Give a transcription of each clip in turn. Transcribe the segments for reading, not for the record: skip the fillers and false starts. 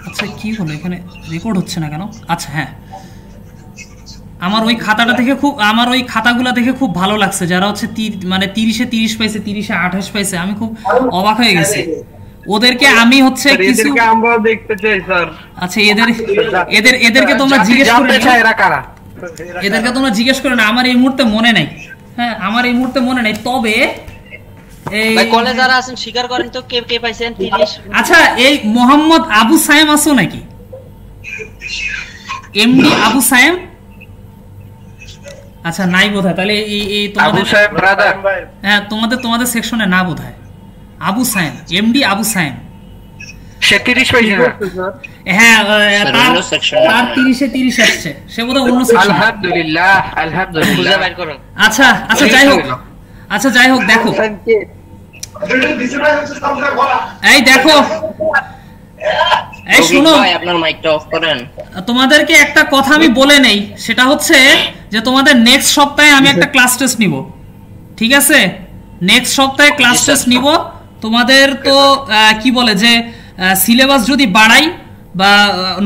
আচ্ছা কি হলো এখানে রেকর্ড হচ্ছে না কেন? আচ্ছা হ্যাঁ, আমার ওই খাতাটা দেখে খুব, আমার ওই খাতাগুলো দেখে খুব ভালো লাগছে, যারা হচ্ছে মানে 30-এ 30 পাইছে, 30-এ 28 পাইছে, আমি খুব অবাক হয়ে গেছি। ওদেরকে আমি হচ্ছে কিছু আমরা দেখতে চাই স্যার। আচ্ছা এদেরকে তোমরা জিজ্ঞেস করে এরা কারা, এদেরকে তোমরা জিজ্ঞেস করে না, আমার এই মুহূর্তে মনে নাই। হ্যাঁ আমার এই মুহূর্তে মনে নাই, তবে ভাই কলেজ যারা আছেন স্বীকার করেন তো কে কে পাইছেন 30? আচ্ছা এই মোহাম্মদ আবু সায়েম আছো নাকি? এমডি আবু সায়েম? আচ্ছা নাই বোধহয়, তাহলে এই তোমাদের হ্যাঁ তোমাদের সেকশনে না বোধহয়। আবু সায়েম, এমডি আবু সায়েম, সে 30 পাইছে না? হ্যাঁ তার 30-এ 30 আসছে, সে বোধহয় অন্য সেকশন। আলহামদুলিল্লাহ আলহামদুলিল্লাহ। আচ্ছা আচ্ছা যাই হোক দেখো, এই দেখো, এই শুনো, আপনার মাইকটা অফ করেন। তোমাদেরকে একটা কথা আমি বলে নেই, সেটা হচ্ছে যে তোমাদের নেক্সট সপ্তাহে আমি একটা ক্লাস টেস্ট নিব, ঠিক আছে? নেক্সট সপ্তাহে ক্লাস টেস্ট নিব। তোমাদের তো কি বলে যে সিলেবাস যদি বাড়াই বা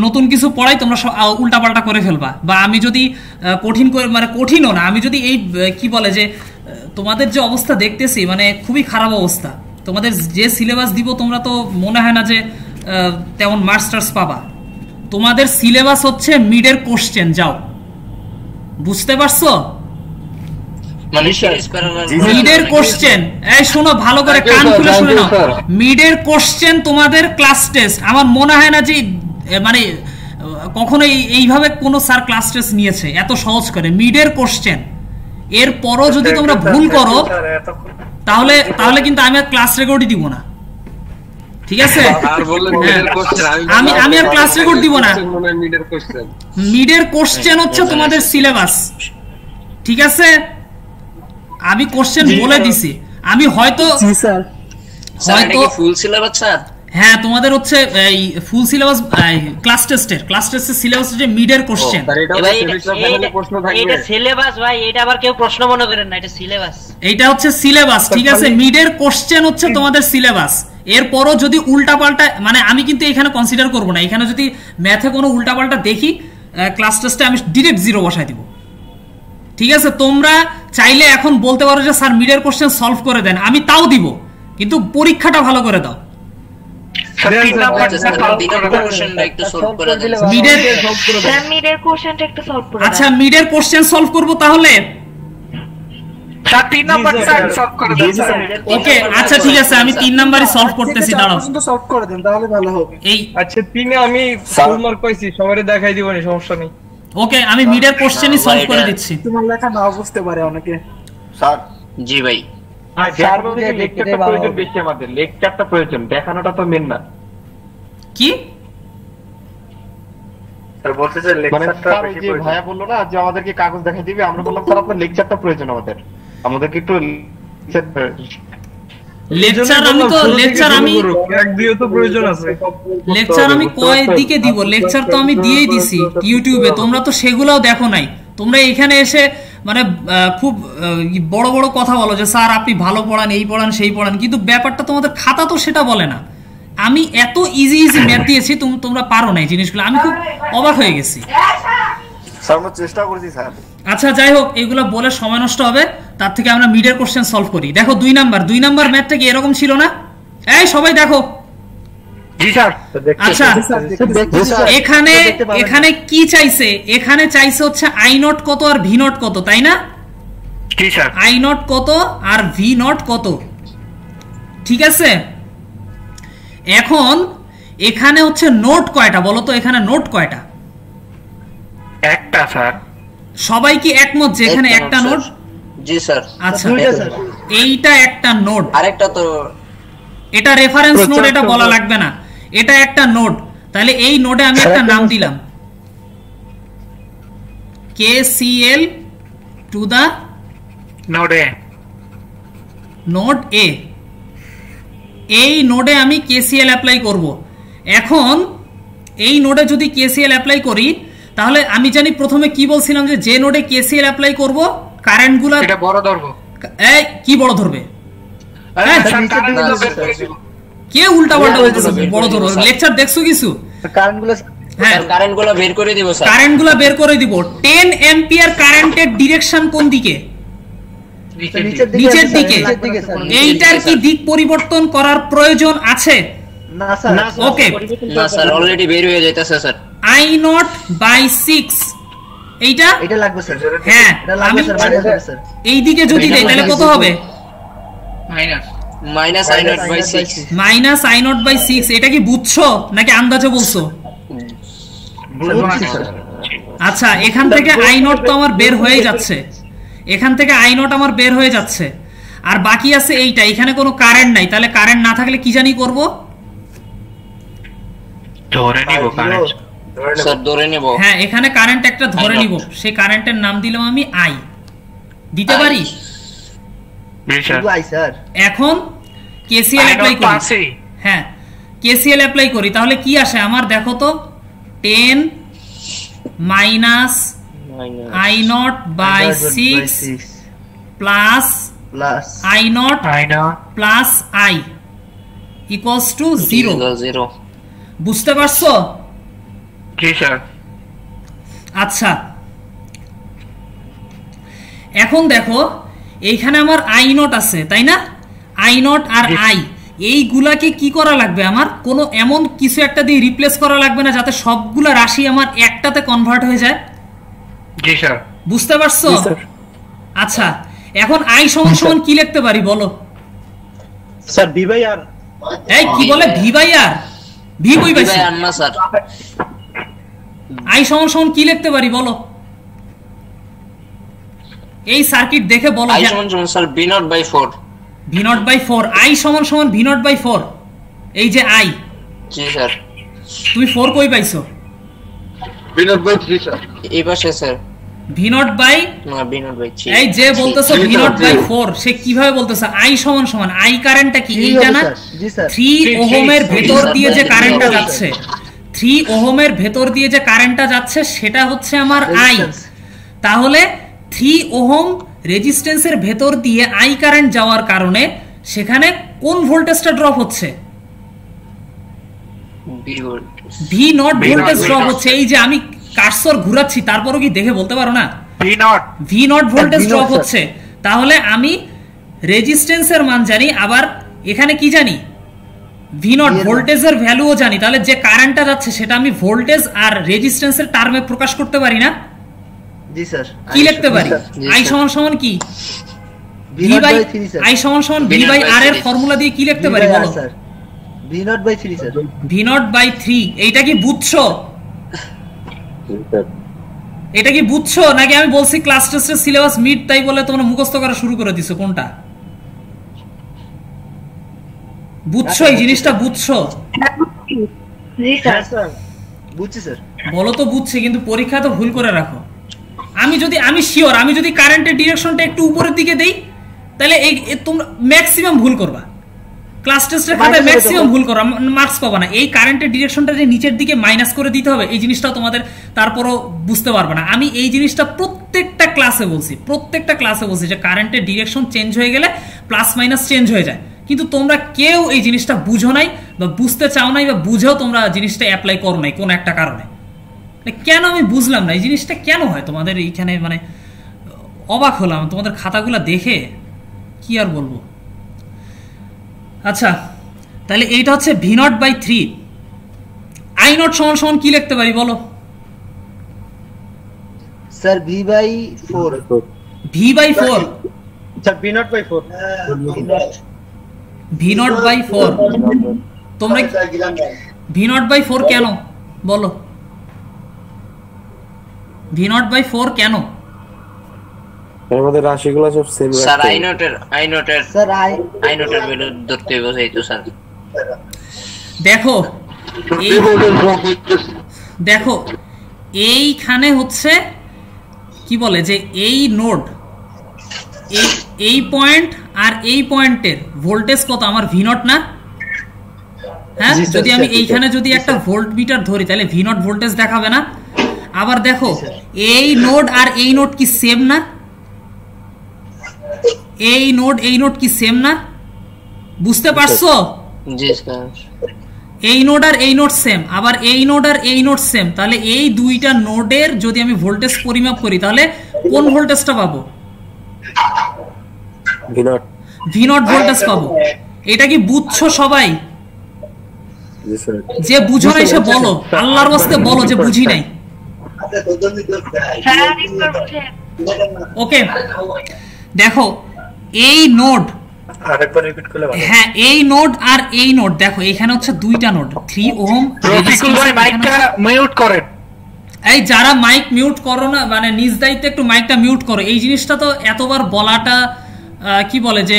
নতুন কিছু পড়াই, তোমরা উল্টাপাল্টা করে ফেলবা, বা আমি যদি কঠিন করে, মানে কঠিনও না, আমি যদি এই কি বলে যে তোমাদের যে অবস্থা দেখতেছি, মানে খুবই খারাপ অবস্থা। তোমাদের যে সিলেবাস দিব, তোমরা তো মনে হয় না যে তেমন মাস্টার্স পাবা। তোমাদের সিলেবাস হচ্ছে মিডের কোশ্চেন, যাও, বুঝতে পারছো? মিডের কোশ্চেন, এই শোনো ভালো করে, কান খুলে শুনে নাও, মিডের কোশ্চেন তোমাদের ক্লাস টেস্ট। আমার মনে হয় না যে মানে কখনো এইভাবে কোনো স্যার ক্লাস টেস্ট নিয়েছে এত সহজ করে। মিডের কোশ্চেন, এরপরও যদি তোমরা ভুল করো তাহলে কিন্তু আমি আর ক্লাস রেকর্ডই দিব না, ঠিক আছে? আমি আর ক্লাস রেকর্ড দিব না। মিডের কোশ্চেন হচ্ছে তোমাদের সিলেবাস, ঠিক আছে? আমি কোশ্চেন বলে দিছি, আমি হয়তো ফুল সিলেবাস স্যার, হ্যাঁ তোমাদের হচ্ছে এই ফুল সিলেবাস, ক্লাস টেস্টের সিলেবাস হচ্ছে মিডের কোশ্চেন। এটা সিলেবাস ভাই, এটা আবার কেউ প্রশ্ন মনে করেন না, এটা সিলেবাস, এইটা হচ্ছে সিলেবাস, ঠিক আছে? মিডের কোশ্চেন হচ্ছে তোমাদের সিলেবাস। এরপরও যদি উল্টাপাল্টা, মানে আমি কিন্তু এখানে কনসিডার করব না, এখানে যদি ম্যাথে কোনো উল্টাপাল্টা দেখি ক্লাস টেস্টে আমি ডিরেক্ট 0 বসাই দিব, ঠিক আছে? তোমরা চাইলে এখন বলতে পারো যে স্যার মিডের কোশ্চেন সলভ করে দেন, আমি তাও দিব, কিন্তু পরীক্ষাটা ভালো করে দাও। আচ্ছা মিডের কোশ্চেন সলভ করব তাহলে, ওকে আচ্ছা ঠিক আছে, আমি 3 নাম্বারই সলভ করতেছি, দাঁড়াও সলভ করে দেন তাহলে ভালো হবে। এই আচ্ছা 3-এ আমি ফুল মার্ক পাইছি, সবারে দেখাই দিব না, সমস্যা নেই। ওকে আমি মিডের কোশ্চেনই সলভ করে দিচ্ছি। তোমার লেখা না বুঝতে পারে অনেকে। স্যার জি ভাই, স্যার বলতে লেকচারটা প্রয়োজন বেশি, আমাদের লেকচারটা প্রয়োজন, দেখানোটা তো মেন না। কি স্যার বলতেছে লেকচারটা বেশি প্রয়োজন। ভাইয়া বললো না যে আমাদেরকে কাগজ দেখাই দিবে, আমরা বললাম স্যার আপনার লেকচারটা প্রয়োজন, আমাদেরকে একটু লেকচার আমি কয় দিকে দিব? লেকচার তো আমি দিয়েই দিছি ইউটিউবে, তোমরা তো সেগুলোও দেখো নাই। তোমরা এখানে এসে মানে খুব বড় বড় কথা বলো যে স্যার আপনি ভালো পড়ান, এই পড়ান সেই পড়ান, কিন্তু ব্যাপারটা তোমাদের খাতা তো সেটা বলে না। আমি এত ইজি ম্যাথ দিয়েছি, তোমরা পারো না এই জিনিসগুলো, আমি খুব অবাক হয়ে গেছি। চেষ্টা করছি স্যার। আচ্ছা যাই হোক, এগুলো বলে সময় নষ্ট হবে, তার থেকে আমরা মিডের কোশ্চেন সলভ করি। দেখো 2 নাম্বার ম্যাথটা কি এরকম ছিল না? এই সবাই দেখো। আচ্ছা এখানে কি চাইছে? এখানে চাইছে হচ্ছে আই নট কত আর ভি নট কত, তাই না? আই নট কত আর ভি নট কত, ঠিক আছে? এখন এখানে হচ্ছে নোট কয়টা বলো তো? এখানে নোট কয়টা? একটা স্যার। সবাই কি একমত যে এখানে একটা নোট? জি স্যার। আচ্ছা এইটা একটা নোট, আরেকটা তো এটা রেফারেন্স নোট, এটা বলা লাগবে না, এটা একটা নোট। তাহলে এই নোটে আমি একটা নাম দিলাম, KCL টু দা নোড এ। এই নোডে আমি KCL অ্যাপ্লাই করব। এখন এই নোডে যদি KCL অ্যাপ্লাই করি, তাহলে আমি জানি প্রথমে কি বলছিলাম যে নোডে KCL অ্যাপ্লাই করব, কারেন্টগুলো এটা বড় ধরবো। এই কি বড় ধরবে? কে উল্টা পাল্টা বলতেছে বড় ধরো লেকচার দেখছো কিছু কারেন্টগুলো হ্যাঁ কারেন্টগুলো বের করে দিব স্যার কারেন্টগুলো বের করে দিব 10 অ্যাম্পিয়ার কারেন্টের ডিরেকশন কোন দিকে নিচের দিকে এইটার কি দিক পরিবর্তন করার প্রয়োজন আছে না স্যার ওকে না স্যার অলরেডি বের হয়ে যাইতাছে স্যার I naught by 6 এইটা এটা লাগবে স্যার হ্যাঁ এটা লাগবে স্যার মাইনাস হবে স্যার এই দিকে যদি দেই তাহলে কত হবে minus I naught by 6 minus I naught by 6 এটা কি বুঝছো নাকি আন্দাজে বলছো আচ্ছা এখান থেকে I naught তো আমার বের হয়ে যাচ্ছে এখান থেকে I naught আমার বের হয়ে যাচ্ছে আর বাকি আছে এইটা এখানে কোনো কারেন্ট নাই তাহলে কারেন্ট না থাকলে কি জানি করব ধরে নিব কারেন্ট স্যার ধরে নেব হ্যাঁ এখানে কারেন্ট একটা ধরে নিব সেই কারেন্টের নাম দিলাম আমি I দিতে পারি শুধু আই স্যার এখন KCL অ্যাপ্লাই করি হ্যাঁ KCL অ্যাপ্লাই করি তাহলে কি আসে আমার দেখো তো 10 minus I naught by 6 plus I naught plus I equals to 0 বুঝতে পারছো জি স্যার আচ্ছা এখন দেখো এইখানে আমার I naught আছে তাই না I naught আর I এইগুলাকে কি করা লাগবে আমার কোনো এমন কিছু একটা দিয়ে রিপ্লেস করা লাগবে না যাতে সবগুলা রাশি আমার একটাতে কনভার্ট হয়ে যায় জি স্যার বুঝতে পারছো আচ্ছা এখন I সমান সমান কি লিখতে পারি বলো স্যার V বাই R এই কি বলে V বাই R V কই পাইছো না স্যার I সমান সমান কি লিখতে পারি বলো এই সার্কিট দেখে বলো I সমান সমান sir V naught by 4 V naught by 4 I সমান সমান V naught by 4 এই যে I জি স্যার তুমি 4 কই পাইছো V naught by 3 স্যার এই পাশে স্যার V naught by না V naught by 3 এই যে বলতেছো V naught by 4 সে কিভাবে বলতেছে I সমান সমান I কারেন্টটা কি এইটা না জি স্যার 3 ওহমের ভেতর দিয়ে যে কারেন্টটা যাচ্ছে 3 ওহমের ভেতর দিয়ে যে কারেন্টটা যাচ্ছে সেটা হচ্ছে আমার I তাহলে 3 ওহম রেজিস্ট্যান্সের ভেতর দিয়ে I কারেন্ট যাওয়ার কারণে সেখানে কোন ভোল্টেজটা ড্রপ হচ্ছে V naught ভোল্টেজ ড্রপ হচ্ছে এই যে আমি কার্সর ঘোরাচ্ছি তারপরও কি দেখে বলতে পারো না V naught ভোল্টেজ ড্রপ হচ্ছে তাহলে আমি রেজিস্ট্যান্সের মান জানি আবার এখানে কি জানি V naught ভোল্টেজের ভ্যালুও জানি তাহলে যে কারেন্টটা যাচ্ছে সেটা আমি ভোল্টেজ আর রেজিস্ট্যান্সের টার্মে প্রকাশ করতে পারি না জি স্যার কি লিখতে পারি I সমান সমান কি V বাই 3 স্যার I সমান সমান V বাই R এর ফর্মুলা দিয়ে কি লিখতে পারি বলো sir V naught by 3 sir V naught by 3 এইটা কি বুঝছো এটা কি বুঝছো নাকি আমি বলছি ক্লাস টেস্টের সিলেবাস মিড তাই বলে তোমরা মুখস্থ করা শুরু করে দিছো কোনটা বুঝছো এই জিনিসটা বুঝছো জি স্যার বুঝছি স্যার বলো তো বুঝছি কিন্তু পরীক্ষা তো ভুল করে রাখো আমি শিওর আমি যদি কারেন্টের ডিরেকশনটা একটু উপরের দিকে দেই তাহলে এই তোমরা ম্যাক্সিমাম ভুল করবা ক্লাস টেস্টের খাতায় ম্যাক্সিমাম ভুল করো মার্কস পাবা না এই কারেন্টের ডিরেকশনটা যে নিচের দিকে মাইনাস করে দিতে হবে এই জিনিসটা তোমাদের তারপরও বুঝতে পারবে না আমি এই জিনিসটা প্রত্যেকটা ক্লাসে বলছি যে কারেন্টের ডিরেকশন চেঞ্জ হয়ে গেলে প্লাস মাইনাস চেঞ্জ হয়ে যায় কিন্তু তোমরা কেউ এই জিনিসটা বুঝো নাই বা বুঝতে চাও নাই বা বুঝেও তোমরা জিনিসটা অ্যাপ্লাই করো নাই কোনো একটা কারণে কেন আমি বুঝলাম না এই জিনিসটা কেন হয় তোমাদের এইখানে মানে অবাক হলাম তোমাদের খাতাগুলো দেখে কি আর বলবো আচ্ছা তাহলে এইটা হচ্ছে V naught by 3 I naught সমান সমান কি লিখতে পারি বলো sir V by 4 V by 4 sir V naught by 4 V naught by 4 তোমরা V naught by 4 কেন বলো V naught by 4 কেন আমাদের রাশিগুলো সব সেম স্যার I naught এর স্যার I naught এর ভ্যালু ধরতে হবে সেই তো স্যার দেখো এইখানে হচ্ছে কি বলে যে এই নোড এই পয়েন্ট আর এই পয়েন্টের ভোল্টেজ কত আমার V naught না হ্যাঁ যদি আমি এইখানে যদি একটা ভোল্ট মিটার ধরি তাহলে V naught ভোল্টেজ দেখাবে না আবার দেখো এই নোড আর এই নোড কি সেম না এই নোড কি সেম না বুঝতে পারছো জি স্যার। এই নোড আর এই নোড সেম, আবার এই নোড আর এই নোড সেম, তাহলে এই দুইটা নোডের যদি আমি ভোল্টেজ পরিমাপ করি তাহলে কোন ভোল্টেজটা পাবো? ভি নট ভোল্টেজ পাবো। এটা কি বুঝছো সবাই? যে বুঝো নাই সে বলো, আল্লাহর ওয়াস্তে বলো যে বুঝি নাই। ওকে দেখো এই নোড, আরেকবার রিপিট করলে ভালো। হ্যাঁ এই নোড আর এই নোড, দেখো এখানে হচ্ছে দুইটা নোড, 3 ওহম। রফিকুল ভাই মাইকটা মিউট করেন। এই যারা মাইক মিউট করো না, মানে নিজ দায়িত্বে একটু মাইকটা মিউট করো। এই জিনিসটা তো এতবার বলাটা কি বলে যে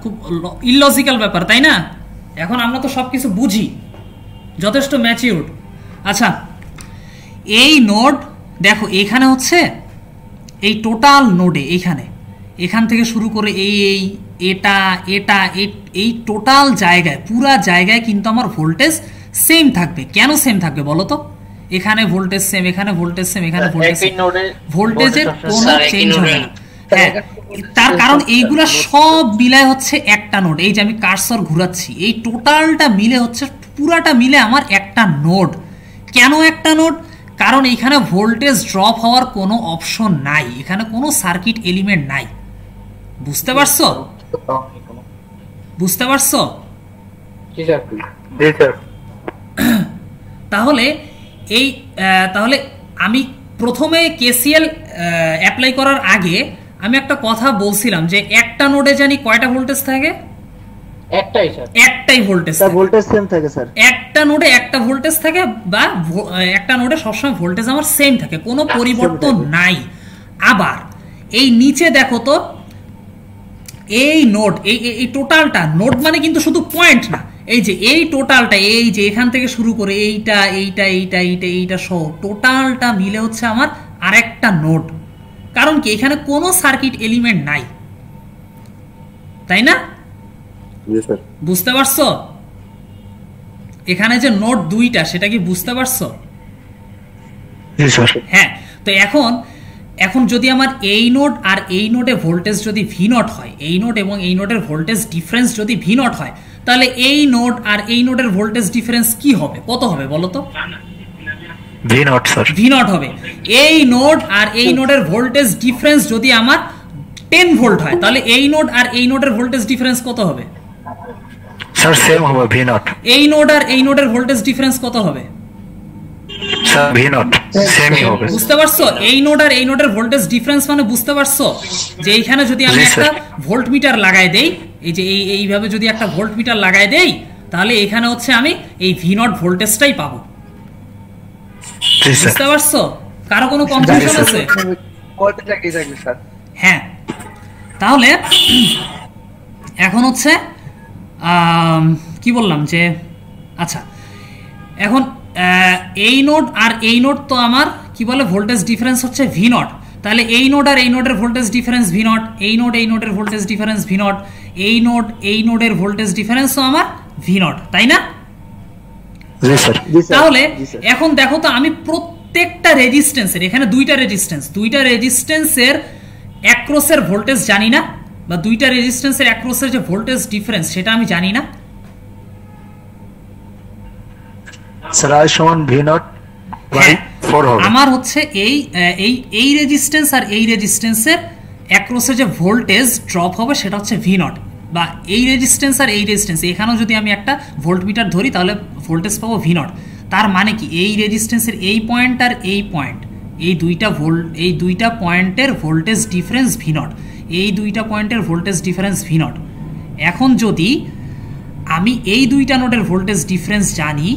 খুব ইললজিক্যাল ব্যাপার, তাই না? এখন আমরা তো সবকিছু বুঝি, যথেষ্ট ম্যাচিউরড। আচ্ছা এই নোড দেখো এখানে হচ্ছে এই টোটাল নোডে এখান থেকে শুরু করে এটা এই টোটাল জায়গায়, পুরা জায়গায় কিন্তু আমার ভোল্টেজ সেম থাকবে। কেন সেম থাকবে বলো তো? এখানে ভোল্টেজ সেম, এখানে ভোল্টেজ সেম, এখানে ভোল্টেজ সেম, ভোল্টেজের কোনো চেঞ্জ হবে না। হ্যাঁ, তার কারণ এইগুলা সব মিলায় হচ্ছে একটা নোড। এই যে আমি কার্সর ঘুরাচ্ছি, এই টোটালটা মিলে হচ্ছে, পুরাটা মিলে আমার একটা নোড। কেন একটা নোড? কারণ এখানে ভোল্টেজ ড্রপ হওয়ার কোনো অপশন নাই, এখানে কোনো সার্কিট এলিমেন্ট নাই। বুঝতে পারছো? বুঝতে পারছো? তাহলে তাহলে আমি প্রথমে কেসিএল অ্যাপ্লাই করার আগে আমি একটা কথা বলছিলাম যে একটা নোডে জানি কয়টা ভোল্টেজ থাকে? একটাই স্যার, একটাই ভোল্টেজ। স্যার ভোল্টেজ সেম থাকে স্যার, একটা নোডে একটা ভোল্টেজ থাকে, বা একটা নোডে সবসময় ভোল্টেজ আমার সেম থাকে, কোনো পরিবর্তন নাই। আবার এই নিচে দেখো তো, এই নোড, এই টোটালটা, নোড মানে কিন্তু শুধু পয়েন্ট না, এই যে এই টোটালটা, এই যে এখান থেকে শুরু করে এইটা সহ টোটালটা মিলে হচ্ছে আমার আরেকটা নোড। কারণ কি? এখানে কোনো সার্কিট এলিমেন্ট নাই, তাই না? বুঝতে পারছো? এখানে যে নোড দুইটা, সেটা কি বুঝতে পারছো? হ্যাঁ। তো এখন যদি আমার এই নোড আর এই নোডে ভোল্টেজ যদি ভি নট হয়, এই নোড এবং এই নোডের ভোল্টেজ ডিফারেন্স যদি ভি নট হয়, তাহলে এই নোড আর এই নোডের ভোল্টেজ ডিফারেন্স কি হবে? কত হবে বলো তো? ভি নট হবে। এই নোড আর এই নোডের ভোল্টেজ ডিফারেন্স যদি আমার 10 ভোল্ট হয়, তাহলে এই নোড আর এই নোডের ভোল্টেজ ডিফারেন্স কত হবে? স্যার সেম হবে, ভি নট। এই নোড আর এই নোডের ভোল্টেজ ডিফারেন্স কত হবে? স্যার ভি নট সেমই হবে। বুঝতে পারছো? এই নোড আর এই নোডের ভোল্টেজ ডিফারেন্স মানে বুঝতে পারছো যে এইখানে যদি আমি একটা ভোল্ট মিটার লাগাই দেই, এই যে এইভাবে যদি একটা ভোল্ট মিটার লাগাই দেই, তাহলে এখানে হচ্ছে আমি এই ভি নট ভোল্টেজটাই পাবো। বুঝতে পারছো? কারো কোনো কনফিউশন আছে? হ্যাঁ। তাহলে এখন হচ্ছে কি বললাম যে, আচ্ছা এখন এই নোড আর এই নোড তো আমার কি বলে ভোল্টেজ ডিফারেন্স হচ্ছে ভি নট। তাহলে এই নোড আর এই নোডের ভোল্টেজ ডিফারেন্স ভি নট, এই নোড এই নোডের ভোল্টেজ ডিফারেন্স ভি নট, এই নোড এই নোডের ভোল্টেজ ডিফারেন্সও আমার ভি নট, তাই না? তাহলে এখন দেখো তো, আমি প্রত্যেকটা রেজিস্ট্যান্সের, এখানে দুইটা রেজিস্ট্যান্সের অ্যাক্রসের ভোল্টেজ জানি না, বা দুইটা রেজিস্ট্যান্সের অ্যাক্রসের যে ভোল্টেজ ডিফারেন্স সেটা আমি জানি না। আমার হচ্ছে এই রেজিস্ট্যান্স আর এই রেজিস্ট্যান্সের অ্যাক্রসের যে ভোল্টেজ ড্রপ হবে সেটা হচ্ছে ভি নট, বা এই রেজিস্ট্যান্স আর এই রেজিস্ট্যান্স, এখানেও যদি আমি একটা ভোল্ট মিটার ধরি তাহলে ভোল্টেজ পাবো ভি নট। তার মানে কি? এই রেজিস্ট্যান্সের এই পয়েন্ট আর এই পয়েন্ট, এই দুইটা পয়েন্টের ভোল্টেজ ডিফারেন্স ভি নট, এই দুইটা পয়েন্টের ভোল্টেজ ডিফারেন্স ভি নট। এখন যদি আমি এই দুইটা নোডের ভোল্টেজ ডিফারেন্স জানি,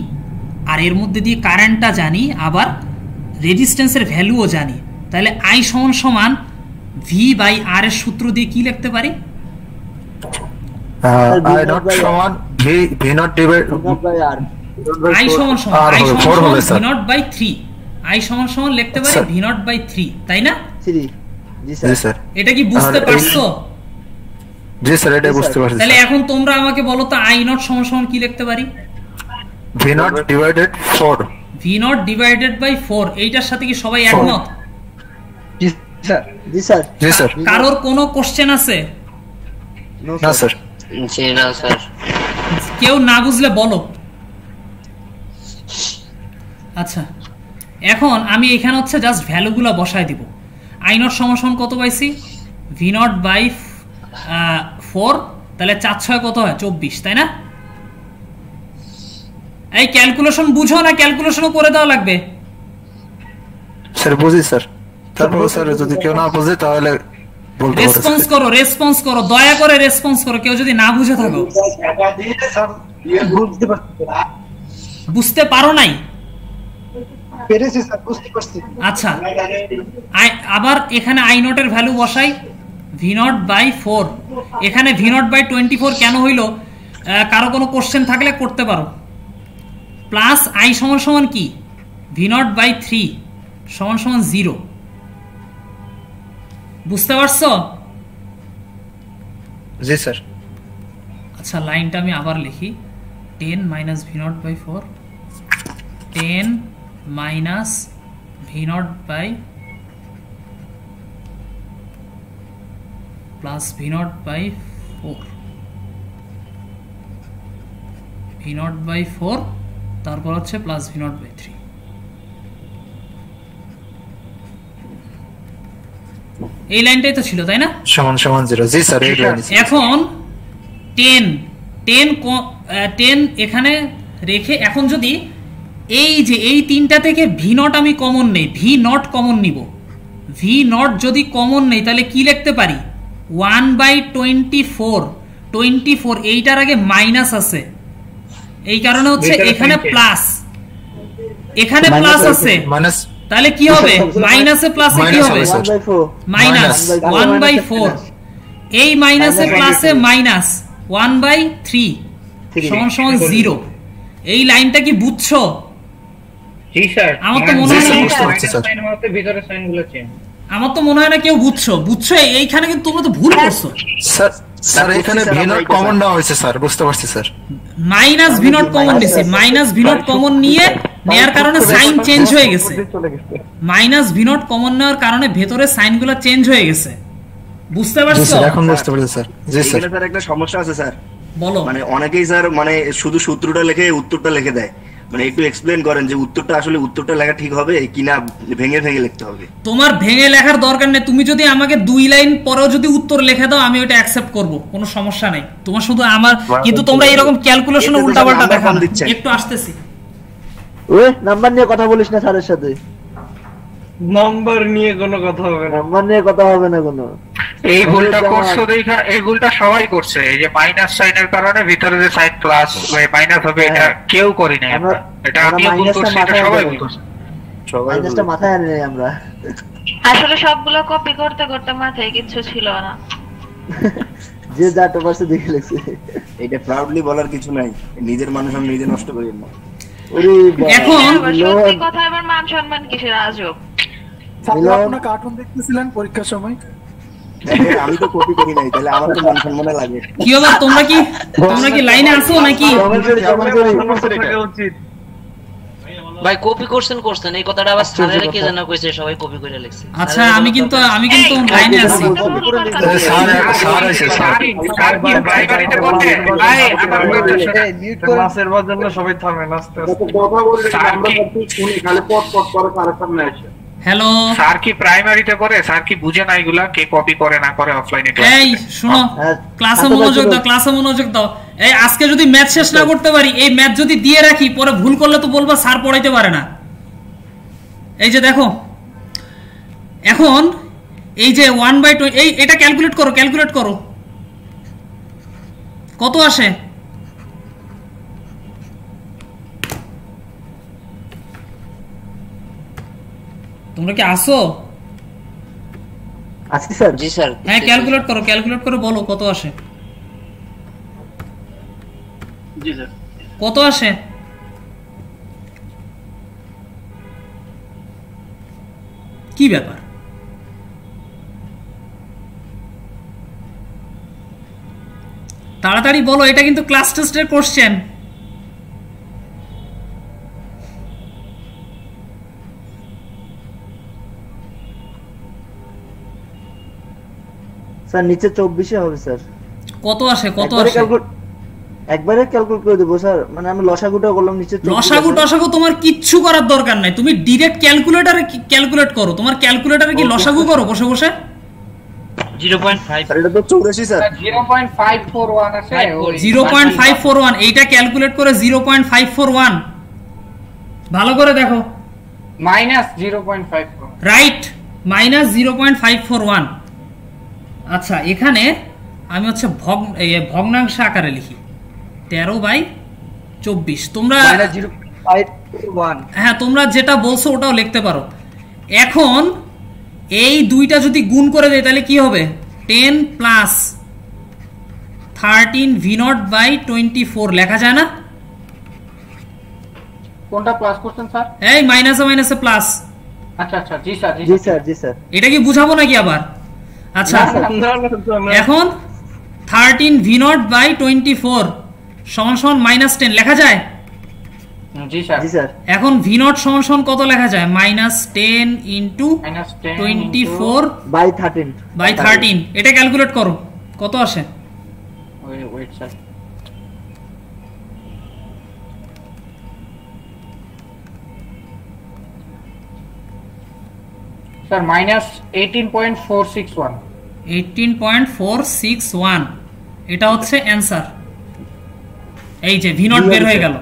আর এর মধ্যে দিয়ে কারেন্টটা জানি, আবার রেজিস্ট্যান্সের ভ্যালুও জানি, তাহলে আই সমান ভি বাই আর এর সূত্র দিয়ে কি লিখতে পারি? আই নট সমান V naught divide by R. I সমান ভি নট বাই 3, আই সমান লিখতে পারি ভি নট বাই 3, তাই না? জি স্যার। এটা কি বুঝতে পারছো? জি স্যার, এটা বুঝতে পারছি। তাহলে এখন তোমরা আমাকে বলো তো আই নট সমান কি লিখতে পারি? V naught divided 4। V naught divided by 4। এইটার সাথে কি সবাই একমত? জি স্যার। কারোর কোনো কোশ্চেন আছে? না স্যার। জি না স্যার। কেউ না বুঝলে বলো। আচ্ছা এখন আমি এখানে হচ্ছে জাস্ট ভ্যালুগুলো বসায় দিব। আই নট সমান কত পাইছি, ভি নট বাই 4, তাহলে 4 6 কত হয় 24, তাই না? এই ক্যালকুলেশন বুঝো না ক্যালকুলেশনও করে দেওয়া লাগবে? স্যার বুঝি স্যার, তারপর স্যার যদি কেউ না বুঝে তাহলে বলতে পারে। রেসপন্স করো দয়া করে রেসপন্স করো, কেউ যদি না বুঝে থাকো। বুঝতে পারো নাই? পেরেছি স্যার, বুঝতে পারছি। আচ্ছা আবার এখানে আই নট এর ভ্যালু বসাই, ভি নট বাই 4। এখানে ভি নট বাই 24 কেন হইলো, কারো কোনো কোশ্চেন থাকলে করতে পারো। প্লাস আই সমান সমান কি, ভি নট বাই 3 সমান সমান 0। বুঝতে পারছো? জি স্যার। আচ্ছা লাইনটা আমি আবার লিখি, 10 minus V naught by 4, 10 minus V naught by plus V naught by 4, V naught by 4 তারপর হচ্ছে প্লাস ভি নট বাই 3। এই লাইনটাই তো ছিল তাই না? সমান সমান 0। জি স্যার এই লাইন। এখন 10 এখানে রেখে এখন যদি এই যে এই তিনটা থেকে ভি নট আমি কমন নেই, ভি নট কমন নিব, ভি নট যদি কমন নেই তাহলে কি লিখতে পারি, 1/24 এইটার আগে মাইনাস আছে, এই কারণে হচ্ছে এখানে প্লাস, এখানে প্লাস আছে, মাইনাস তাহলে কি হবে, মাইনাসে প্লাসে কি হবে, মাইনাস 1/4। এই মাইনাসে প্লাসে মাইনাস 1/3 সমান সমান 0। এই লাইনটা কি বুঝছো? জি স্যার। আমার তো মনে হয় না কেউ বুঝছো এইখানে, কিন্তু তোমরা তো ভুল করছো স্যার। স্যার এখানে ভি নট কমন নেওয়া হয়েছে স্যার, বুঝতে পারছি sir. Minus V not common নিছি, মাইনাস ভি নট কমন নিয়ে নেয়ার কারণে সাইন চেঞ্জ হয়ে গেছে। মাইনাস ভি নট কমন নেওয়ার কারণে ভেতরে সাইনগুলো চেঞ্জ হয়ে গেছে। বুঝতে পারছো? এখন বুঝতে পারছি স্যার। জি স্যার। স্যার একটা সমস্যা আছে স্যার। বলো। মানে অনেকেই স্যার মানে শুধু সূত্রটা লিখে উত্তরটা লিখে দেয়, মানে একটু এক্সপ্লেইন করেন যে উত্তরটা লেখা ঠিক হবে কিনা, ভেঙে ভেঙে লিখতে হবে। তোমার ভেঙে লেখার দরকার নেই, তুমি যদি আমাকে 2 লাইন পরেও যদি উত্তর লিখে দাও আমি ওটা অ্যাকসেপ্ট করব, কোনো সমস্যা নাই। তোমার শুধু আমার, কিন্তু তোমরা এরকম ক্যালকুলেশনে উল্টাপাল্টা দেখাও। একটু আসতেছি। ওই নাম্বার নিয়ে কথা বলিস না স্যারের সাথে। নাম্বার নিয়ে কোনো কথা হবে না, নাম্বার নিয়ে কথা হবে না কোনো। এই ভুলটা করছো দেখা, এই ভুলটা সবাই করছে। এই যে মাইনাস সাইনের কারণে ভিতরে যে সাইন প্লাস মাইনাস হবে, এটা কেউ করি নাই আমরা। এটা আমিও ভুল করছি, এটা সবাই ভুল করছে। মাইনাসটা মাথায় আনি নাই আমরা। আসলে সবগুলো কপি করতে করতে মাথায় কিছু ছিল না। যে যাটা পারছে দেখে লিখছে। এটা প্রাউডলি বলার কিছু নাই, নিজের মানুষ আমি নিজে নষ্ট করি না। এখন সত্যি কথা, এবার মান সম্মান কিসের আজব। আপনারা কার্টুন দেখতেছিলেন পরীক্ষার সময়? আমি তো কপি করি নাই, তাহলে আমার তো মান সম্মানে লাগে। কি হবে, তোমরা কি লাইনে আসো নাকি? ভাই কপি করছেন এই কথাটা আবার স্যারেরা কে জানা কইছে, সবাই কপি করে লিখছে। আচ্ছা আমি কিন্তু লাইনে আছি। ক্লাসের জন্য সবাই থামেন, আস্তে আস্তে কথা বলতে খালি পট করে কারেকশন নিয়ে আসে। হ্যালো স্যার কি প্রাইমারিতে পড়ে, স্যার কি বুঝে না এগুলা কে কপি করে না করে অফলাইনে ক্লাস? এই শুনো, ক্লাসে মনোযোগ দাও। এই আজকে যদি ম্যাথ শেষ না করতে পারি, এই ম্যাথ যদি দিয়ে রাখি পরে ভুল করলে তো বলবা স্যার পড়াইতে পারে না। এই যে দেখো এখন এই যে 1/2, এটা ক্যালকুলেট করো কত আসে। তোমরা কি আসো? আছি স্যার। জি স্যার। হ্যাঁ ক্যালকুলেট করে বলো কত আসে। জি স্যার। কত আসে? কি ব্যাপার? তাড়াতাড়ি বলো, এটা কিন্তু ক্লাস টেস্টের কোশ্চেন। স্যার নিচে 24 হবে স্যার। কত আসে? একবারে ক্যালকুলেট করে দেবো স্যার, মানে আমি লসাগুটা করলাম নিচে। লসাগু তোমার কিচ্ছু করার দরকার নাই, তুমি ডিরেক্ট ক্যালকুলেটরে ক্যালকুলেট করো। তোমার ক্যালকুলেটরে কি লসাগু করো বসে বসে? 0.5 স্যার এটা তো 84 স্যার। 0.541 আছে 0.541 এইটা ক্যালকুলেট করে 0.541 ভালো করে দেখো। -0.54 রাইট, -0.541। আচ্ছা এখানে আমি হচ্ছে ভগ্নাংশ আকারে লিখি 13/24। তোমরা হ্যাঁ তোমরা যেটা বলছো ওটাও লিখতে পারো। এখন এই দুইটা যদি গুণ করে দেয় তাহলে কি হবে? 10 প্লাস 13 v0/24 লেখা যায় না? কোনটা প্লাস করছেন স্যার? এই মাইনাসে মাইনাসে প্লাস। আচ্ছা আচ্ছা, জি স্যার জি স্যার জি স্যার। এটা কি বুঝাবো নাকি আবার? আচ্ছা এখন 13 v0/24 সমান সমান -10 লেখা যায়? জি স্যার জি স্যার। এখন v0 সমান সমান কত লেখা যায়? -10 ইনটু 24/13। এটা ক্যালকুলেট করো কত আসে? Wait sir, sir -18.461। 18.461 এটা হচ্ছে অ্যানসার। এই যে v0 বের হয়ে গেল।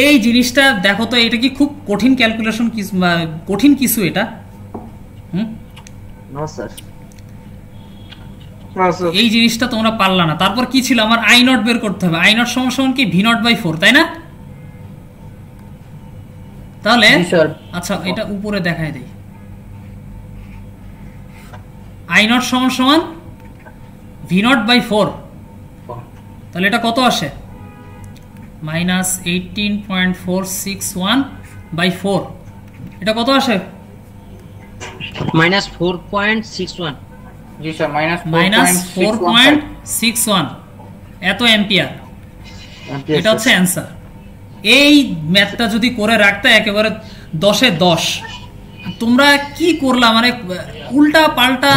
এই জিনিসটা দেখো তো, এটা কি খুব কঠিন ক্যালকুলেশন, কঠিন কিছু এটা? No sir. এই জিনিসটা তোমরা পারলা না। তারপর কি ছিল? আমার i0 বের করতে হবে। i0 সমান সমান কি v0/4, তাই না? তাহলে আচ্ছা এটা উপরে দেখাই দেই। i0 সমান সমান v0/4, তাহলে এটা কত আসে? -18.461/4। এটা কত আসে? -4.61। জি স্যার, -4.61 এত অ্যাম্পিয়ার। এটা হচ্ছে অ্যান্সার। এই ম্যাথটা যদি করে রাখতে একেবারে 10-এ 10। তোমরা কি করলা, মানে উল্টা পাল্টা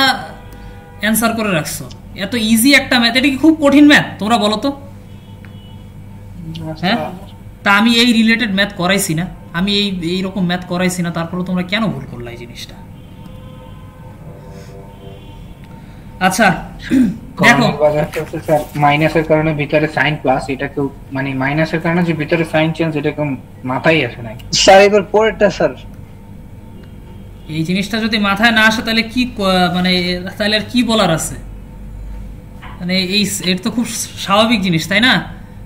অ্যান্সার করে রাখছো। এত ইজি একটা ম্যাথ, এটা কি খুব কঠিন ম্যাথ তোমরা বলো তো? হ্যাঁ, তা আমি এই রিলেটেড ম্যাথ করাইছি না, আমি এই রকম ম্যাথ করাইছি না, তারপরে তোমরা কেন ভুল করলা এই জিনিসটা? আচ্ছা দেখো, স্যার মাইনাসের কারণে ভিতরে সাইন প্লাস, এটা কেউ মানে মাইনাসের কারণে যে ভিতরে সাইন চেঞ্জ, এটা কেউ মাথায় আসে না স্যার। এবার পরেরটা স্যার, এই জিনিসটা যদি মাথায় না আসে তাহলে কি মানে তাহলে আর কি বলার আছে? মানে এটা তো খুব স্বাভাবিক জিনিস, তাই না?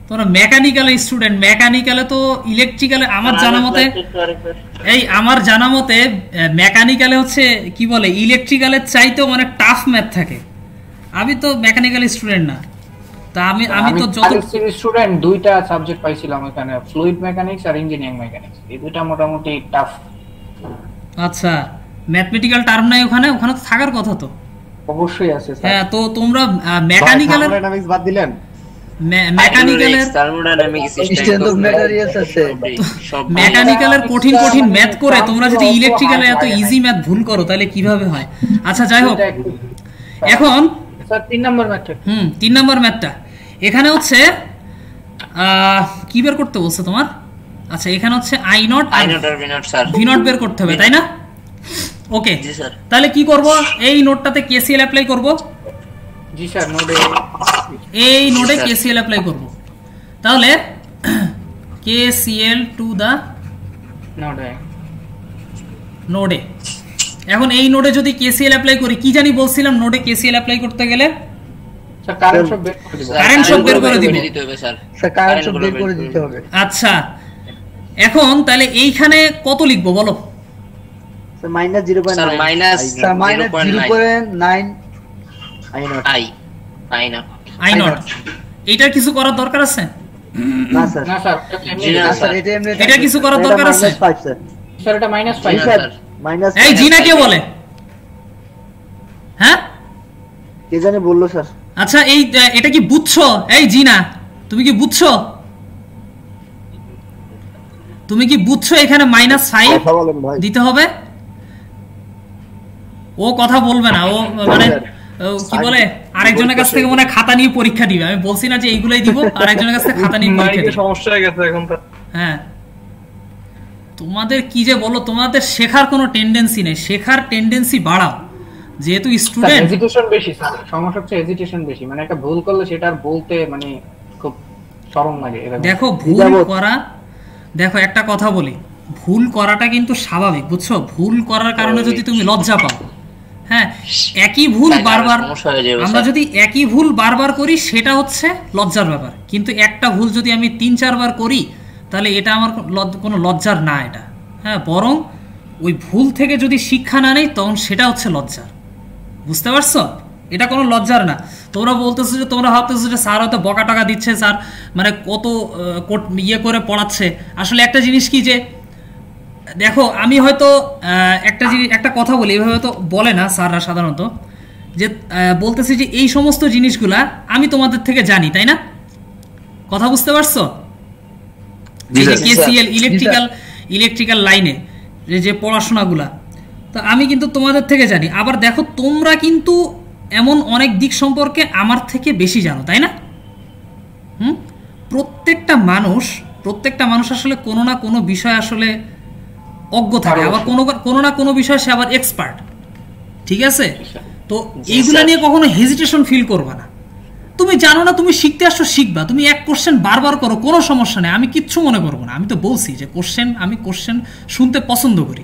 তোমরা মেকানিক্যালের স্টুডেন্ট, মেকানিক্যালে তো ইলেকট্রিক্যালে আমার জানা মতে মেকানিক্যালে হচ্ছে কি বলে, ইলেকট্রিক্যালের চাইতেও অনেক টাফ ম্যাথ থাকে। আমি তো মেকানিক্যাল স্টুডেন্ট না, তা আমি তো যত স্টুডেন্ট দুইটা সাবজেক্ট পাইছিলাম এখানে, ফ্লুইড মেকানিক্স আর ইঞ্জিনিয়ারিং মেকানিক্স, এই দুইটা মোটামুটি টাফ। আচ্ছা ম্যাথমেটিক্যাল টার্ম নাই ওখানে? ওখানে তো থাকার কথা তো। অবশ্যই আছে স্যার। হ্যাঁ, তো তোমরা মেকানিক্যালের থার্মোডাইনামিক্স বাদ দিলেন? মেকানিক্যালের কঠিন কঠিন ম্যাথ করে তোমরা যদি ইলেকট্রিক্যালে এত ইজি ম্যাথ ভুল করো তাহলে কিভাবে হয়? আচ্ছা যাই হোক, এখন 3 নম্বর ম্যাথটা 3 নম্বর ম্যাথটা এখানে হচ্ছে কি বের করতে বলছে তোমার? আচ্ছা এখানে হচ্ছে i0 আর v0 বের করতে হবে, তাই না? ওকে, তাহলে কি করব? এই নোটটাতে কেসিএল অ্যাপ্লাই করব। জি স্যার, এই নোডে কেসিএল অ্যাপ্লাই করব। তাহলে কেসিএল টু দা নোডে। এখন এই নোডে যদি কেসিএল অ্যাপ্লাই করি, কি জানি বলছিলাম নোডে কেসিএল অ্যাপ্লাই করতে গেলে? স্যার কারেন্ট সব বের করে দিব। স্যার কারেন্ট সব বের করে দিতে হবে। আচ্ছা এখন তাহলে এইখানে কত লিখবো বলো? স্যার -0.9। Sir -0.9 i0। এইটার কিছু করার দরকার আছে? না স্যার। না স্যার, এটা কিছু করার দরকার আছে? -5 স্যার। স্যার এটা -5 স্যার। মাইনাস এই জিনা কে বলে? হ্যাঁ কে জানে বললো স্যার। আচ্ছা এই এটা কি বুঝছো? এই জিনা তুমি কি বুঝছো? তুমি কি বুঝছো এখানে -5 দিতে হবে? ও কথা বলবে না, ও মানে কি বলে আরেকজনের কাছ থেকে মনে হয় খাতা নিয়ে পরীক্ষা দিবে। আমি বলছি না যে এইগুলাই দিব, আরেকজনের কাছ থেকে খাতা নিয়ে পরীক্ষা দিবে। সমস্যা হয়ে গেছে এখন তো। হ্যাঁ, তোমাদের কি যে বলো, তোমাদের শেখার কোনো টেন্ডেন্সি নেই, শেখার টেন্ডেন্সি বাড়াও। যেহেতু স্টুডেন্ট হেজিটেশন বেশি স্যার, সমস্যা হচ্ছে হেজিটেশন বেশি, মানে একটা ভুল করলে সেটা আর বলতে মানে খুব শরম লাগে। দেখো ভুল করা, দেখো একটা কথা বলি, ভুল করাটা কিন্তু স্বাভাবিক, বুঝছো? ভুল করার কারণে যদি তুমি লজ্জা পাও, হ্যাঁ, একই ভুল বারবার, আমরা যদি একই ভুল বারবার করি সেটা হচ্ছে লজ্জার ব্যাপার, কিন্তু একটা ভুল যদি আমি 3-4 বার করি তাহলে এটা আমার কোনো লজ্জার না এটা, হ্যাঁ, বরং ওই ভুল থেকে যদি শিক্ষা না নেই তখন সেটা হচ্ছে লজ্জার। বুঝতে পারছো? এটা কোনো লজ্জার না। তোমরা বলতেছো যে, তোমরা ভাবতেছো যে স্যার হয়তো বকা টাকা দিচ্ছে, স্যার মানে কত ইয়ে করে পড়াচ্ছে। আসলে একটা জিনিস কি যে দেখো, আমি হয়তো একটা কথা বলি, এভাবে তো বলে না স্যাররা সাধারণত, যে বলতেছি যে এই সমস্ত জিনিসগুলা আমি তোমাদের থেকে জানি, তাই না? কথা বুঝতে পারছো? কেসিএল ইলেকট্রিক্যাল লাইনে যে পড়াশোনাগুলা, তো আমি কিন্তু তোমাদের থেকে জানি। আবার দেখো, তোমরা কিন্তু এমন অনেক দিক সম্পর্কে আমার থেকে বেশি জানো, তাই না? প্রত্যেকটা মানুষ আসলে কোনো না কোনো বিষয় আসলে অজ্ঞ থাকে, আবার কোনো না কোনো বিষয় সে আবার এক্সপার্ট, ঠিক আছে? তো এইগুলা নিয়ে কখনো হেজিটেশন ফিল করবা না। তুমি জানো না, তুমি শিখতে আসছো, শিখবা। তুমি এক কোশ্চেন বারবার করো, কোনো সমস্যা নেই, আমি কিচ্ছু মনে করবো না। আমি তো বলছি যে আমি কোশ্চেন শুনতে পছন্দ করি,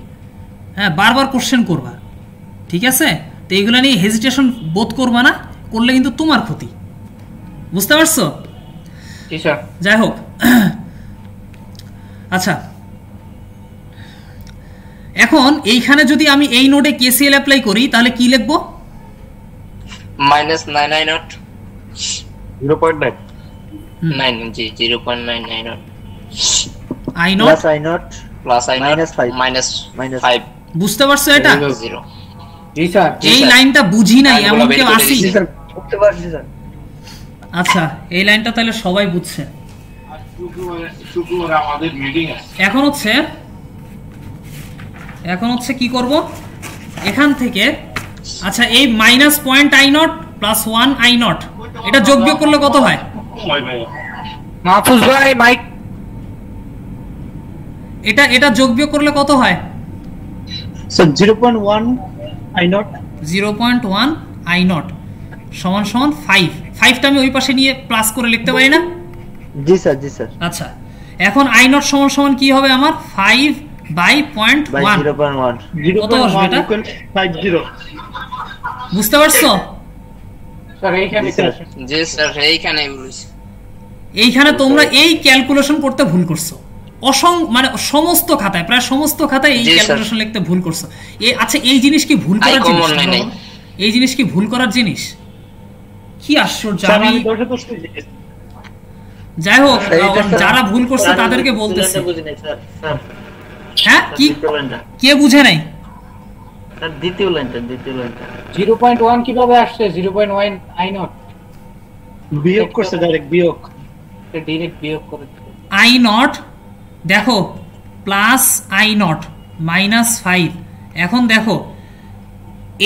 হ্যাঁ, বারবার কোশ্চেন করবা, ঠিক আছে? তো এইগুলা নিয়ে হেজিটেশন বোধ করবা না, করলে কিন্তু তোমার ক্ষতি। বুঝতে পারছো? যাই হোক, আচ্ছা, এখন এইখানে যদি আমি এই নোডে কেসিএল অ্যাপ্লাই করি তাহলে কি লিখবো? -9 0.9 জি 0.9 I not প্লাস I -5 বুঝতে পারছো এটা? জি স্যার, এই লাইনটা বুঝি নাই এমন কেউ আসি? বুঝতে পারছি স্যার। আচ্ছা, এই লাইনটা তাহলে সবাই বুঝছে। এখন হচ্ছে কি করব এখান থেকে? আচ্ছা, এই -.I0 প্লাস 1 I0 এটা যোগ বিয়োগ করলে কত হয়? মাহফুজ ভাই মাইক, এটা যোগ বিয়োগ করলে কত হয় স্যার? 0.1 I0 সমান 5টা আমি ওই পাশে নিয়ে প্লাস করে লিখতে পারি না? জি স্যার, জি স্যার। আচ্ছা, এখন I0 সমান কি হবে আমার? 5/.1 কত আসবে এটা? 50 বুঝতে পারছো? স্যার এইখানে জি স্যার, এইখানে বলেছি। এইখানে তোমরা এই ক্যালকুলেশন করতে ভুল করছো, মানে সমস্ত খাতায়, প্রায় সমস্ত খাতায় এই ক্যালকুলেশন লিখতে ভুল করছো। আচ্ছা, এই জিনিস কি ভুল করার জিনিস? এই জিনিস কি ভুল করার জিনিস? কি আশ্চর্য! আমি যাই হোক, যারা ভুল করছে তাদেরকে বলতেছি। হ্যাঁ, কি কে বুঝে নাই? দ্বিতীয় লাইনটা 0.1 কিভাবে আসছে? 0.1 I0 বিয়োগ করছে, ডাইরেক্ট বিয়োগ করে I0 দেখো প্লাস I0 -5। এখন দেখো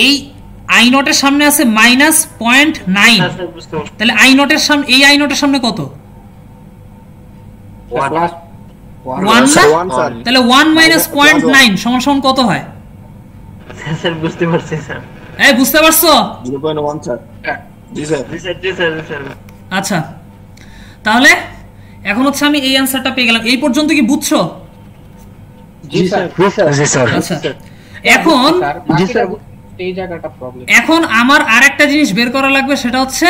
এই I0 এর সামনে আছে -.9, তাহলে I0 এর সামনে, এই I0 এর সামনে কত? 1 না? তাহলে 1 -.9 সমান কত হয়? স্যার বুঝতে পারছি স্যার। এই বুঝতে পারছো? 0.1 স্যার। জি স্যার, জি স্যার। আচ্ছা, তাহলে এখন হচ্ছে আমি এই অ্যানসারটা পেয়ে গেলাম। এই পর্যন্ত কি বুঝছো? জি স্যার, জি স্যার। আচ্ছা, এখন জি স্যার, এই জায়গাটা প্রবলেম। এখন আমার আরেকটা জিনিস বের করা লাগবে, সেটা হচ্ছে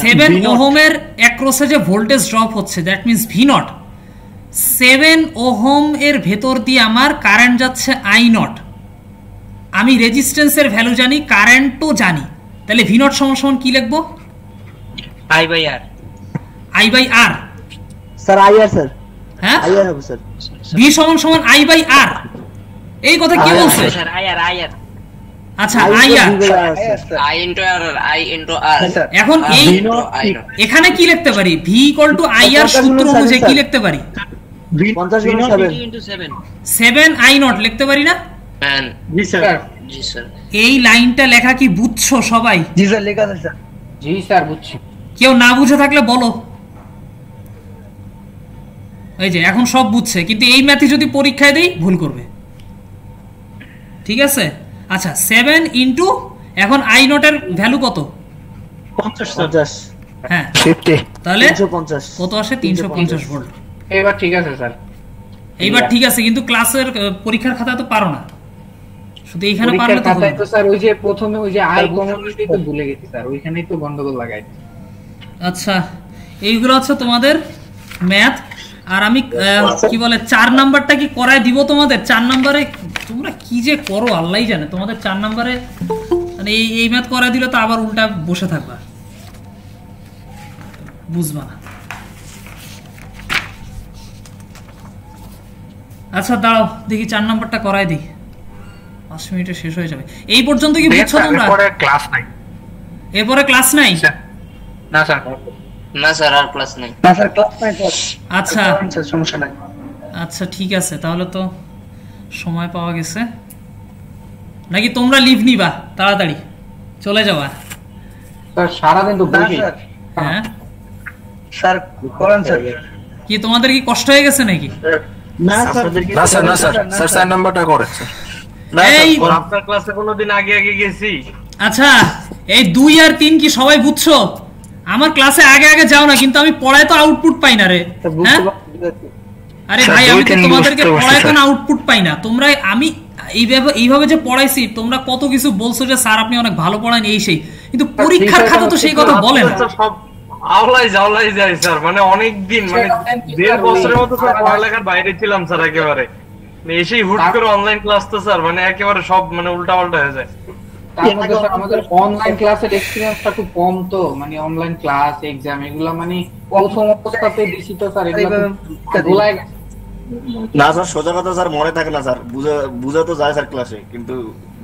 7 ওহমের অ্যাক্রসে যে ভোল্টেজ ড্রপ হচ্ছে, দ্যাট মিন্স V0। 7 ওহম এর ভেতর দিয়ে আমার কারেন্ট যাচ্ছে I0। আমি রেজিস্ট্যান্সের ভ্যালু জানি, কারেন্টও জানি, তাহলে V0 সমান কি লিখবো? I/R sir IR sir. হ্যাঁ, IR হবে স্যার। V সমান I/R, এই কথা কে বলছে? স্যার IR আচ্ছা, IR এখন এই এখানে কি লিখতে পারি? V = IR সূত্র অনুযায়ী কি লিখতে পারি? 50 × 7 7 I0 লিখতে পারি না? জি স্যার জি স্যার এই লাইনটা লেখা কি বুঝছো সবাই? জি স্যার লেখা আছে স্যার। জি স্যার বুঝছি। কেউ না বুঝে থাকলে বলো। এই যে এখন সব বুঝছে, কিন্তু এই ম্যাথই যদি পরীক্ষায় দেই ভুল করবে, ঠিক আছে? আচ্ছা 7 ইন্টু, এখন আই নটের ভ্যালু কত? 50 হ্যাঁ 50 তাহলে 350 কত আসে? 350 ভোল্ট। এবার ঠিক আছে স্যার, এইবার ঠিক আছে, কিন্তু ক্লাসের পরীক্ষার খাতায় তো পারো না, শুধু এইখানে পারলে তো হবে না। তো স্যার ওই যে প্রথমে ওই যে আই কমনলিটি তো ভুলে গেছি স্যার, ওইখানেই তো গন্ডগোল লাগাই। আচ্ছা এইগুলো হচ্ছে তোমাদের ম্যাথ। আর আমি কি বলে 4 নাম্বারটা কি করায় দিব তোমাদের? 4 নাম্বারে তোমরা কি যে করো আল্লাহই জানে। তোমাদের 4 নাম্বারে মানে এই ম্যাথ করায় দিলে তো আবার উল্টা বসে থাকবা, বুঝবা না। আচ্ছা দাঁড়াও দেখি 4 নাম্বারটা করায় দিই, 5 মিনিটে শেষ হয়ে যাবে। এই পর্যন্ত কি বুঝছো তোমরা? এরপরে ক্লাস নাই। এরপরে ক্লাস নাই? না স্যার, না স্যার আর ক্লাস নাই। না স্যার ক্লাস নাই স্যার। আচ্ছা স্যার সমস্যা নাই। আচ্ছা ঠিক আছে, তাহলে তো সময় পাওয়া গেছে। নাকি তোমরা লিভ নিবা, তাড়াতাড়ি চলে যাওয়া? স্যার সারাদিন তো বসে। হ্যাঁ স্যার করেন স্যার। কি তোমাদের কি কষ্ট হয়ে গেছে নাকি? না স্যার না স্যার, না স্যার, স্যার 4 নাম্বারটা করেন স্যার। এই আপনার ক্লাসে কোনোদিন আগে গেছি? আচ্ছা এই 2 আর 3 কি সবাই বুঝছো? আমার ক্লাসে আগে আগে যাও না, কিন্তু আমি পড়ায় তো আউটপুট পাই না রে। হ্যাঁ আরে ভাই আমি তো তোমাদেরকে পড়ায় কোনো আউটপুট পাই না। তোমরা আমি এইভাবে যে পড়াইছি, তোমরা কত কিছু বলছো যে স্যার আপনি অনেক ভালো পড়ান এই সেই, কিন্তু পরীক্ষার খাতা তো সেই কথা বলে না। সব আওলাই যায় স্যার, মানে অনেক দিন, মানে 1.5 বছরের মতো স্যার পড়ালেখার বাইরে ছিলাম স্যার একেবারে। এসেই হুট করে অনলাইন ক্লাস তো স্যার মানে একেবারে সব মানে উল্টাপাল্টা হয়ে যায়। তার মধ্যে স্যার আমাদের অনলাইন ক্লাসের এক্সপেরিয়েন্সটা খুব কম, তো মানে অনলাইন ক্লাস এক্সাম এগুলো মানে প্রথম অবস্থাতে দিছি তো স্যার, এগুলো ভুলাই গেছে। না স্যার সোজা কথা স্যার, মনে থাকে না স্যার, বুঝা তো যায় স্যার ক্লাসে, কিন্তু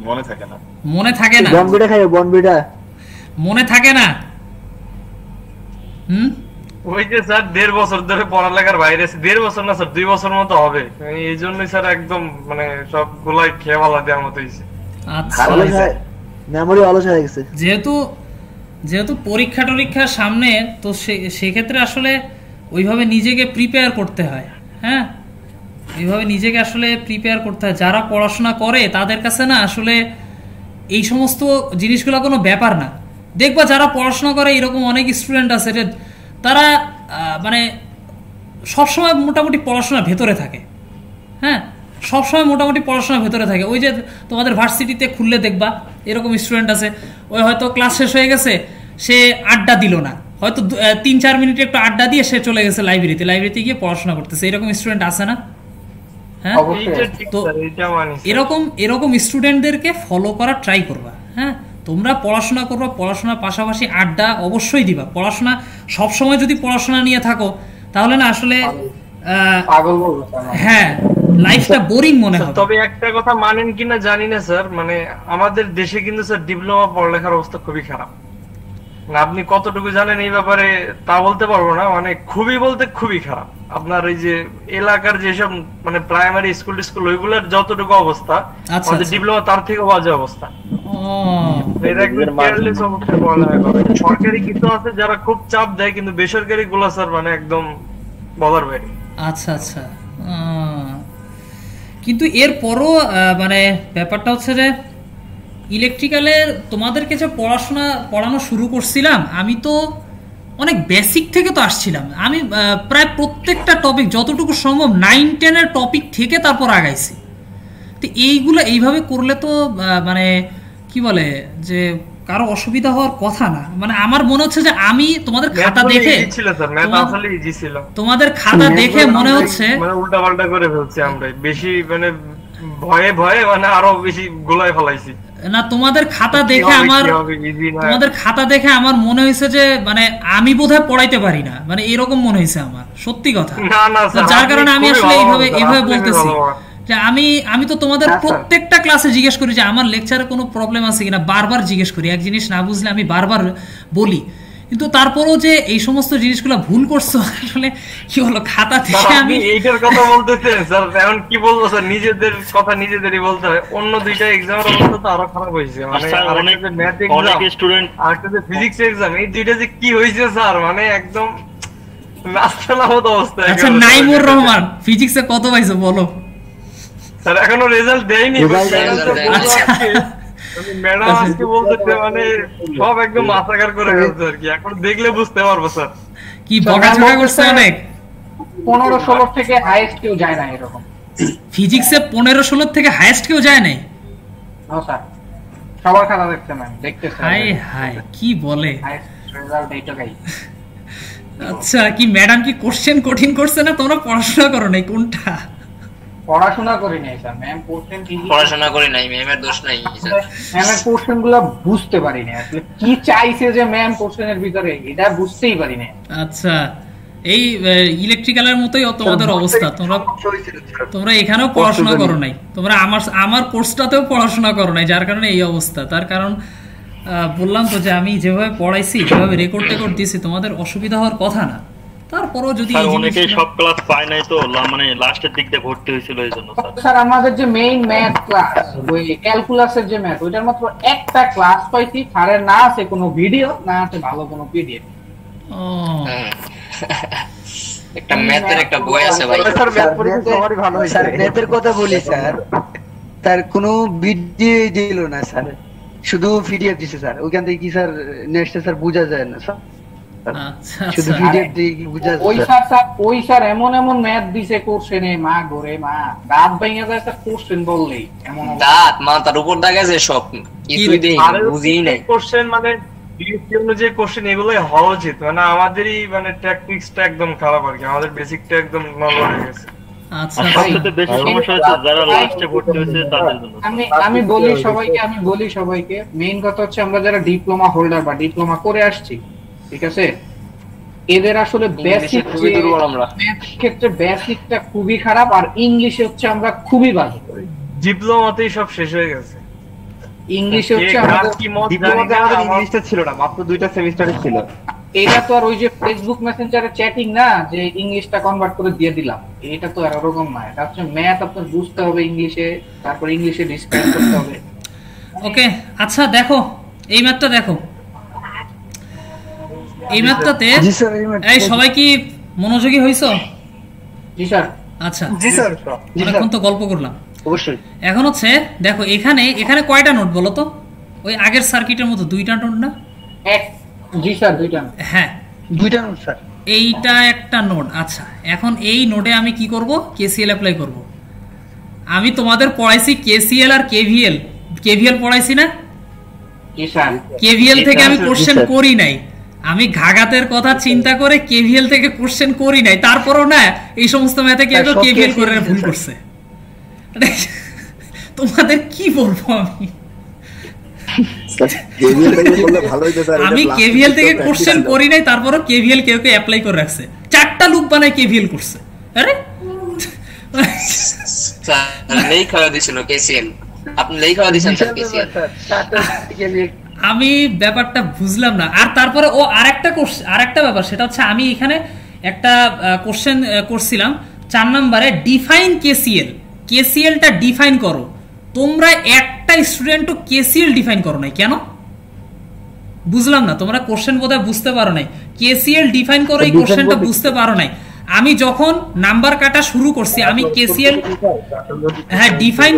মনে থাকে না। মনে থাকে না? বনবিটা খাইও, বনবিটা মনে থাকে না। ওই যে স্যার 1.5 বছর ধরে পড়ালেখার বাইরে আছি, 1.5 বছর না স্যার 2 বছর মতো হবে। এই জন্যই স্যার একদম মানে সব গুলাই খেয়ে ভালা দেওয়ার মতো হয়েছে। আচ্ছা মেমোরি অলস হয়ে গেছে। যেহেতু পরীক্ষা টরীক্ষার সামনে, তো সেক্ষেত্রে আসলে ওইভাবে নিজেকে প্রিপেয়ার করতে হয়। হ্যাঁ এইভাবে নিজেকে আসলে প্রিপেয়ার করতে হয়। যারা পড়াশোনা করে তাদের কাছে না আসলে এই সমস্ত জিনিসগুলো কোনো ব্যাপার না। দেখবা যারা পড়াশোনা করে এরকম অনেক স্টুডেন্ট আছে যে তারা মানে সবসময় মোটামুটি পড়াশোনার ভেতরে থাকে। হ্যাঁ সবসময় মোটামুটি পড়াশোনার ভেতরে থাকে। ওই যে তোমাদের ভার্সিটিতে খুললে দেখবা এরকম স্টুডেন্ট আছে, ওই হয়তো ক্লাস শেষ হয়ে গেছে, সে আড্ডা দিল না, হয়তো 3-4 মিনিট একটু আড্ডা দিয়ে সে চলে গেছে লাইব্রেরিতে গিয়ে পড়াশোনা করতেছে। এরকম স্টুডেন্ট আছে না? হ্যাঁ তো এরকম স্টুডেন্টদেরকে ফলো করা ট্রাই করবা। হ্যাঁ তোমরা পড়াশোনা করবা, পড়াশোনার পাশাপাশি আড্ডা অবশ্যই দিবা। পড়াশোনা সবসময় যদি পড়াশোনা নিয়ে থাকো তাহলে না আসলে হ্যাঁ লাইফটা বোরিং মনে হবে। তবে একটা কথা মানেন কিনা জানি না স্যার, মানে আমাদের দেশে কিন্তু স্যার ডিপ্লোমা পড়ালেখার অবস্থা খুবই খারাপ। আপনি কতটুকু জানেন এই ব্যাপারে তা বলতে পারবো না, মানে খুবই বলতে খুবই খারাপ। আপনার এই যে এলাকার যেসব মানে প্রাইমারি স্কুল ওইগুলোর যতটুকু অবস্থা, আমাদের ডিপ্লোমা তার থেকে বাজে অবস্থা। সরকারি কিছু আছে যারা খুব চাপ দেয়, কিন্তু বেসরকারি গুলা স্যার মানে একদম বলার বাইরে। আচ্ছা আচ্ছা কিন্তু এরপরও মানে ব্যাপারটা হচ্ছে যে ইলেকট্রিক্যালের তোমাদেরকে যে পড়ানো শুরু করছিলাম, আমি তো অনেক বেসিক থেকে তো আসছিলাম। আমি প্রায় প্রত্যেকটা টপিক যতটুকু সম্ভব 9-10 টপিক থেকে তারপর আগাইছি। তো এইভাবে করলে তো মানে কি বলে যে কারো অসুবিধা হওয়ার কথা না। মানে আমার মনে হচ্ছে যে আমি তোমাদের খাতা দেখে মনে হচ্ছে মানে উল্টাপাল্টা করে ফেলছি আমরা, বেশি মানে ভয়ে মানে আরো বেশি গোলায় ফেলাইছি না। তোমাদের খাতা দেখে আমার মনে হয়েছে যে মানে আমি বোধহয় পড়াইতে পারি না, মানে এরকম মনে হয়েছে আমার, সত্যি কথা। যার কারণে আমি আসলে এইভাবে বলতেছি যে আমি তো তোমাদের প্রত্যেকটা ক্লাসে জিজ্ঞেস করি যে আমার লেকচারে কোনো প্রবলেম আছে কিনা, বারবার জিজ্ঞেস করি। এক জিনিস না বুঝলে আমি বারবার বলি কিন্তু তারপরও যে এই সমস্ত জিনিসগুলো ভুল করছো আসলে কি হলো খাতা স্যার, থেকে আপনি আমি এইটার কথা বলতেছেন স্যার, এখন কি বলবো স্যার, নিজেদের কথা নিজেদেরই বলতে হয়। অন্য দুইটা এক্সামের অবস্থা তো আরো খারাপ হয়েছে, মানে স্যার, আরেকটা যে ম্যাথ এক্সাম আর একটা যে ফিজিক্স এক্সাম, এই দুইটা যে কি হয়েছে স্যার, মানে একদম নাস্তানাবদ অবস্থা। আচ্ছা একেবারে নাইমুর স্যার। রহমান ফিজিক্সে কত পাইছো বলো? স্যার এখনো রেজাল্ট দেয়নি, আচ্ছা। ম্যাডাম আজকে বলতেছে মানে সব একদম মাথাকার করে ফেলছে আর কি, এখন দেখলে বুঝতে পারবো স্যার। কি বকাঝকা করছে অনেক? 15-16 থেকে হাইয়েস্ট কেউ যায় না এরকম। ফিজিক্সে 15-16 থেকে হাইয়েস্ট কেউ যায় নাই? নো স্যার, সবার খাতা দেখতে ম্যাম, দেখতেছে। হাই হাই কি বলে? হাইয়েস্ট রেজাল্ট এইটাই। আচ্ছা কি ম্যাডাম কি কোশ্চেন কঠিন করছে না তোমরা পড়াশোনা করো নাই কোনটা? পড়াশোনা করি নাই স্যার, ম্যাম কোশ্চেন পড়াশোনা করি নাই, ম্যামের দোষ নাই স্যার। ম্যামের কোশ্চেনগুলো বুঝতে পারি না আসলে কি চাইছে যে ম্যাম কোশ্চেনের ভিতরে, এটা বুঝতেই পারি না। আচ্ছা এই ইলেকট্রিক্যালের মতোই তোমাদের অবস্থা, তোমরা এখানেও পড়াশোনা করো নাই, তোমরা আমার কোর্সটাতেও পড়াশোনা করো নাই, যার কারণে এই অবস্থা। তার কারণ বললাম তো যে আমি যেভাবে পড়াইছি, যেভাবে রেকর্ড টেকর্ড দিয়েছি, তোমাদের অসুবিধা হওয়ার কথা না। তারপরও যদি অনেকেই সব ক্লাস পায় নাই তো, মানে লাস্টের দিক দিয়ে ভর্তি হয়েছিল এই জন্য। স্যার আমাদের যে মেইন ম্যাথ ক্লাস, ওই ক্যালকুলাসের যে ম্যাথ, ওইটার মাত্র একটা ক্লাস পাইছি, স্যারের না আছে কোনো ভিডিও, না আছে ভালো কোনো পিডিএফ। একটা ম্যাথের একটা বই আছে ভাই। স্যার ম্যাথ পরীক্ষা সবারই ভালো হয়েছে। স্যার ম্যাথের কথা বলি স্যার, তার কোনো ভিডিও দিল না স্যার, শুধু পিডিএফ দিছে স্যার। ওইখান থেকে কি স্যার নেক্সট স্যার বোঝা যায় না স্যার, শুধু পিডিএফ দিয়ে কি বোঝা যায়? ওই স্যার এমন এমন ম্যাথ দিছে কোশ্চেনে, মা গোরে মা, দাঁত ভেঙে যায় স্যার কোশ্চেন বললেই, এমন দাঁত মাথার উপর দাগেছে সব, কিছুই দেই বুঝিই নাই। কোশ্চেন মানে বিএসসি অনুযায়ী কোশ্চেন এগুলোই হওয়া উচিত, মানে আমাদেরই মানে টেকনিক্সটা একদম খারাপ আর কি, আমাদের বেসিকটা একদম নরমাল হয়ে গেছে। আচ্ছা সবচেয়ে বেশি সমস্যা হচ্ছে যারা লাস্টে ভর্তি হয়েছে তাদের জন্য। আমি বলি সবাইকে মেইন কথা হচ্ছে আমরা যারা ডিপ্লোমা হোল্ডার বা ডিপ্লোমা করে আসছি, ঠিক আছে, এদের আসলে বেসিক ক্ষেত্রে বেসিকটা খুবই খারাপ, আর ইংলিশে হচ্ছে আমরা খুবই বাজে করি। ডিপ্লোমাতেই সব শেষ হয়ে গেছে। ইংলিশে হচ্ছে আমাদের ইংলিশটা ছিল না, মাত্র 2টা সেমিস্টারে ছিল। এটা তো আর ওই যে ফেসবুক মেসেঞ্জারে চ্যাটিং না, যে ইংলিশটা কনভার্ট করে দিয়ে দিলাম, এটা তো আর ওরকম না। এটা হচ্ছে ম্যাথ আপনার বুঝতে হবে ইংলিশে, তারপর ইংলিশে ডিসক্রাইব করতে হবে। ওকে আচ্ছা দেখো এই ম্যাথটা দেখো, এই ম্যাথটাতে এই সবাই কি মনোযোগী হইছো? জি স্যার। আচ্ছা জি স্যার, অনেকক্ষণ তো গল্প করলাম, অবশ্যই। এখন হচ্ছে দেখো এখানে কয়টা নোট বলো তো? ওই আগের সার্কিটের মতো 2টা নোট না? জি স্যার 2টা। হ্যাঁ 2টা নোট স্যার। এইটা একটা নোট। আচ্ছা এখন এই নোটে আমি কি করব? কেসিএল অ্যাপ্লাই করব। আমি তোমাদের পড়াইছি কেসিএল আর কেভিএল পড়াইছি না? জি স্যার। কেভিএল থেকে আমি কোশ্চেন করি নাই, আমি ঘাগাতের কথা চিন্তা করে কেভিএল থেকে কোশ্চেন করি নাই, তারপরও না এই সমস্ত ম্যাথে কেউ কেভিএল করে ভুল করছে। তোমাদের কি বলবো আমি কেভিএল থেকে কোশ্চেন করি নাই, তারপরও কেভিএল কেউ কেউ অ্যাপ্লাই করে রাখছে, 4টা লুপ বানায় কেভিএল করছে। আরে লেখা দিছিল কেসিএল, আপনি লেখা দিছেন স্যার কেসিএল। আমি ব্যাপারটা বুঝলাম না। আর তারপরে ও আরেকটা ব্যাপার, সেটা হচ্ছে আমি এখানে একটা কোশ্চেন করছিলাম 4 নম্বরে, ডিফাইন কেসিএলটা ডিফাইন করো। তোমরা একটা স্টুডেন্টও কেসিএল ডিফাইন করো নাই কেন? বুঝলাম না, তোমরা কোশ্চেন বোধহয় বুঝতে পারো নাই। কেসিএল ডিফাইন করো, এই কোশ্চেনটা বুঝতে পারো নাই। আমি যখন নাম্বার কাটা শুরু করছি, আমি কেসিএল, হ্যাঁ ডিফাইন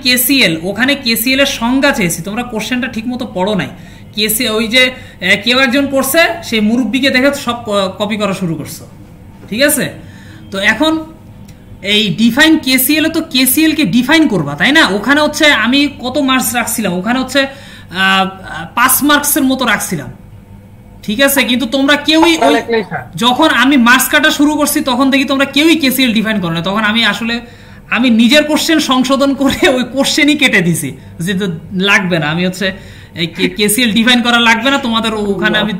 কেসিএল, ওখানে কেসিএল এর সংজ্ঞা চেয়েছি, তোমরা কোশ্চেনটা ঠিক মতো পড়ো নাই। ওই যে কেউ একজন করছে, সেই মুরব্বীকে দেখে সব কপি করা শুরু করছো, ঠিক আছে? তো এখন এই ডিফাইন কেসিএল, তো কেসিএল কে ডিফাইন করবা, তাই না? ওখানে হচ্ছে আমি কত মার্কস রাখছিলাম, ওখানে হচ্ছে 5 মার্কসের মতো রাখছিলাম, ঠিক আছে? কিন্তু তোমরা কেউই যখন আমি মার্কস কাটা শুরু করছি তখন দেখি তোমরা কেউই কেসিএল ডিফাইন করো না। তখন আমি নিজের কোশ্চেন সংশোধন করে ওই কোশ্চেনই কেটে দিছি, যে লাগবে না, আমি হচ্ছে কেসিএল ডিফাইন করা লাগবে না, তোমাদের ওখানে আমি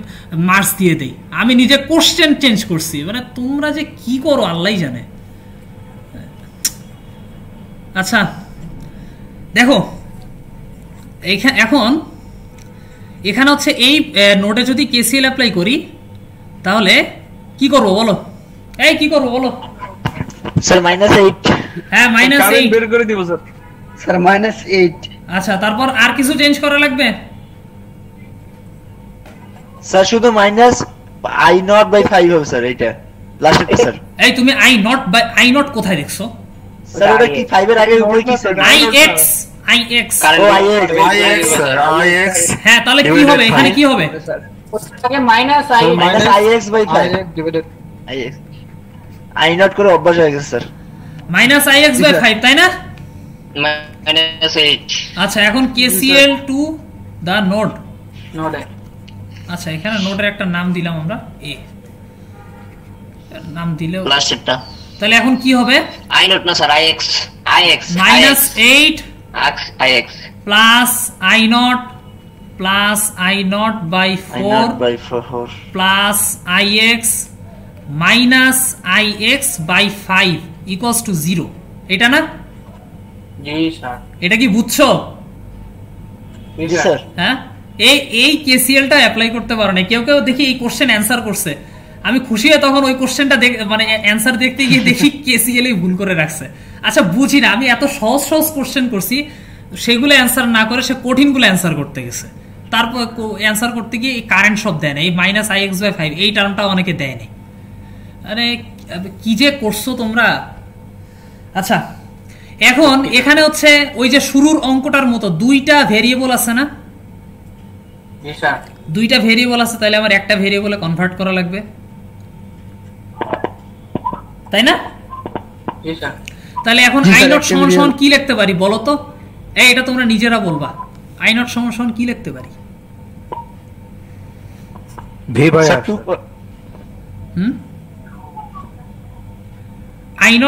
মার্কস দিয়ে দেই। আমি নিজে কোশ্চেন চেঞ্জ করছি, মানে তোমরা যে কি করো আল্লাহই জানে। আচ্ছা দেখো এখন এখানে হচ্ছে এই নোডে যদি কেসিএল অ্যাপ্লাই করি তাহলে কি করব বলো, এই কি করব বলো স্যার -8। হ্যাঁ -8 বের করে দিব স্যার। স্যার -8। আচ্ছা, তারপর আর কিছু চেঞ্জ করা লাগবে? স্যার শুধু -i0/5 হবে স্যার, এইটা লাস্টে স্যার। এই তুমি i0 কোথায় দেখছো? স্যার ওটা কি 5 এর আগে উপরে কি স্যার? ix ও ix স্যার ix। হ্যাঁ, তাহলে কি হবে এখানে, কি হবে? ওটাকে -i/5 ডিভাইডেড ix i0 করে অভ্যাস হয়ে গেছে স্যার। -ix/5 তাই না? -8। আচ্ছা, এখন KCL টু দা নোড। নোডে আচ্ছা, এখানে নোডের একটা নাম দিলাম আমরা, এ নাম দিলেও লাস্টেরটা। তাহলে এখন কি হবে? i0 না sir, ix -8 ix plus i0 plus i0/4 plus ix minus ix/5 equals to 0, এটা না? জি স্যার। এটা কি বুঝছো? জি স্যার। হ্যাঁ, এই কেসিএলটা অ্যাপ্লাই করতে পারো না। কেউ কেউ দেখি এই কোশ্চেন অ্যান্সার করছে, আমি খুশি হয়ে তখন ওই কোশ্চেনটা মানে অ্যান্সার দেখতে গিয়ে দেখি কেসিএল এই ভুল করে রাখছে। আচ্ছা, বুঝি না, আমি এত সহজ সহজ কোশ্চেন করছি, সেগুলো অ্যান্সার না করে সে কঠিনগুলো অ্যান্সার করতে গেছে। তারপর অ্যান্সার করতে গিয়ে এই কারেন্ট সব দেয় না, এই -ix/5 এই টার্মটা অনেকে দেয়নি। আরে কি যে করছো তোমরা। আচ্ছা, এখন এখানে হচ্ছে ওই যে শুরুর অঙ্কটার মতো দুইটা ভেরিয়েবল আছে না? দুইটা ভেরিয়েবল আছে, তাহলে আমার একটা ভেরিয়েবলে কনভার্ট করা লাগবে, তাই না? তাহলে এখন i0 সমান কি লিখতে পারি বলো তো? এটা তোমরা নিজেরা বলবা। i0 সমান কি লিখতে পারি? v/r। i0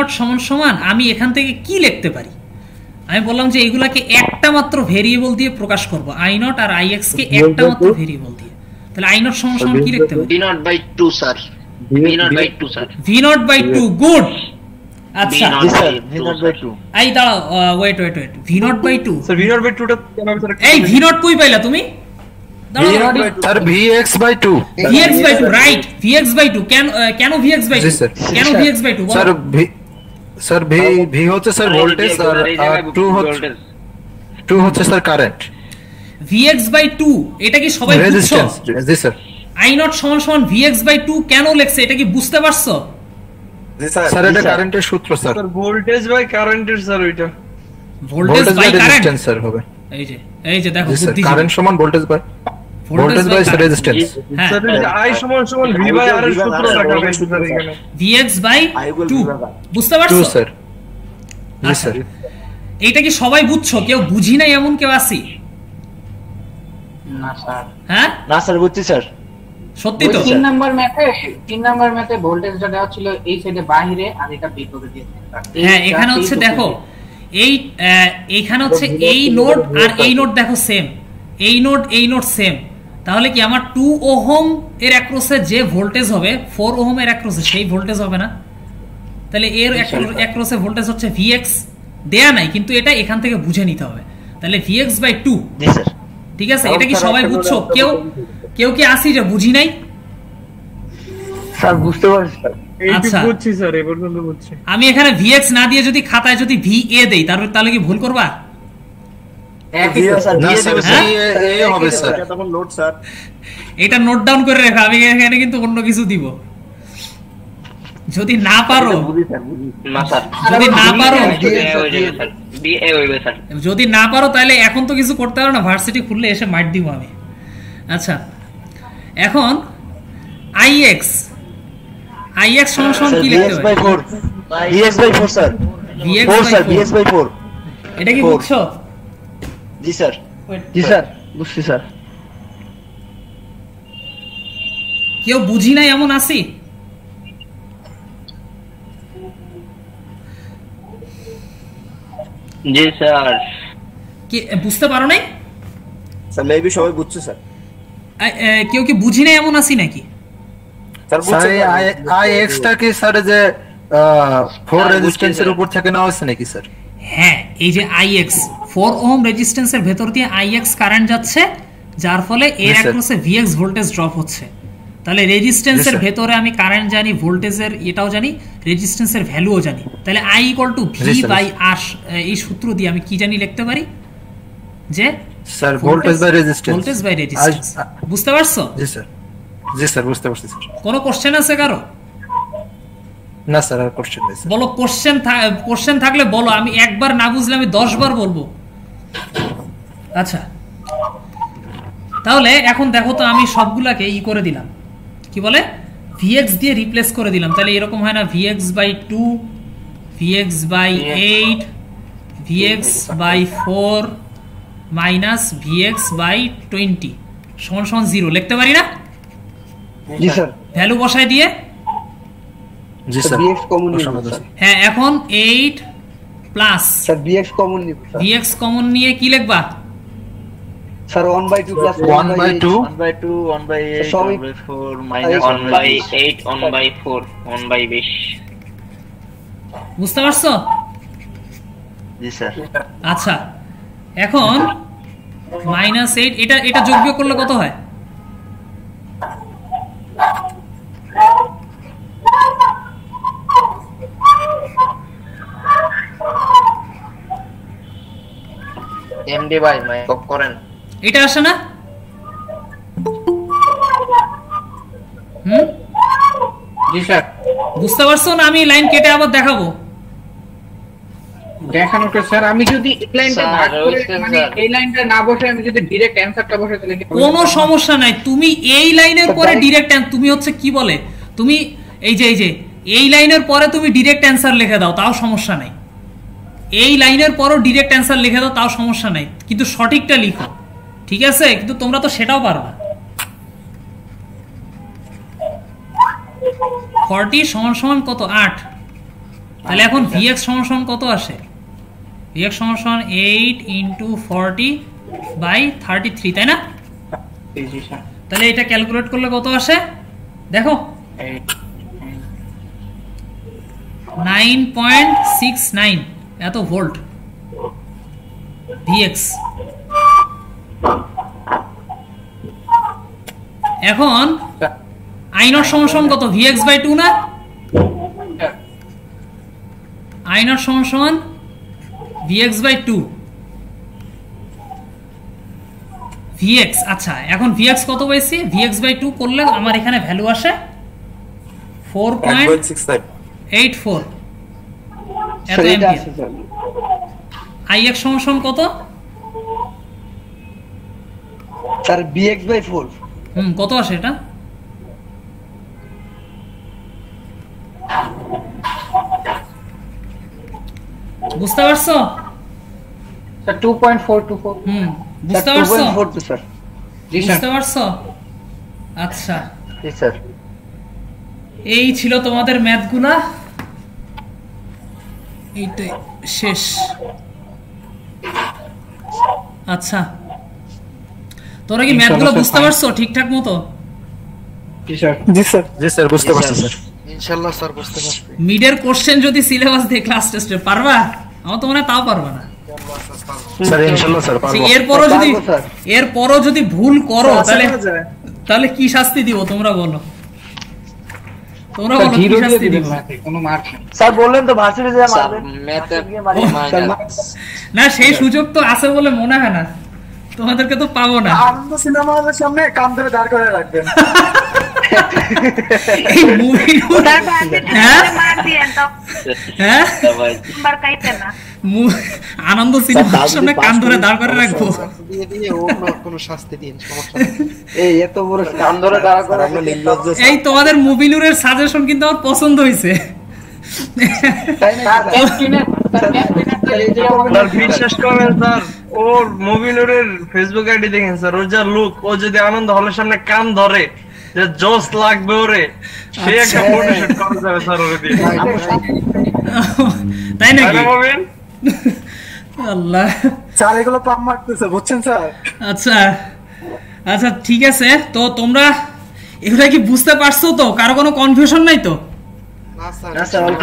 সমান আমি এখান থেকে কি লিখতে পারি? আমি বললাম যে এগুলাকে একটা মাত্র ভেরিয়েবল দিয়ে প্রকাশ করব, i0 আর ix কে একটা মাত্র ভেরিয়েবল দিয়ে। তাহলে i0 সমান কি লিখতে পারি? v0/2 sir, v0/2 sir, v0/2। Good. আচ্ছা জি স্যার, v0/2। এই দাঁড়াও, ওয়েট v0/2 স্যার v0/2টা কেন আমি স্যার? এই v0 কই পাইলা তুমি? Sir vx/2। vx/2 right, vx/2 কেন vx/2? কেন vx/2? স্যার v হচ্ছে স্যার ভোল্টেজ আর 2 হচ্ছে স্যার কারেন্ট। vx/2 এটা কি সবাই বুঝছো? জি স্যার। i0 সমান vx/2 কেন লেখছে এটা কি বুঝতে পারছো? জি স্যার। স্যার এটা কারেন্টের সূত্র স্যার। স্যার ভোল্টেজ বাই কারেন্টের স্যার, ওইটা ভোল্টেজ বাই রেজিস্ট্যান্স স্যার হবে। এই যে দেখো, বুদ্ধি কারেন্ট সমান voltage by resistance. Sir i সমান v বাই r এর সূত্র রাখা হয়েছে স্যার এখানে, vx/2 বুঝতে পারছো? জি স্যার। জি স্যার। এটা কি সবাই বুঝছো? কেউ বুঝি নাই এমন কেউ আছে? না স্যার। হ্যাঁ না স্যার, বুঝছি স্যার। সত্যি তো? 3 নাম্বার ম্যাথে ভোল্টেজটা দেওয়া ছিল এই সাইডে বাইরে আর এটা ভিতরে দিয়েছে। হ্যাঁ, এখানে হচ্ছে দেখো এইখানে হচ্ছে এই নোড আর এই নোড দেখো সেম, এই নোড সেম। তাহলে কি আমার 2 ওহম এর অ্যাক্রসে যে ভোল্টেজ হবে 4 ওহম এর অ্যাক্রসে সেই ভোল্টেজ হবে না? তাহলে এর অ্যাক্রসে ভোল্টেজ হচ্ছে vx, দেয়া নাই কিন্তু এটা এখান থেকে বুঝে নিতে হবে। তাহলে vx/2। জি স্যার। ঠিক আছে, এটা কি সবাই বুঝছো? কেউ কি আসি যে বুঝি নাই? স্যার বুঝতে পারছি স্যার। আচ্ছা, বুঝছি স্যার, এই পর্যন্ত বুঝছি। আমি এখানে vx না দিয়ে যদি খাতায় যদি va দেই তাহলে কি ভুল করবা? এটা নোট ডাউন করে রেখো, আমি এখানে কিন্তু অন্য কিছু দিব। যদি না পারো তাহলে এখন তো কিছু করতে পারো না, ভার্সিটি খুললে এসে মাইট দিব আমি। আচ্ছা, এখন ix সমান কি লিখতে পারি? vx/4 sir. vx/4। এটা কি বুঝছো? জি স্যার। জি স্যার, বুঝছি স্যার। কেউ বুঝি নাই এমন আছি? জি স্যার। কি বুঝতে পারো নাই? স্যার মেবি সবাই বুঝছে স্যার। কেউ কি বুঝি নাই এমন আছি নাকি? স্যার বুঝছে। ix টা কি স্যার যে 4 রেজিস্ট্যান্সের উপর থেকে নেওয়া হচ্ছে নাকি স্যার? হ্যাঁ, এই যে ix 4 ওহম রেজিস্ট্যান্সের ভেতর দিয়ে ix কারেন্ট যাচ্ছে, যার ফলে এর অ্যাক্রসে ভিএক্স ভোল্টেজ ড্রপ হচ্ছে। তাহলে রেজিস্ট্যান্সের ভেতরে আমি কারেন্ট জানি, ভোল্টেজের এটাও জানি, রেজিস্ট্যান্সের ভ্যালুও জানি। তাহলে I = V/R এই সূত্র দিয়ে আমি কি জানি লিখতে পারি যে sir voltage by resistance, voltage by resistance. বুঝতে পারছো? জি স্যার, জি স্যার বুঝতে পারছি স্যার। কোনো কোশ্চেন আছে কারো? না স্যার আর কোশ্চেন নেই স্যার। বলো কোশ্চেন থাকলে বলো, আমি একবার না বুঝলে আমি 10 বার বলবো। আচ্ছা তাহলে এখন দেখো তো আমি সবগুলাকে ই করে দিলাম, কি বলে Vx দিয়ে রিপ্লেস করে দিলাম। তাহলে এরকম হয় না Vx/2, Vx/8, Vx/4 minus Vx/20 সমান 0 লিখতে পারি না? জি স্যার। ভ্যালু বসায় দিয়ে জি স্যার Vx কমন নিব স্যার। হ্যাঁ এখন 8 প্লাস স্যার Vx কমন নিব স্যার। Vx কমন নিয়ে কি লিখবা স্যার 1/2 প্লাস 1/2 1/2 1/8 1/4 মাইনাস 1/8 1/4 1/20। বুঝতে পারছো? জি স্যার। আচ্ছা এখন -8 এটা যোগ বিয়োগ করলে কত হয়? এমডি ভাই মাইক করেন। এটা আসে না? জি স্যার। বুঝতে পারছো না? আমি লাইন কেটে আবার দেখাবো। দেখানো তো স্যার, আমি যদি এই লাইনটা ভাগ করে মানে এই লাইনটা না বসে আমি যদি ডাইরেক্ট অ্যানসারটা বসে তাহলে কোনো সমস্যা নাই। তুমি এই লাইনের পরে ডাইরেক্ট তুমি হচ্ছে কি বলে তুমি এই যে এই লাইনের পরে তুমি ডাইরেক্ট অ্যানসার লিখে দাও, তাও সমস্যা নাই। এই লাইনের পরও ডাইরেক্ট অ্যানসার লিখে দাও, তাও সমস্যা নাই, কিন্তু সঠিকটা লিখো, ঠিক আছে? কিন্তু তোমরা তো সেটাও পারো না। 40 সমান কত? 8। তাহলে এখন Vx সমান কত আসে? Vx সমান 8 × 40/33, তাই না? জি স্যার। তাহলে এটা ক্যালকুলেট করলে কত আসে দেখো, 9.69 এত ভোল্ট Vx। এখন I0 সমান কত? Vx/2 না? I0 সমান Vx/2 Vx। আচ্ছা এখন Vx কত পাইছি? Vx/2 করলে আমার এখানে ভ্যালু আসে 4.84 এত অ্যাম্পিয়ার। Ix সমান কত? স্যার Vx/4 কত আসে এটা? বুঝতে পারছো? স্যার 2.424। বুঝতে পারছো? 2.42 স্যার। জি স্যার। বুঝতে পারছো? আচ্ছা জি স্যার। এই ছিল তোমাদের ম্যাথগুলা, এইটাই শেষ। আচ্ছা তোরা কি ম্যাথগুলো বুঝতে পারছো ঠিকঠাক মতো? জি স্যার। জি স্যার। জি স্যার বুঝতে পারছি স্যার। ইনশাআল্লাহ স্যার বুঝতে পারছি। মিডের কোশ্চেন যদি সিলেবাস দিয়ে ক্লাস টেস্টে পারবা? আমার তো মনে হয় তাও পারবা না স্যার। ইনশাআল্লাহ স্যার পারবো। এরপরও যদি ভুল করো তাহলে কি শাস্তি দিব তোমরা বলো? তোমরা বলো কি শাস্তি দিব? কোনো মার্ক নেই স্যার বললেন তো ভার্সিটি যা মারবেন ম্যাথে না, সেই সুযোগ তো আছে বলে মনে হয় না, তোমাদেরকে তো পাবো না। আনন্দ সিনেমা হলের সামনে কান ধরে দাঁড় করে রাখবেন। এই মুভি আনন্দ সিনেমার সামনে কান ধরে দাঁড় করে রাখবো। এই তোমাদের মুভিনুরের সাজেশন কিন্তু আমার পছন্দ হয়েছে। বিশ্বাস করেন স্যার, ওর মুভিনুরের ফেসবুক আইডি দেখেন স্যার, ওর যা লুক, ও যদি আনন্দ হলের সামনে কান ধরে যে জোস লাগবে ওরে, সে একটা ফটোশুট করা যাবে স্যার ওরে দিয়ে। তাই নাকি? আল্লাহ স্যার এগুলো পাম মারতেছে বুঝছেন স্যার। আচ্ছা আচ্ছা ঠিক আছে, তো তোমরা এগুলা কি বুঝতে পারছো তো? কারো কোনো কনফিউশন নাই তো?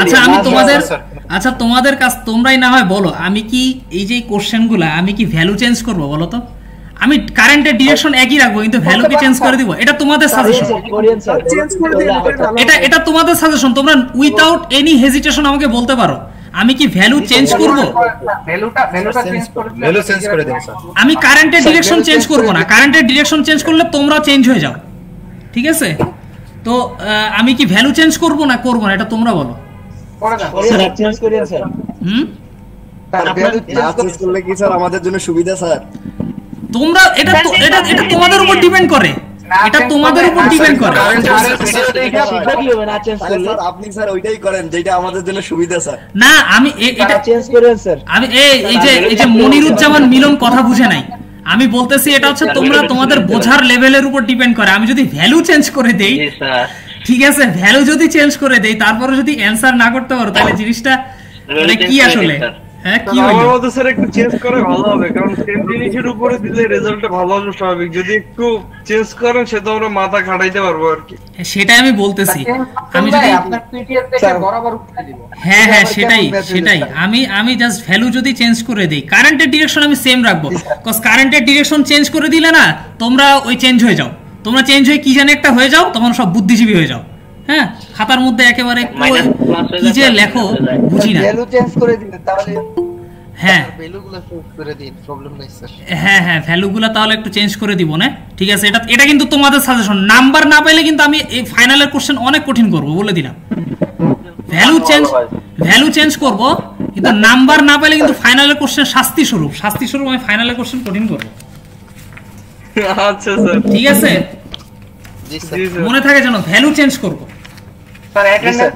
আচ্ছা আমি তোমাদের কাছে তোমরাই না হয় বলো, আমি কি এই যে কোশ্চেনগুলা আমি কি ভ্যালু চেঞ্জ করবো বলো তো? আমি কারেন্টের ডিরেকশন একই রাখবো কিন্তু ভ্যালুকে চেঞ্জ করে দিব, এটা তোমাদের সাজেশন, এটা তোমাদের সাজেশন। তোমরা উইদাউট এনি হেজিটেশন আমাকে বলতে পারো আমি কি ভ্যালু চেঞ্জ করব, আমি কারেন্টের ডিরেকশন চেঞ্জ করব না, কারেন্টের ডিরেকশন চেঞ্জ করলে তোমরা চেঞ্জ হয়ে যাও, ঠিক আছে? তো আমি কি ভ্যালু চেঞ্জ করব না করব না এটা তোমরা বলো। চেঞ্জ করেন স্যার। ভ্যালু চেঞ্জ করলে কি স্যার আমাদের জন্য সুবিধা স্যার? তোমরা এটা তোমাদের উপর ডিপেন্ড করে, এটা তোমাদের উপর ডিপেন্ড করে। আপনি স্যার ওইটাই করেন যেটা আমাদের জন্য সুবিধা স্যার। না আমি এটা চেঞ্জ করেন স্যার। আমি এই যে মনিরুজ্জামান মিলন কথা বুঝে নাই, আমি বলতেছি এটা হচ্ছে তোমরা তোমাদের বোঝার লেভেলের উপর ডিপেন্ড করে। আমি যদি ভ্যালু চেঞ্জ করে দেই, ঠিক আছে, ভ্যালু যদি চেঞ্জ করে দেই তারপরে যদি অ্যানসার না করতে পারো তাহলে জিনিসটা মানে কি আসলে হ্যাঁ কি হলো? আমার মতে স্যার একটু চেঞ্জ করে ভালো হবে, কারণ সেম জিনিসের উপরে দিলে রেজাল্টটা ভালো হবে স্বাভাবিক। যদি একটু চেঞ্জ করেন সেটা আমরা মাথা খাটাইতে পারবো আর কি। সেটাই আমি বলতেছি, আমি যদি আপনার পিডিএফ দেখে বরাবর উঠিয়ে দিব। হ্যাঁ সেটাই আমি জাস্ট ভ্যালু যদি চেঞ্জ করে দেই, কারেন্টের ডিরেকশন আমি সেম রাখবো, কজ কারেন্টের ডিরেকশন চেঞ্জ করে দিলে না তোমরা ওই চেঞ্জ হয়ে যাও, তোমরা চেঞ্জ হয়ে কি জানি একটা হয়ে যাও, তখন সব বুদ্ধিজীবী হয়ে যাও। হ্যাঁ, খাতার মধ্যে একেবারে কি যে লেখো বুঝি না। ভ্যালু চেঞ্জ করে দিবেন তাহলে, হ্যাঁ ভ্যালুগুলো চেঞ্জ করে দিন, প্রবলেম নাই স্যার। হ্যাঁ ভ্যালুগুলো তাহলে একটু চেঞ্জ করে দিব না, ঠিক আছে? এটা কিন্তু তোমাদের সাজেশন। নাম্বার না পাইলে কিন্তু আমি এই ফাইনালের কোশ্চেন অনেক কঠিন করব বলে দিলাম। ভ্যালু চেঞ্জ করব কিন্তু নাম্বার না পাইলে কিন্তু ফাইনালের কোশ্চেন শাস্তি স্বরূপ আমি ফাইনালের কোশ্চেন কঠিন করব। আচ্ছা স্যার, ঠিক আছে, মনে থাকে যেন ভ্যালু চেঞ্জ করব স্যার। অ্যাটেন্ডেন্স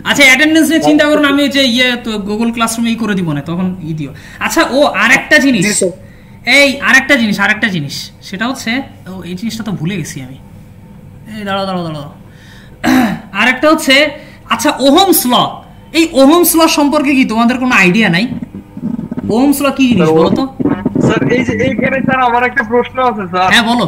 আচ্ছা অ্যাটেন্ডেন্স নিয়ে চিন্তা করুন, আমি যে তো গুগল ক্লাসরুমে করে দিব না তখন দিও। আচ্ছা ও আরেকটা জিনিস, আরেকটা জিনিস সেটা হচ্ছে এই জিনিসটা তো ভুলে গেছি আমি। এই দাঁড়াও আরেকটা হচ্ছে, আচ্ছা ওহমস ল, এই ওহমস ল সম্পর্কে কি তোমাদের কোনো আইডিয়া নাই? ওহমস ল কি জিনিস বলো তো? স্যার এই যে এইখানে স্যার আমার একটা প্রশ্ন আছে স্যার। হ্যাঁ বলো।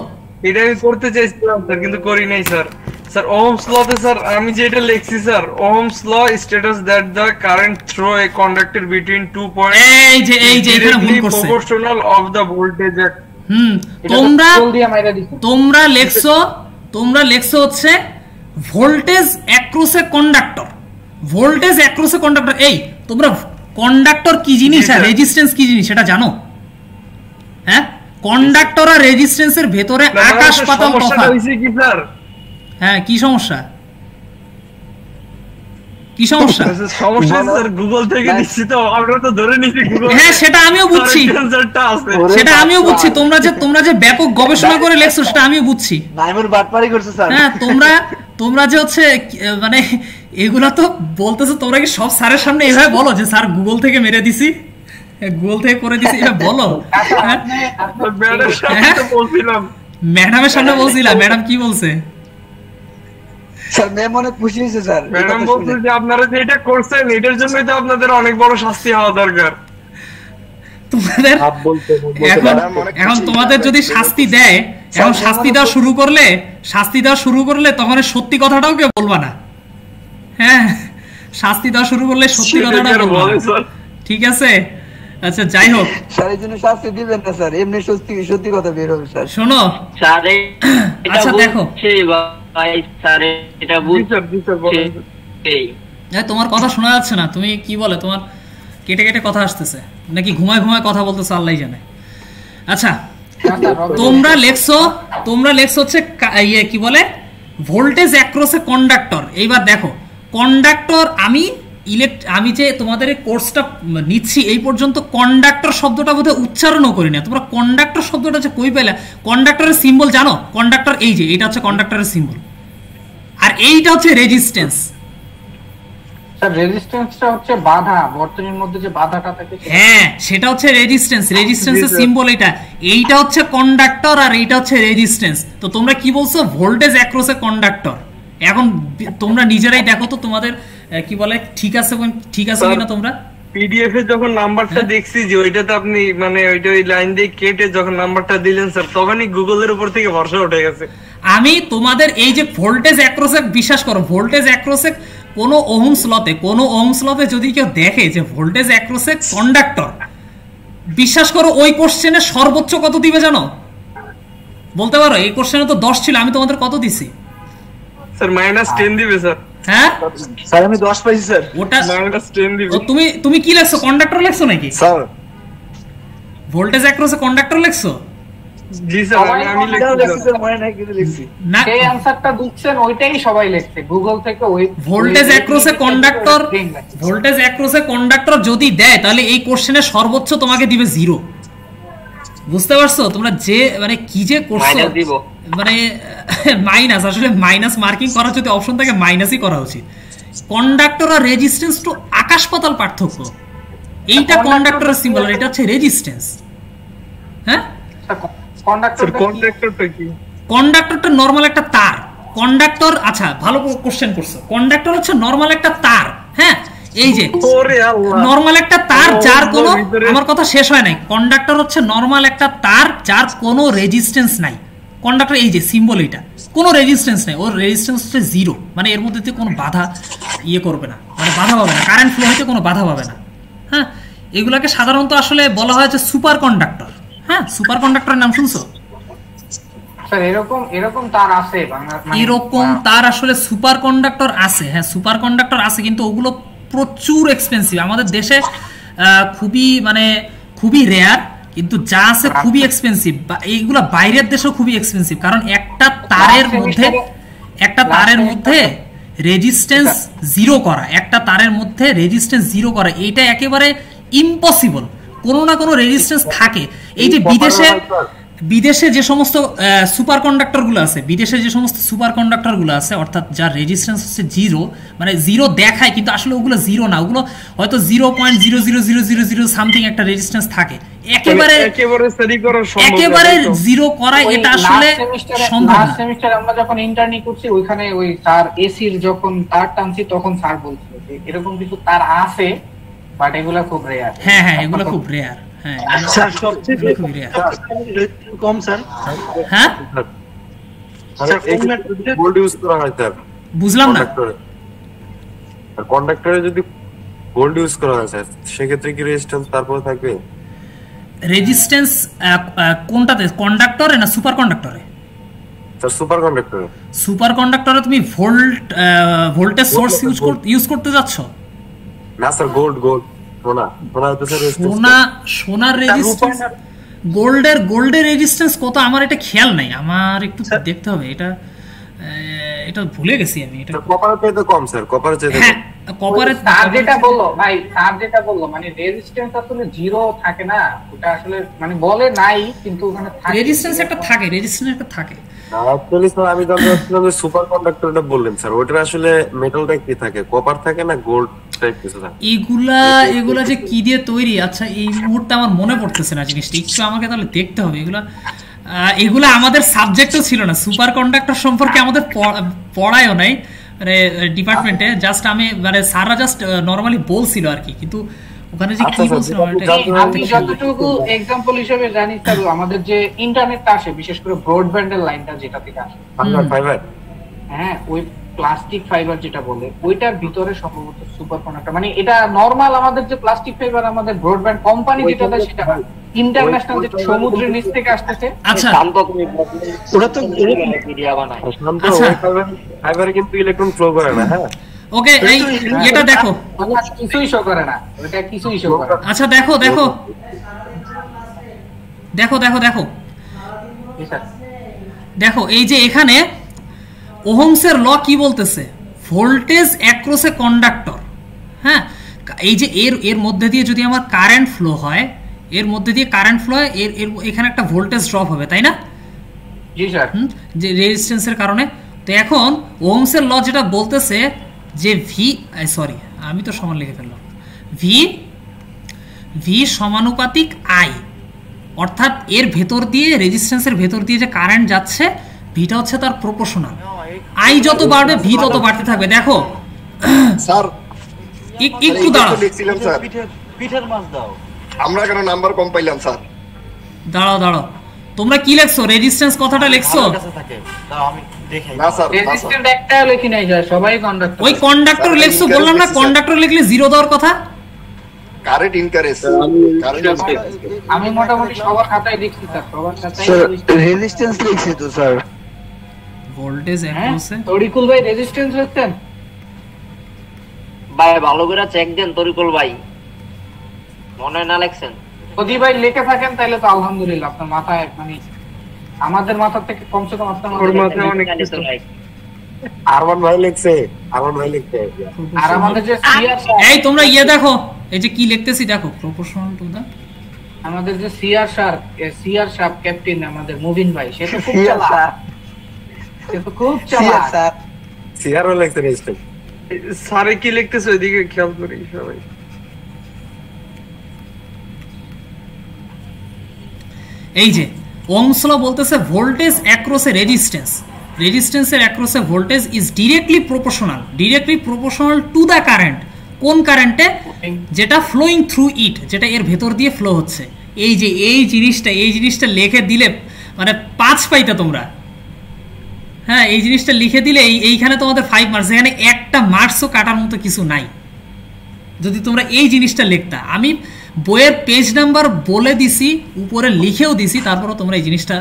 এটা আমি করতে চাইছিলাম স্যার কিন্তু করি নাই স্যার। স্যার ওহমস লতে স্যার আমি যেটা লিখছি sir, Ohm's law states that the current through a conductor between 2 point এই যে এখানে ভুল করছে, প্রপোর্শনাল অফ দ্য ভোল্টেজ। তোমরা লেখছো হচ্ছে voltage across a conductor, voltage across a conductor. এই তোমরা কন্ডাক্টর কি জিনিস আর রেজিস্ট্যান্স কি জিনিস সেটা জানো? হ্যাঁ, কন্ডাক্টর আর রেজিস্ট্যান্সের ভেতরে আকাশ পাতাল তফাৎ। হ্যাঁ, কি সমস্যা? সমস্যা স্যার গুগল থেকে নিচ্ছি তো, আমরা তো ধরে নিছি গুগল। হ্যাঁ সেটা আমিও বুঝছি, তোমরা যে ব্যাপক গবেষণা করে লেখছো সেটা আমিও বুঝছি। নাইমুর বাটপারি করছে স্যার। হ্যাঁ তোমরা যে হচ্ছে মানে এগুলা তো বলতেছো, তোমরা কি সব স্যারের সামনে এভাবে বলো যে স্যার গুগল থেকে মেরে দিছি, গুগল থেকে করে দিছি, এটা বলো? ম্যাডামের সামনে বলছিলাম, ম্যাডাম কি বলছে? স্যার ম্যাম অনেক খুশি হয়েছে স্যার। ম্যাডাম বলছে যে আপনারা যে এটা করছেন এটার জন্যই তো আপনাদের অনেক বড় শাস্তি হওয়া দরকার। তোমাদের এখন তোমাদের যদি শাস্তি দেয়, এখন শাস্তি দেওয়া শুরু করলে তখন সত্যি কথাটাও কেউ বলবা না। হ্যাঁ, শাস্তি দেওয়া শুরু করলে সত্যি কথাটাও বলবা না, ঠিক আছে? আচ্ছা যাই হোক, স্যার এই জন্য শাস্তি দিবেন না স্যার, এমনি সত্যি কথা বের হবে স্যার। শোনো আচ্ছা দেখো তোমার কথা শোনা যাচ্ছে না, তুমি কি বলে, তোমার কেটে কেটে কথা আসতেছে নাকি ঘুমায় কথা বলতেছে আল্লাহ জানে। আচ্ছা তোমরা লেখছো হচ্ছে ইয়ে কি বলে ভোল্টেজ অ্যাক্রস এ কন্ডাক্টর। এইবার দেখো কন্ডাক্টর, আমি যে তোমাদের এই কোর্সটা নিচ্ছি এই পর্যন্ত কন্ডাক্টর শব্দটা বোধহয় উচ্চারণও করি না। তোমরা কন্ডাক্টর শব্দটা যে কই পেলে? কন্ডাক্টরের সিম্বল জানো? কন্ডাক্টর এই যে এটা হচ্ছে কন্ডাক্টরের সিম্বল, আর এইটা হচ্ছে রেজিস্ট্যান্স। স্যার রেজিস্ট্যান্সটা হচ্ছে বাধা, বর্তনীর মধ্যে যে বাধাটা থাকে। হ্যাঁ সেটা হচ্ছে রেজিস্ট্যান্সের সিম্বল এইটা হচ্ছে কন্ডাক্টর আর এইটা হচ্ছে রেজিস্ট্যান্স। তো তোমরা কি বলছো? Voltage across a conductor. এখন তোমরা নিজেরাই দেখো তো তোমাদের কি বলে ঠিক আছে কিনা। তোমরা পিডিএফ এ যখন নাম্বারটা দেখছি যে ওইটাতে আপনি মানে ওইটা ওই লাইন দিয়ে কেটে যখন নাম্বারটা দিলেন স্যার, তখনই গুগলের উপর থেকে ভরসা উঠে গেছে। আমি তোমাদের এই যে ভোল্টেজ অ্যাক্রস এ, বিশ্বাস করো ভোল্টেজ অ্যাক্রস এ কোনো ওহমস লতে যদি কেউ দেখে যে ভোল্টেজ অ্যাক্রস এ কন্ডাক্টর, বিশ্বাস করো ওই কোশ্চেনে সর্বোচ্চ কত দিবে জানো? বলতে পারো? এই কোশ্চেনে তো 10 ছিল, আমি তোমাদের কত দিছি? স্যার -10 দিবে স্যার। হ্যাঁ স্যার আমি 10 পাইছি স্যার। ওটা -10 দিবে। তুমি কি লেখছো? কন্ডাক্টর লেখছো নাকি? স্যার ভোল্টেজ অ্যাক্রসে কন্ডাক্টর লেখছো? জি স্যার আমি লিখছি স্যার, মনে নাই কিছু লিখছি না, সেই অ্যানসারটা দিচ্ছেন ওইটাই সবাই লিখছে গুগল থেকে। ওই ভোল্টেজ অ্যাক্রসে কন্ডাক্টর যদি দেয় তাহলে এই কোশ্চেনে সর্বোচ্চ তোমাকে দিবে 0। বুঝতে পারছো তোমরা যে মানে কি যে করছো? মানে মাইনাস, আসলে মাইনাস মার্কিং করার যদি অপশন থাকে মাইনাসই করা উচিত। কন্ডাক্টর আর রেজিস্ট্যান্স তো আকাশ পাতাল পার্থক্য। এইটা কন্ডাক্টরের সিম্বল আর এটা হচ্ছে রেজিস্ট্যান্স। হ্যাঁ কন্ডাক্টরটা নরমাল একটা তার। কন্ডাক্টর, আচ্ছা ভালো কোশ্চেন করছো। কন্ডাক্টর হচ্ছে নরমাল একটা তার। হ্যাঁ এই যে নরমাল একটা তার যার কোনো, আমার কথা শেষ হয় নাই। কন্ডাক্টর হচ্ছে নরমাল একটা তার যার কোনো রেজিস্ট্যান্স নাই। কন্ডাক্টর এই যে সিম্বল, এটা কোনো রেজিস্ট্যান্স নাই, ওর রেজিস্ট্যান্স হচ্ছে 0, মানে এর মধ্যে কোনো বাধা করবে না, মানে বাধা পাবে না, কারেন্ট ফ্লো হইতে কোনো বাধা পাবে না। হ্যাঁ এগুলাকে সাধারণত আসলে বলা হয় যে সুপার কন্ডাক্টর। হ্যাঁ সুপার কন্ডাক্টরের নাম শুনছো? স্যার এরকম তার আছে, এরকম তার আসলে সুপার কন্ডাক্টর আছে। হ্যাঁ সুপার কন্ডাক্টর আছে, কিন্তু ওগুলো প্রচুর এক্সপেন্সিভ। আমাদের দেশে খুবই রেয়ার, কিন্তু যা আছে খুবই এক্সপেন্সিভ। এইগুলা বাইরের দেশেও খুবই এক্সপেন্সিভ, কারণ একটা তারের মধ্যে রেজিস্ট্যান্স 0 করা, একটা তারের মধ্যে রেজিস্ট্যান্স 0 করা, এইটা একেবারে ইম্পসিবল। কোনো না কোনো রেজিস্ট্যান্স থাকে। এই যে বিদেশে যে সমস্ত সুপার কন্ডাক্টরগুলো আছে, অর্থাৎ যার রেজিস্ট্যান্স হচ্ছে 0, মানে 0 দেখায় কিন্তু আসলে ওগুলো 0 না, ওগুলো হয়তো 0.00000 সামথিং একটা রেজিস্ট্যান্স থাকে। একেবারে 0 করা এটা আসলে সম্ভব না। সেমিস্টারে আমরা যখন ইন্টার্নি করছি ওইখানে ওই তার এসির যখন তার টানছি তখন স্যার বলছিল যে এরকম কিছু তার আছে, বাট এগুলা খুব রেয়ার। হ্যাঁ এগুলো খুব রেয়ার। হ্যাঁ স্যার সবচেয়ে কম স্যার। হ্যাঁ গোল্ড ইউজ করা হয় স্যার, বুঝলাম না। কন্ডাক্টরে যদি গোল্ড ইউজ করা হয় স্যার, সেক্ষেত্রে কি রেজিস্ট্যান্স তারপরে থাকবে? রেজিস্ট্যান্স কোনটাতে, কন্ডাক্টরে না সুপার কন্ডাক্টরে? স্যার সুপার কন্ডাক্টরে। সুপার কন্ডাক্টরে তুমি ভোল্টেজ সোর্স ইউজ করতে যাচ্ছ? না স্যার গোল্ড সোনার রেজিস্ট্যান্স, গোল্ডের রেজিস্ট্যান্স কত আমার এটা খেয়াল নাই, আমার একটু দেখতে হবে। এটা ভুলে গেছি আমি। এটা কপারের চাইতে কম স্যার, কপারের চাইতে কম। কপারের স্যার যেটা বললো মানে রেজিস্ট্যান্স আসলে 0 থাকে না, ওটা আসলে মানে বলে নাই কিন্তু ওখানে থাকে, রেজিস্ট্যান্স একটা থাকে, রেজিস্ট্যান্স একটা থাকে। অ্যাকচুয়ালি স্যার আমি জানতে চাচ্ছিলাম যে সুপার কন্ডাক্টরটা বললেন স্যার, ওটার আসলে মেটালটা কি থাকে, কপার থাকে না গোল্ড টাইপ কিছু থাকে? এগুলা যে কি দিয়ে তৈরি, আচ্ছা এই মুহূর্তে আমার মনে পড়তেছে না জিনিসটা, একটু আমাকে তাহলে দেখতে হবে। এগুলা আমাদের সাবজেক্টও ছিল না, সুপার কন্ডাক্টর সম্পর্কে আমাদের পড়ায়ও নাই মানে ডিপার্টমেন্টে। জাস্ট আমি মানে স্যাররা জাস্ট নরমালি বলছিল আর কি, কিন্তু ওখানে যে কি বলছিল আমি যতটুকু एग्जांपल হিসেবে জানি স্যার, আমাদের যে ইন্টারনেটটা আসে বিশেষ করে ব্রডব্যান্ডের লাইনটা যেটা থেকে আসে, ফাইবার, হ্যাঁ ওই প্লাস্টিক ফাইবার যেটা বলে ওইটার ভিতরে সম্ভবত সুপার কন্ডাক্টর, মানে এটা নরমাল আমাদের যে প্লাস্টিক ফাইবার আমাদের ব্রডব্যান্ড কোম্পানি যেটা দেয় সেটা না, ইন্টারন্যাশনাল যে সমুদ্রের নিচ থেকে আসতেছে। আচ্ছা ওটা তো মিডিয়া বানায়, ফাইবারে কিন্তু ইলেকট্রন ফ্লো করে না। হ্যাঁ ওকে, এটা দেখো কিছুই শো করে না, ওটা কিছুই শো করে না। আচ্ছা দেখো দেখো এই যে এখানে ওহমসের ল কি বলতেছে, ভোল্টেজ অ্যাক্রস এ কন্ডাক্টর। হ্যাঁ এই যে এর মধ্যে দিয়ে যদি আমার কারেন্ট ফ্লো হয়, এখানে একটা ভোল্টেজ ড্রপ হবে, তাই না? জি স্যার, যে রেজিস্ট্যান্সের কারণে। তো এখন ওহমসের ল যেটা বলতেছে যে আমি তো সমান লিখে ফেললাম, ভি সমানুপাতিক আই, অর্থাৎ এর ভেতর দিয়ে রেজিস্ট্যান্সের ভেতর দিয়ে যে কারেন্ট যাচ্ছে ভিটা হচ্ছে তার প্রপোর্শনাল। আই যত বাড়বে ভি তত বাড়তে থাকবে। দেখো স্যার একটু দাঁড়াও, লিখছিলাম স্যার পিঠের মাছ দাও, আমরা কেন নাম্বার কম পাইলাম স্যার? দাঁড়াও তোমরা কি লিখছো, রেজিস্ট্যান্স কথাটা লিখছো? আমি দেখাই না স্যার, রেজিস্ট্যান্স একটাও লেখি নাই স্যার, সবাই কন্ডাক্টর। ওই কন্ডাক্টর লিখছো, বললাম না কন্ডাক্টর লিখলে 0 দেওয়ার কথা। কারেন্ট ইনকারেজ আমি মোটামুটি সবার খাতায় লিখছি স্যার, সবার খাতায় রেজিস্ট্যান্স লিখছি তো স্যার। ভোল্টেজ অ্যাক্রসে তরিকুল ভাই রেজিস্ট্যান্স লিখতেন? ভাই ভালো করে চেক দেন তরিকুল ভাই, মনে হয় না লেখছেন। যদি ভাই লিখে থাকেন তাহলে তো আলহামদুলিল্লাহ, আপনার মাথায় মানে আমাদের মাথা থেকে কমসে কম আপনার মাথায় অনেক কিছু। আরমান ভাই লিখছে, আরমান ভাই লিখছে। আর আমাদের যে সিআর, এই তোমরা দেখো এই যে কি লিখতেছি দেখো, প্রপোর্শনাল টু দা। আমাদের যে সিআর সাহেব ক্যাপ্টেন আমাদের মুবিন ভাই, সে তো খুব চালাক, সে তো খুব চালাক। সিআরও লিখছে রেজিস্টার। স্যারে কি লিখতেছে ওইদিকে খেয়াল করি সবাই। এই যে ওহমস ল বলতেছে ভোল্টেজ অ্যাক্রস এ রেজিস্ট্যান্স, রেজিস্ট্যান্সের across a voltage is directly proportional to the current. কোন কারেন্টে? যেটা ফ্লোয়িং থ্রু ইট, যেটা এর ভেতর দিয়ে ফ্লো হচ্ছে। এই যে এই জিনিসটা লিখে দিলে মানে 5 পাইতে তোমরা। হ্যাঁ, এই জিনিসটা লিখে দিলে এইখানে তোমাদের 5 মার্কস, এখানে একটা মার্কসও কাটার মতো কিছু নাই যদি তোমরা এই জিনিসটা লিখতা। আমি বইয়ের পেজ নাম্বার বলে দিছি, উপরে লিখেও দিছি, তারপরে তোমরা এই জিনিসটা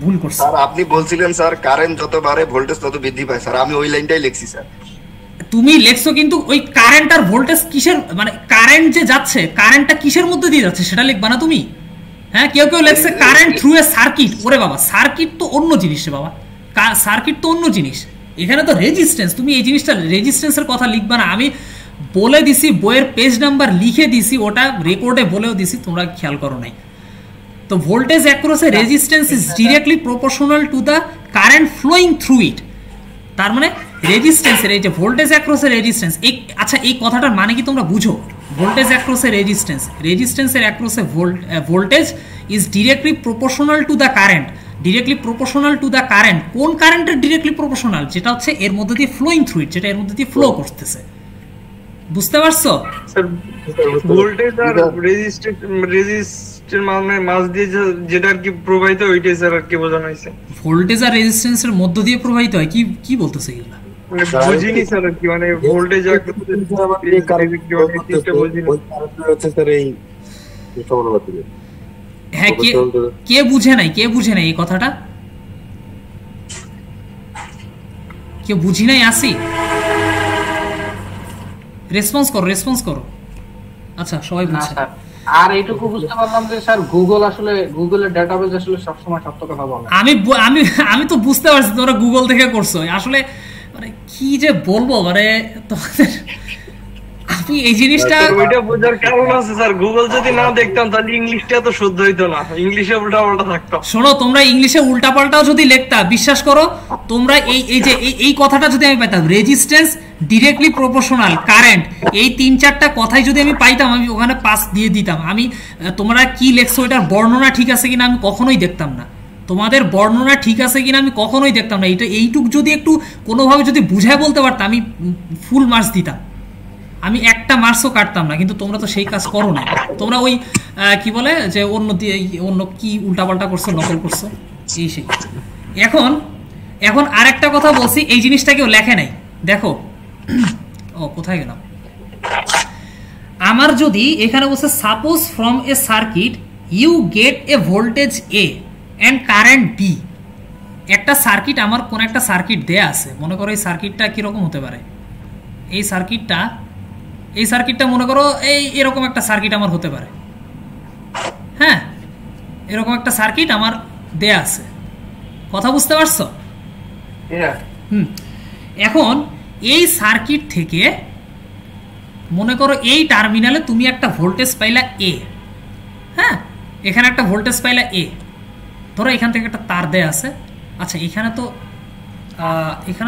ভুল করছো। স্যার আপনি বলছিলেন স্যার কারেন্ট যত বাড়ে ভোল্টেজ তত বৃদ্ধি পায়, স্যার আমি ওই লাইনটাই লিখছি স্যার। তুমি লেখছো কিন্তু ওই কারেন্ট আর ভোল্টেজ কিসের, মানে কারেন্ট যে যাচ্ছে কারেন্টটা কিসের মধ্যে দিয়ে যাচ্ছে সেটা লিখবা না তুমি। হ্যাঁ, কেউ লেখছে কারেন্ট থ্রু এ সার্কিট। ওরে বাবা, সার্কিট তো অন্য জিনিস রে বাবা, সার্কিট তো অন্য জিনিস, এখানে তো রেজিস্ট্যান্স। তুমি এই জিনিসটা রেজিস্ট্যান্সের কথা লিখবা না। আমি বলে দিছি, বইয়ের পেজ নাম্বার লিখে দিছি, ওটা রেকর্ডে বলেও দিছি, তোমরা খেয়াল করো নাই। তো voltage across a resistance is directly proportional to the current flowing through it. তার মানে রেজিস্ট্যান্সের এই যে ভোল্টেজ অ্যাক্রস এ রেজিস্ট্যান্স, আচ্ছা এই কথাটার মানে কি তোমরা বুঝো? ভোল্টেজ অ্যাক্রস এ রেজিস্ট্যান্সের across a voltage is directly proportional to the current. Directly proportional to the current. কোন কারেন্টের ডিরেক্টলি প্রপোর্শনাল? যেটা হচ্ছে এর মধ্যে দিয়ে ফ্লোয়িং থ্রু ইট, যেটা এর মধ্যে দিয়ে ফ্লো করতেছে। বুঝতে পারছো? ভোল্টেজ আর রেজিস্টর মানে মাস দিয়ে যেটা আর কি প্রবাহিত ওইটাই স্যার আর কি বোঝানো হয়েছে। ভোল্টেজ আর রেজিস্ট্যান্সের মধ্য দিয়ে প্রবাহিত হয়, কি বলতেছে এগুলা? মানে বুঝিনি স্যার আর কি, মানে ভোল্টেজ আর হচ্ছে স্যার এই সমানুপাতিক। হ্যাঁ, কে বুঝে নাই এই কথাটা? কে বুঝি নাই? আসি রেসপন্স করো। আচ্ছা, সবাই বুঝছে। আর এইটুকু বুঝতে পারলাম যে স্যার গুগলের ডাটাবেজ আসলে সবসময় সত্য কথা বলে। আমি তো বুঝতে পারছি তোমরা গুগল থেকে করছো। আসলে মানে কি যে বলবো, মানে তোমাদের আমি এই জিনিসটা ওইটা বোঝার কারণ আছে স্যার, গুগল যদি না দেখতাম তাহলে ইংলিশটা তো শুদ্ধ হইতো না, ইংলিশে উল্টাপাল্টা থাকতো। শোনো, তোমরা ইংলিশে উল্টাপাল্টাও যদি লিখতা, বিশ্বাস করো তোমরা এই কথাটা যদি আমি পাইতাম, রেজিস্ট্যান্স ডিরেক্টলি প্রপোর্শনাল কারেন্ট, এই 3-4টা কথাই যদি আমি পাইতাম, আমি ওখানে পাস দিয়ে দিতাম। আমি তোমরা কি লেখছো এটার বর্ণনা ঠিক আছে কিনা আমি কখনোই দেখতাম না, তোমাদের বর্ণনা ঠিক আছে কিনা আমি কখনোই দেখতাম না। এইটুক যদি একটু কোনোভাবে যদি বুঝায় বলতে পারতাম, আমি ফুল মার্কস দিতাম, আমি একটা মার্কসও কাটতাম না। কিন্তু তোমরা তো সেই কাজ করো না, তোমরা ওই কি বলে যে অন্য কি উল্টাপাল্টা করছো, নকল করছো, সেই। এখন আরেকটা কথা বলছি, এই জিনিসটা কেউ লেখে নাই, দেখো। ও কোথায় গেলাম? আমার যদি এখানে বলছে suppose from a circuit you get a voltage A and current B. একটা সার্কিট, আমার কোন একটা সার্কিট দেয়া আছে, মনে করো এই সার্কিটটা কিরকম হতে পারে? এই সার্কিটটা মনে করো এরকম একটা সার্কিট আমার হতে পারে। হ্যাঁ, এরকম একটা সার্কিট আমার দেয়া আছে, কথা বুঝতে পারছো? এখন এই সার্কিট থেকে মনে করো এই টার্মিনালে তুমি একটা ভোল্টেজ পাইলা এ। হ্যাঁ, এখানে একটা ভোল্টেজ পাইলা এ, ধরো এখান থেকে একটা তার দেয়া আছে। আচ্ছা, এখানে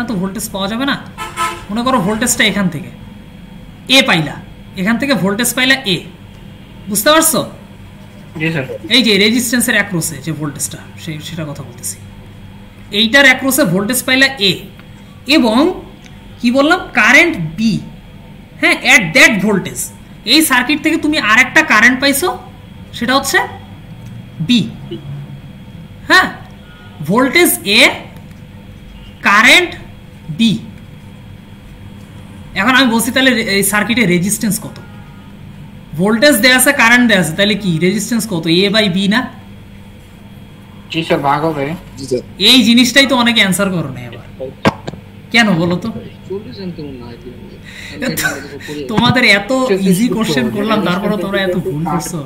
তো ভোল্টেজ পাওয়া যাবে না, মনে করো ভোল্টেজটা এখান থেকে এ পাইলা, এখান থেকে ভোল্টেজ পাইলা এ। বুঝতে পারছো? এই যে রেজিস্ট্যান্সের অ্যাক্রসে যে ভোল্টেজটা, সেটা কথা বলতেছি। এইটার অ্যাক্রসে ভোল্টেজ পাইলা এ, এবং কি বললাম, কারেন্ট বি। হ্যাঁ, অ্যাট দ্যাট ভোল্টেজ এই সার্কিট থেকে তুমি আরেকটা কারেন্ট পাইছো, সেটা হচ্ছে বি। হ্যাঁ, ভোল্টেজ এ, কারেন্ট বি। এখন আমি বলছি তাহলে এই সার্কিটের রেজিস্ট্যান্স কত? ভোল্টেজ দেয়া আছে, কারেন্ট দেয়া আছে, তাহলে কি রেজিস্ট্যান্স কত? এ বাই বি না? জি স্যার, ভাগ হবে। এই জিনিসটাই তো অনেকে অ্যানসার করো না এবার, কেন বলো তো? তোমাদের এত ইজি কোশ্চেন করলাম, তারপরে তোমরা এত ভুল করছো।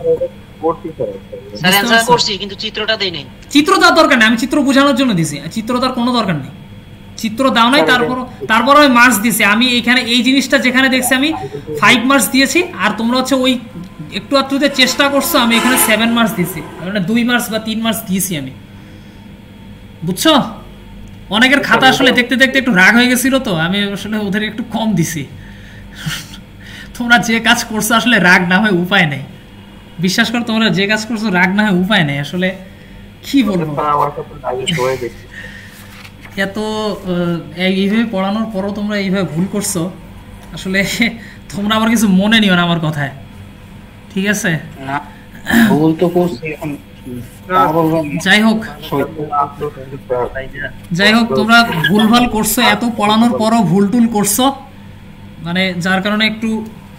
স্যার অ্যানসার করছি কিন্তু চিত্রটা দেই নাই। চিত্র দেওয়ার দরকার নেই, আমি চিত্র বোঝানোর জন্য দিছি, চিত্র দেওয়ার কোনো দরকার নেই। চিত্র দাও নাই, তারপর আমি মার্কস দিছি। আমি এখানে এই জিনিসটা যেখানে দেখছি আমি 5 মার্কস দিয়েছি, আর তোমরা হচ্ছে ওই একটু আধটুতে চেষ্টা করছো, আমি এখানে 7 মার্কস দিছি, মানে 2 মার্কস বা 3 মার্কস দিয়েছি আমি, বুঝছো? অনেকের খাতা আসলে দেখতে দেখতে একটু রাগ হয়ে গেছিল, তো আমি আসলে ওদের একটু কম দিছি। তোমরা যে কাজ করছো আসলে রাগ না হয় উপায় নেই, বিশ্বাস করো, তোমরা যে কাজ করছো রাগ না হয় উপায় নেই। আসলে কি বলবো, এত এইভাবে পড়ানোর পরও তোমরা এইভাবে ভুল করছো। আসলে তোমরা আবার কিছু মনে নিও না আমার কথায়, ঠিক আছে? ভুল তো করছি এখন। যাই হোক তোমরা ভুলভাল করছো, এত পড়ানোর পরও ভুল টুল করছো, মানে যার কারণে একটু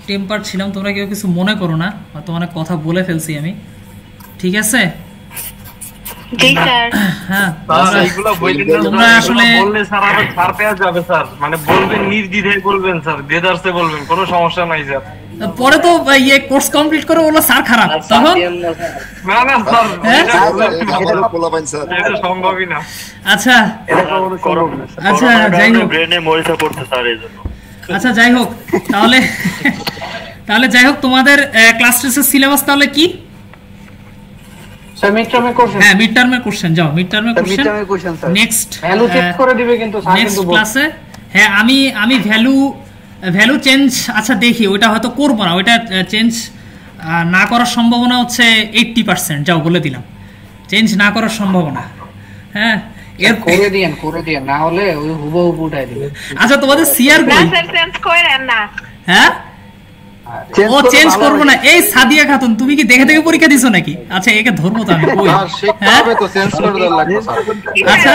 টেম্পার ছিলাম। তোমরা কেউ কিছু মনে করো না, হয়তো অনেক কথা বলে ফেলছি আমি, ঠিক আছে? হ্যাঁ, তোমরা আসলে বললে স্যার আবার ছাড় পেয়ে যাবে স্যার, মানে বলবেন নির্দ্বিধায় বলবেন স্যার, দেদারসে বলবেন, কোনো সমস্যা নাই স্যার। পরে তো এই কোর্স কমপ্লিট করে বললো স্যার খারাপ, তখন না না স্যার, এটা সম্ভবই না। আচ্ছা আচ্ছা, যাই হোক, ব্রেনে মরিচা পড়তে স্যার এই জন্য। আচ্ছা যাই হোক, তাহলে যাই হোক, তোমাদের ক্লাস টেস্টের সিলেবাস তাহলে কি? স্যার মিড টার্মের কোশ্চেন। হ্যাঁ, মিড টার্মের কোশ্চেন, যাও মিড টার্মের কোশ্চেন নেক্সট ভ্যালু চেক করে দিবে কিন্তু স্যার, নেক্সট ক্লাসে। হ্যাঁ, আমি ভ্যালু চেঞ্জ, আচ্ছা দেখি, ওটা হয়তো করব না, ওটা চেঞ্জ না করার সম্ভাবনা হচ্ছে 80%, যাও বলে দিলাম, চেঞ্জ না করার সম্ভাবনা। হ্যাঁ, এর করে দিয়েন না হলে ওই হুবহু উঠাই দিবে। আচ্ছা, তোমাদের সিআর না স্যার, চেঞ্জ করেন না। হ্যাঁ, ও চেঞ্জ করব না। এই সাদিয়া খাতুন, তুমি কি দেখে দেখে পরীক্ষা দিছো নাকি? আচ্ছা, একে ধরবো তো আমি, কই হ্যাঁ তো চেঞ্জ করে দেওয়া লাগবে স্যার। আচ্ছা,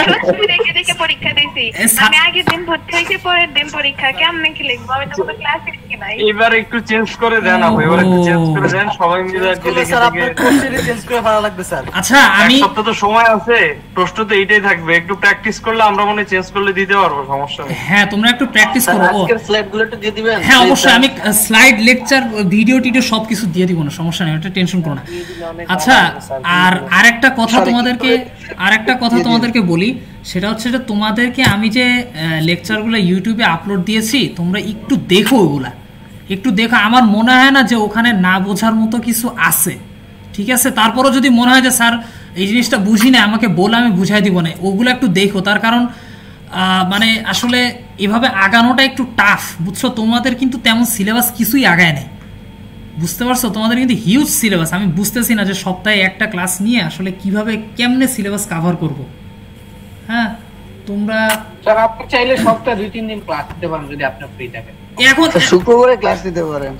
দেখে দেখে পরীক্ষা দিছি আমি, আগের দিন ভর্তি হইছে, পরের দিন পরীক্ষা, কেমনে কি লিখবো? আমি তো ক্লাসে কি নাই। এবার একটু চেঞ্জ করে দেন আপনি, এবার একটু চেঞ্জ করে দেন, সবাই মিলে দেখে স্যার আপনার কোশ্চেন চেঞ্জ করে ভালো লাগবে স্যার। আচ্ছা, আমি এক সপ্তাহ তো সময় আছে, প্রশ্ন তো এইটাই থাকবে, একটু প্র্যাকটিস করলে আমরা মনে চেঞ্জ করলে দিতে পারবো, সমস্যা নেই। হ্যাঁ, তোমরা একটু প্র্যাকটিস করো। আজকের স্লাইডগুলো একটু দিয়ে দিবেন। হ্যাঁ অবশ্যই, আমি স্লাইড, লেকচার, ভিডিও টিডিও সবকিছু দিয়ে দিব, না সমস্যা নেই, ওটা টেনশন করো না। আচ্ছা, আর আরেকটা কথা তোমাদেরকে বলি, সেটা হচ্ছে যে তোমাদেরকে আমি যে লেকচারগুলো ইউটিউবে আপলোড দিয়েছি, তোমরা একটু দেখো, ওগুলা একটু দেখো। আমার মনে হয় না যে ওখানে না বোঝার মতো কিছু আছে, ঠিক আছে? তারপরও যদি মনে হয় যে স্যার এই জিনিসটা বুঝি না, আমাকে বলে আমি বুঝাই দিব না, ওগুলো একটু দেখো। তার কারণ মানে আসলে এভাবে আগানোটা একটু টাফ, বুঝছো? তোমাদের কিন্তু তেমন সিলেবাস কিছুই আগায় নেই, বুঝতে পারছো? তোমাদের কিন্তু হিউজ সিলেবাস। আমি বুঝতেছি না যে সপ্তাহে একটা ক্লাস নিয়ে আসলে কিভাবে কেমনে সিলেবাস কভার করব। হ্যাঁ, তোমরা স্যার আপনি চাইলে সপ্তাহে 2-3 দিন ক্লাস দিতে পারেন যদি আপনি ফ্রি থাকেন। এখন শুক্রবারে ক্লাস নিতে পারেন।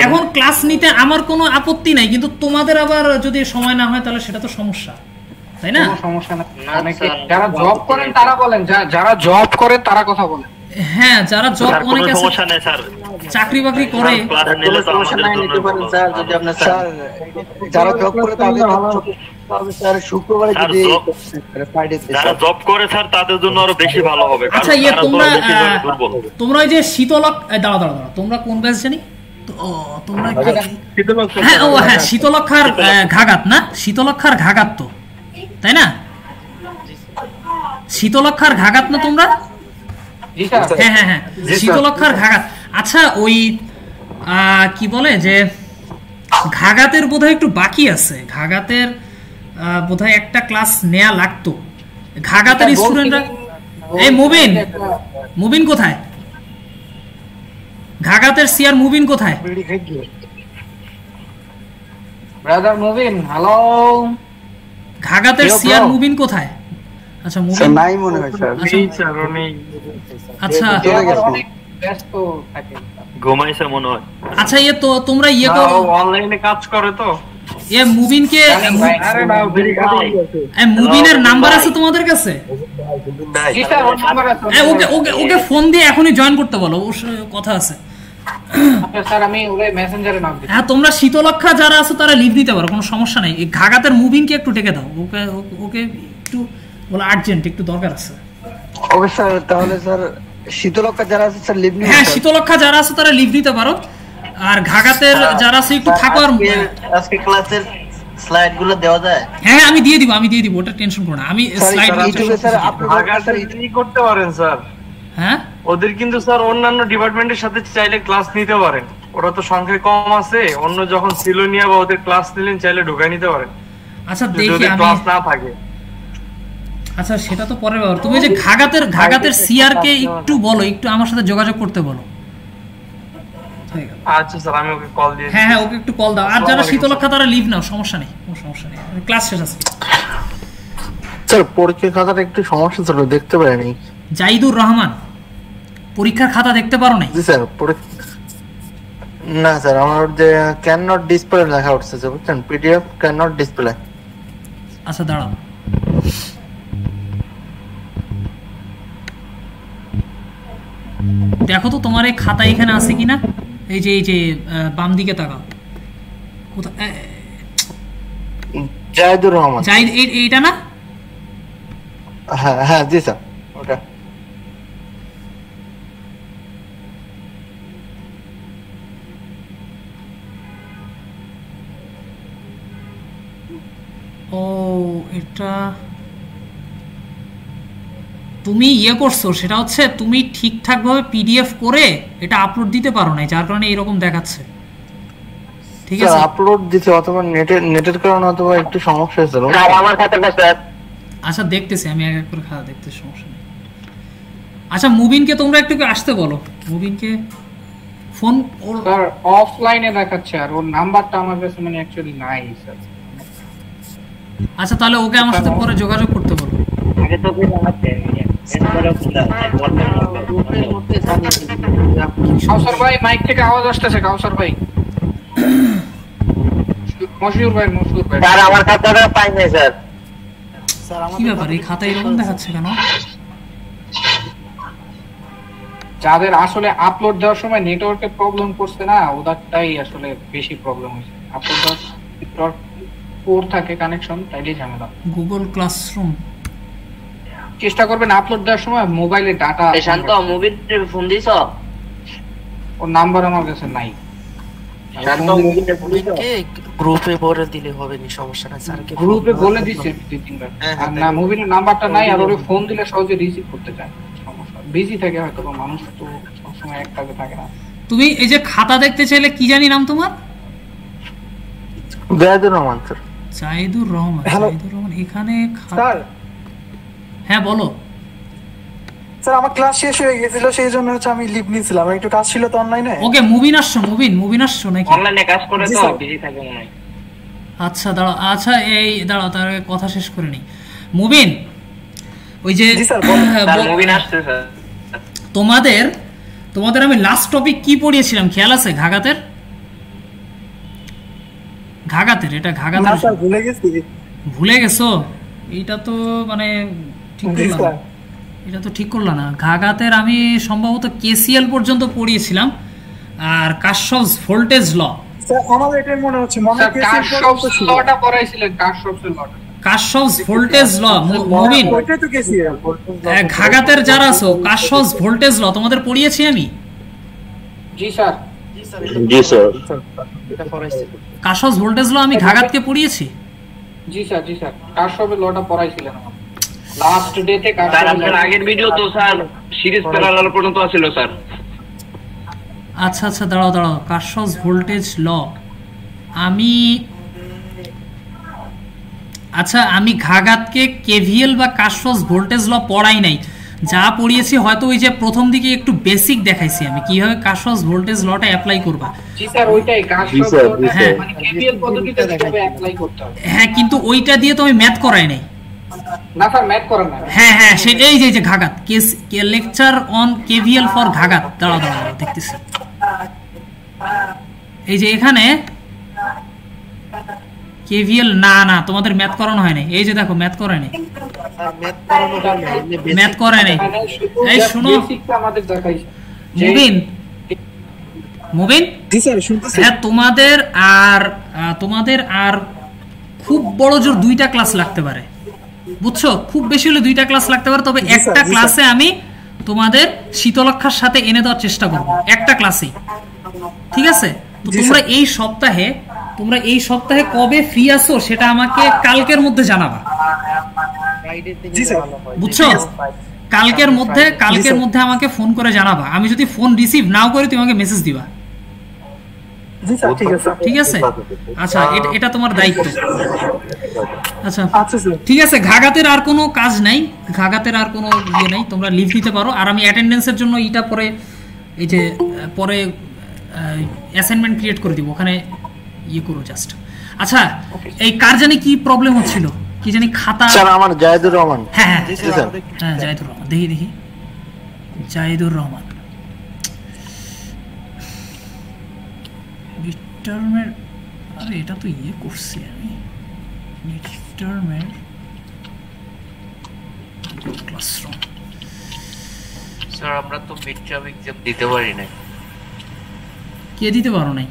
এখন ক্লাস নিতে আমার কোনো আপত্তি নাই, কিন্তু তোমাদের আবার যদি সময় না হয় তাহলে সেটা তো সমস্যা, তাই না? কোনো সমস্যা না, অনেকে যারা জব করেন তারা বলেন, যারা জব করেন তারা কথা বলেন। হ্যাঁ, যারা জব, অনেকে সমস্যা নেই স্যার, চাকরি বাকরি করে, সমস্যা নাই, নিতে পারেন স্যার। যদি আপনি স্যার যারা জব করে তাদের স্যার শুক্রবারে যদি যারা জব করে স্যার তাদের জন্য আরো বেশি ভালো হবে। আচ্ছা, তোমরা ওই যে শীতলক, দাঁড়াও, তোমরা কোন ব্যাচ জানি? তোমরা হ্যাঁ, ও হ্যাঁ, শীতলক্ষার ঘাগাত না? শীতলক্ষার ঘাগাত তো, তাই না? শীতলক্ষার ঘাগাত না তোমরা? হ্যাঁ হ্যাঁ হ্যাঁ, শীতলক্ষার ঘাগাত। আচ্ছা, ওই কি বলে যে ঘাগাতের বোধহয় একটু বাকি আছে, ঘাগাতের বোধহয় একটা ক্লাস নেয়া লাগতো। ঘাগাতের স্টুডেন্টরা, এই মুবিন কোথায়? ঘাগাতের সিআর মুবিন কোথায়? Brother Mubin, hello. ঘাগাতের CR Mubin কোথায়? আচ্ছা, মুবিন নাই মনে হয় স্যার। আচ্ছা, ব্যস্ত থাকে, ঘুমাইছে মনে হয়। আচ্ছা, তো তোমরা করো, অনলাইনে কাজ করে তো। মুবিনকে, মুবিনের নাম্বার আছে তোমাদের কাছে? ওকে ফোন দিয়ে এখনই জয়েন করতে বলো, ওর কথা আছে। আচ্ছা স্যার আমি ওরে মেসেঞ্জারে নাম দিই। হ্যাঁ তোমরা শীতলক্ষা যারা আছো তারা লিভ দিতে পারো, কোনো সমস্যা নাই। এই ঘাগাতের মুভিংকে একটু ডেকে দাও, ওকে ওকে একটু বলে আর্জেন্ট একটু দরকার আছে। ওকে স্যার, তাহলে স্যার শীতলক্ষা যারা আছে স্যার লিভ নিন। হ্যাঁ শীতলক্ষা যারা আছে তারা লিভ দিতে পারো, আর ঘাগাতের যারা আছে একটু থাকো। আর আজকে ক্লাসের স্লাইডগুলো দেওয়া যায়? হ্যাঁ আমি দিয়ে দিব, ওটা টেনশন করো না, আমি স্লাইড ইউটিউবে স্যার আপলোড করতে পারেন স্যার। হ্যাঁ ওদের কিন্তু স্যার অন্যান্য ডিপার্টমেন্টের সাথে চাইলে ক্লাস নিতে পারেন, ওরা তো সংখ্যায় কম আছে, অন্য যখন সিলোনিয়া বা ওদের ক্লাস নিলেন চাইলে ঢুকাই নিতে পারেন। আচ্ছা দেখি আমি ক্লাস না থাকে। আচ্ছা সেটা তো পরে ব্যাপার। তুমি যে ঘাগাতের সিআর কে একটু বলো, একটু আমার সাথে যোগাযোগ করতে বলো। আচ্ছা স্যার আমি ওকে কল দিয়ে হ্যাঁ ওকে একটু কল দাও। আর যারা শীতলক্ষা তারা লিভ নাও, সমস্যা নেই, কোনো সমস্যা নেই, ক্লাস শেষ আছে। স্যার পরীক্ষার খাতাটা একটু সমস্যা ছিল, দেখতে পারিনি। জাহিদুর রহমান, পরীক্ষার খাতা দেখতে পারো নাই? জি স্যার না স্যার, আমার যে ক্যান নট ডিসপ্লে লেখা উঠছে বুঝছেন, পিডিএফ ক্যান নট ডিসপ্লে। আচ্ছা দাঁড়াও, দেখো তো তোমার এই খাতা এখানে আছে কিনা। এই যে বাম দিকে তাকাও, জাহিদুর রহমান। জাহিদ এইটা না? হ্যাঁ হ্যাঁ জি স্যার ওটা। ও এটা তুমি করছো, সেটা হচ্ছে তুমি ঠিকঠাক ভাবে পিডিএফ করে এটা আপলোড দিতে পারো না, যার কারণে এরকম দেখাচ্ছে। ঠিক আছে আপলোড দিতে অথবা নেটের কারণে অথবা একটু সমস্যা হয়েছিল। আমার খাতাটা স্যার। আচ্ছা দেখতেছি আমি এক এক করে খাতা দেখতেছি, সমস্যা নেই। আচ্ছা মুবিনকে তোমরা একটু আসতে বলো, মুবিনকে ফোন স্যার অফলাইনে দেখাচ্ছে, আর ওর নাম্বারটা আমার কাছে মানে অ্যাকচুয়ালি নাই স্যার। আচ্ছা তাহলে ওকে আমার সাথে পরে যোগাযোগ করতে বলো। আগে তো কি জানাতে কাউসার ভাই মাইক থেকে আওয়াজ আসতেছে, কাউসার ভাই। মশিউর ভাই স্যার আমার খাতাটা পাই নাই স্যার। কি ব্যাপার এই খাতা এরকম দেখাচ্ছে কেন? যাদের আসলে আপলোড দেওয়ার সময় নেটওয়ার্কের প্রবলেম করছে না, ওটাই আসলে বেশি প্রবলেম হয়েছে। আপলোড দেওয়ার পোর থাকে কানেকশন, তাইলেই ঝামেলা। গুগল ক্লাসরুম চেষ্টা করবেন আপলোড দেওয়ার সময় মোবাইলে ডাটা। শান্ত মুভির ফোন দিছ? ওর নাম্বার আমার কাছে নাই। গ্রুপে বলে দিলে হবে না, সমস্যা নাই স্যার। গ্রুপে বলে দিছি দুই তিনবার, আর না মুভির নাম্বারটা নাই, আর ওরে ফোন দিলে সহজে রিসিভ করতে চায়, সমস্যা বিজি থাকে হয়তো, মানুষ তো সবসময় এক কাজে থাকে না। তুমি এই যে খাতা দেখতে চাইলে কি জানি নাম তোমার? জাহিদুর রহমান স্যার। জাহিদুর রহমান, জাহিদুর রহমান এখানে স্যার। হ্যাঁ বলো স্যার। আমার ক্লাস শেষ হয়ে গিয়েছিল, সেই জন্য হচ্ছে আমি লিভ নিয়েছিলাম, একটু কাজ ছিল তো অনলাইনে। ওকে মুবিন আসছো নাকি? অনলাইনে কাজ করে তো বিজি থাকে মনে হয়। আচ্ছা দাঁড়াও, আচ্ছা এই দাঁড়াও, তার কথা শেষ করে নি। মুবিন ওই যে মুবিন আসছে স্যার। তোমাদের আমি লাস্ট টপিক কি পড়িয়েছিলাম খেয়াল আছে? ঘাগাতের এটা ঘাগাতের ভুলে গেছো? এটা তো মানে ঠিক করলাম না, এটা তো ঠিক করলাম না। ঘাগাতের আমি সম্ভবত কেসিএল পর্যন্ত পড়িয়েছিলাম, আর কাশভস ভোল্টেজ ল। আমাদের এটাই মনে হচ্ছে, কাশভস লটা পড়াইছিলেন, কাশভসের লটা। কাশভস ভোল্টেজ ল মুবিন, ওইটাই তো কেসিএল। ঘাগাতের যারা আছো কাশভস ভোল্টেজ ল তোমাদের পড়িয়েছি আমি? জি স্যার। জি স্যার। এটা পড়াইছি। কাশভস ভোল্টেজ ল আমি ঘাগাতকে পড়িয়েছি। জি স্যার, জি স্যার। কাশভসের লটা পড়াইছিলেন আমার লাস্ট ডে তে। স্যার আপনার আগের ভিডিও তো স্যার সিরিজ প্যারালাল পর্যন্ত ছিল স্যার। আচ্ছা আচ্ছা দাঁড়াও, কাশভস ভোল্টেজ ল আমি ঘাগাতকে কেভিএল বা কাশভস ভোল্টেজ ল পড়াই নাই। যা পড়িয়েছি হয়তো ওই যে প্রথম দিকে একটু বেসিক দেখাইছি আমি, কিভাবে কাশভস ভোল্টেজ লটা অ্যাপ্লাই করবা। জি স্যার, ওইটাই কাশভস মানে কেভিএল পদ্ধতিতে কিভাবে অ্যাপ্লাই করতে হবে। হ্যাঁ কিন্তু ওইটা দিয়ে তো আমি ম্যাথ করাই নাই। না স্যার ম্যাথ করেন না। হ্যাঁ এই যে ঘাগাত লেকচার অন কেভিএল ফর ঘাগাত। দাঁড়াও দেখতেছি, এই যে এখানে কেভিএল। না তোমাদের ম্যাথ করানো হয় নাই। এই যে দেখো ম্যাথ করায় নাই, ম্যাথ করায় নাই। এই শুনো মুবিন, মুবিন জি স্যার শুনতেছি। হ্যাঁ, তোমাদের আর খুব বড় জোর 2টা ক্লাস লাগতে পারে, বুঝছো? খুব বেশি হলে 2টা ক্লাস লাগতে পারে, তবে একটা ক্লাসে আমি তোমাদের শীতলক্ষার সাথে এনে দেওয়ার চেষ্টা করব, একটা ক্লাসেই, ঠিক আছে? তো তোমরা এই সপ্তাহে কবে ফ্রি আছো সেটা আমাকে কালকের মধ্যে জানাবা, বুঝছো? কালকের মধ্যে আমাকে ফোন করে জানাবা। আমি যদি ফোন রিসিভ নাও করি তুমি আমাকে মেসেজ দিবা, ঠিক আছে? আচ্ছা, এটা তোমার দায়িত্ব। আচ্ছা ঠিক আছে, ঘাগাতের আর কোনো কাজ নাই, ঘাগাতের আর কোনো ইয়ে নাই, তোমরা লিভ দিতে পারো। আর আমি অ্যাটেন্ডেন্সের জন্য এটা পরে এই যে পরে অ্যাসাইনমেন্ট ক্রিয়েট করে দিব, ওখানে ইয়ে করো জাস্ট। আচ্ছা, এই কার জানি কি প্রবলেম হচ্ছিল, কি জানি খাতা। স্যার আমার জায়েদুর রহমান। হ্যাঁ জায়েদুর রহমান, দেখি জায়েদুর রহমান মিডটার্মের, আরে এটা তো ইয়ে করছি আমি, মিডটার্মের ক্লাসরুম। স্যার আমরা তো মিডটার্ম এক্সাম দিতে পারি না। কে দিতে পারো নাই?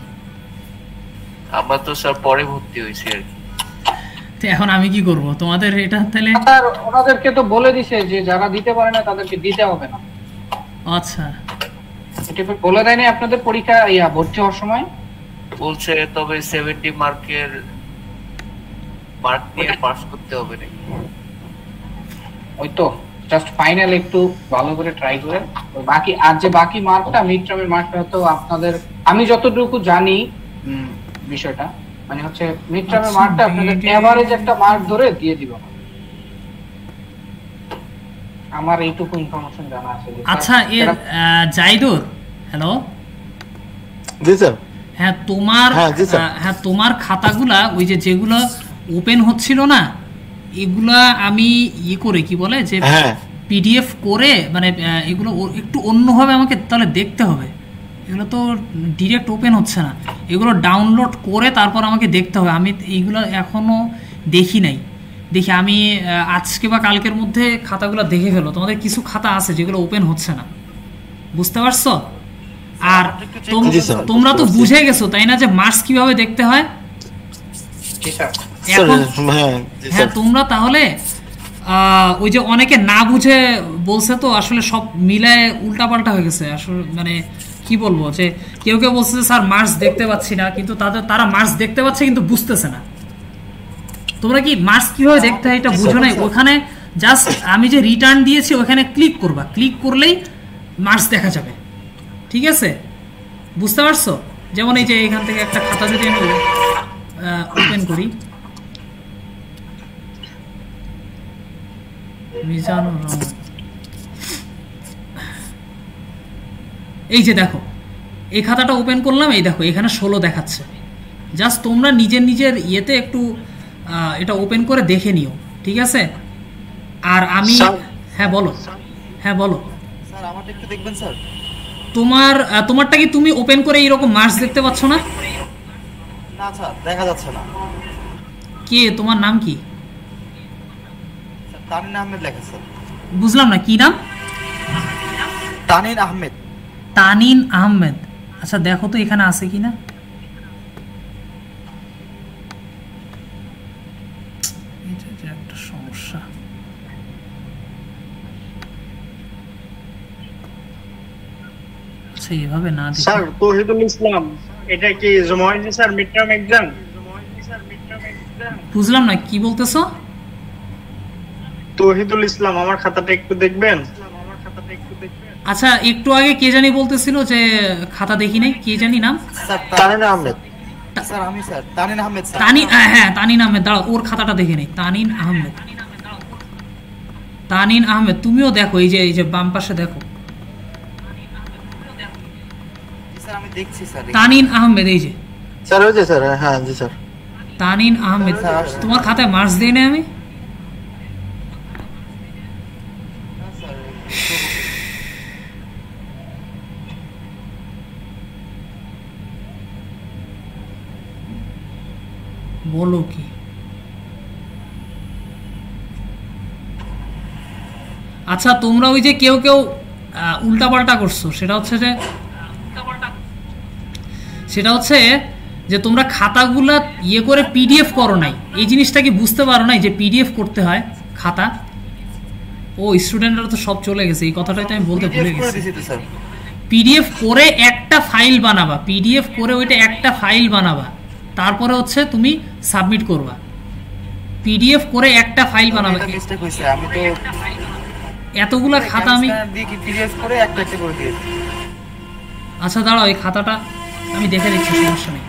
আমরা তো স্যার পরে ভর্তি হইছি আর কি। তো এখন আমি কি করব তোমাদের এটা? তাহলে স্যার ওনাদেরকে তো বলে দিছে যে যারা দিতে পারে না তাদেরকে দিতে হবে না। আচ্ছা, এটা বলে দেয়নি আপনাদের পরীক্ষা ভর্তি হওয়ার সময়? বলছে তবে 70 মার্কের মার্ক নিয়ে পাস করতে হবে নাকি। ওই তো জাস্ট ফাইনাল একটু ভালো করে ট্রাই করেন। বাকি আর যে বাকি মার্কটা মিড টার্মের মার্কটা তো আপনাদের, আমি যতটুকু জানি বিষয়টা মানে হচ্ছে মিড টার্মের মার্কটা আপনাদের এভারেজ একটা মার্ক ধরে দিয়ে দিব। আমার এইটুকু ইনফরমেশন জানা আছে। আচ্ছা, এর জাইদুর, হ্যালো। জি স্যার। হ্যাঁ তোমার খাতাগুলা ওই যেগুলো ওপেন হচ্ছিল না, এগুলা আমি ইয়ে করে কি বলে যে পিডিএফ করে, মানে এগুলো একটু অন্যভাবে আমাকে তাহলে দেখতে হবে। এগুলো তো ডিরেক্ট ওপেন হচ্ছে না, এগুলো ডাউনলোড করে তারপর আমাকে দেখতে হবে। আমি এইগুলো এখনো দেখি নাই, দেখি আমি আজকে বা কালকের মধ্যে খাতাগুলো দেখে ফেলো। তোমাদের কিছু খাতা আছে যেগুলো ওপেন হচ্ছে না, বুঝতে পারছো? আর তোমরা তো বুঝে গেছো তাই না যে মার্কস কিভাবে দেখতে হয়? হ্যাঁ, তোমরা তাহলে ওই যে অনেকে না বুঝে বলছে, তো আসলে সব মিলায় উল্টাপাল্টা হয়ে গেছে আসলে। মানে কি বলবো, যে কেউ বলছে স্যার মার্কস দেখতে পাচ্ছি না, কিন্তু তারা মার্কস দেখতে পাচ্ছে কিন্তু বুঝতেছে না। তোমরা কি মার্কস কিভাবে দেখতে হয় এটা বুঝো নাই? ওখানে জাস্ট আমি যে রিটার্ন দিয়েছি ওখানে ক্লিক করবা, ক্লিক করলেই মার্কস দেখা যাবে, ঠিক আছে? বুঝতে পারছো? যেমন এই যে এখান থেকে একটা খাতা যদি আমি ওপেন করি, এই যে দেখো এই খাতাটা ওপেন করলাম, এই দেখো এখানে 16 দেখাচ্ছে। জাস্ট তোমরা নিজের ইয়েতে একটু এটা ওপেন করে দেখে নিও, ঠিক আছে? আর আমি হ্যাঁ বলো স্যার আমারটা একটু দেখবেন স্যার। তোমারটা কি তুমি ওপেন করে এইরকম মার্কস দেখতে পাচ্ছ না? না স্যার দেখা যাচ্ছে না। কে তোমার নাম কি? তানিন আহমেদ লেখা স্যার। বুঝলাম না, কি নাম? তানিন আহমেদ। তানিন আহমেদ। আচ্ছা দেখো তো এখানে আছে কিনা। এটা একটা সমস্যা। আচ্ছা এইভাবে না দেখি। স্যার তৌহিদুল ইসলাম, এটা কি জমা হয়েছে স্যার মিড টার্ম এক্সাম? বুঝলাম না, কি বলতেছো? তৌহিদুল ইসলাম, আমার খাতাটা একটু দেখবেন? আচ্ছা একটু আগে কে জানি বলতেছিল যে খাতা দেখি নাই, কে জানি নাম? তানিন আহমেদ। স্যার আমি স্যার তানিন আহমেদ। হ্যাঁ তানিন আহমেদ, দাঁড়াও ওর খাতাটা দেখে নেই। তানিন আহমেদ তুমিও দেখো, এই যে বাম পাশে দেখো। স্যার আমি দেখছি স্যার। তানিন আহমেদ, এই যে স্যার ওই যে স্যার। হ্যাঁ জি স্যার। তানিন আহমেদ, তোমার খাতায় মার্কস দেই না আমি? বলো কি? আচ্ছা তোমরা ওই যে কেউ উল্টাপাল্টা করছো, সেটা হচ্ছে যে সেটা হচ্ছে যে তোমরা খাতাগুলা ইয়ে করে পিডিএফ করো নাই, এই জিনিসটা কি বুঝতে পারো নাই যে পিডিএফ করতে হয় খাতা? ও স্টুডেন্টরা তো সব চলে গেছে, এই কথাটাই তো আমি বলতে ভুলে গেছি। পিডিএফ করে একটা ফাইল বানাবা, পিডিএফ করে ওইটা একটা ফাইল বানাবা, তারপরে হচ্ছে তুমি সাবমিট করবা। পিডিএফ করে একটা ফাইল বানাবা। আমি তো এতগুলা খাতা আমি পিডিএফ করে একটা একটা করে দিয়েছি। আচ্ছা দাঁড়াও, এই খাতাটা আমি দেখে দিচ্ছি, সমস্যা নেই।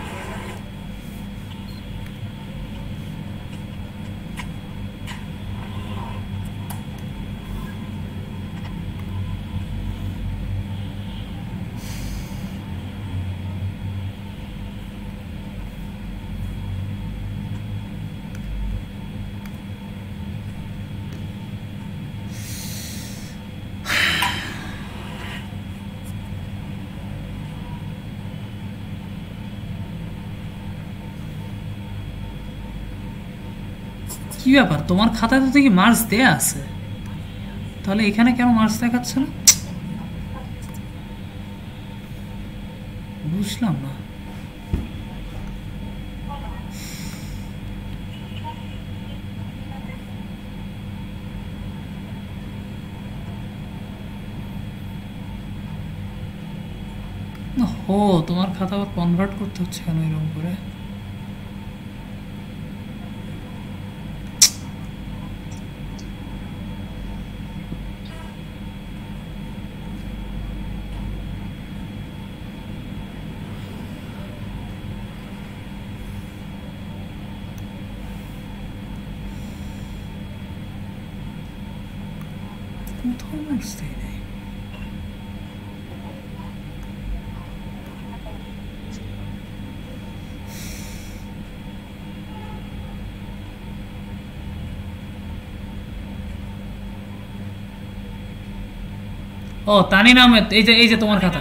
কি ব্যাপার, তোমার খাতায় তো দেখি মার্কস দেয়া আছে, তাহলে এখানে কেন মার্কস দেখাচ্ছে না বুঝলাম না। ও তোমার খাতা আবার কনভার্ট করতে হচ্ছে কেন এরকম করে? কোথাও মার্কস দেয় নাই। ও তানিন আহমেদ, এই যে তোমার খাতা।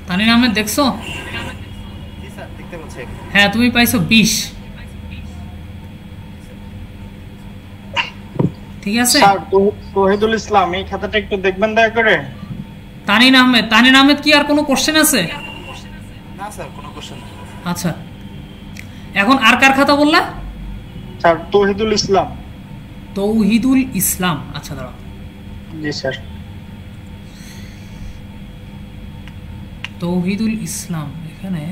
তানিন আহমেদ দেখছো? হ্যাঁ তুমি পাইছো 20। ঠিক আছে স্যার, তৌহিদুল ইসলাম এই খাতাটা একটু দেখবেন দয়া করে। তানিন আহমেদ কি আর কোনো কোশ্চেন আছে? না স্যার, কোনো কোশ্চেন নেই। আচ্ছা, এখন আর কার খাতা বললা? স্যার তৌহিদুল ইসলাম। তৌহিদুল ইসলাম, আচ্ছা দাঁড়াও। জি স্যার। তৌহিদুল ইসলাম, এখানে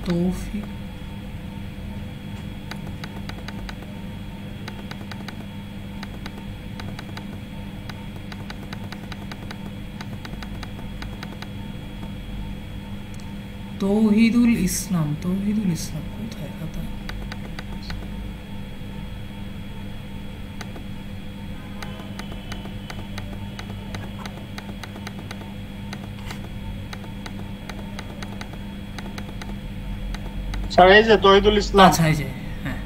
তৌফিক তৌহিদুল ইসলাম কোথায় খাতা? স্যার এই যে তৌহিদুল ইসলাম। আচ্ছা এই যে, হ্যাঁ।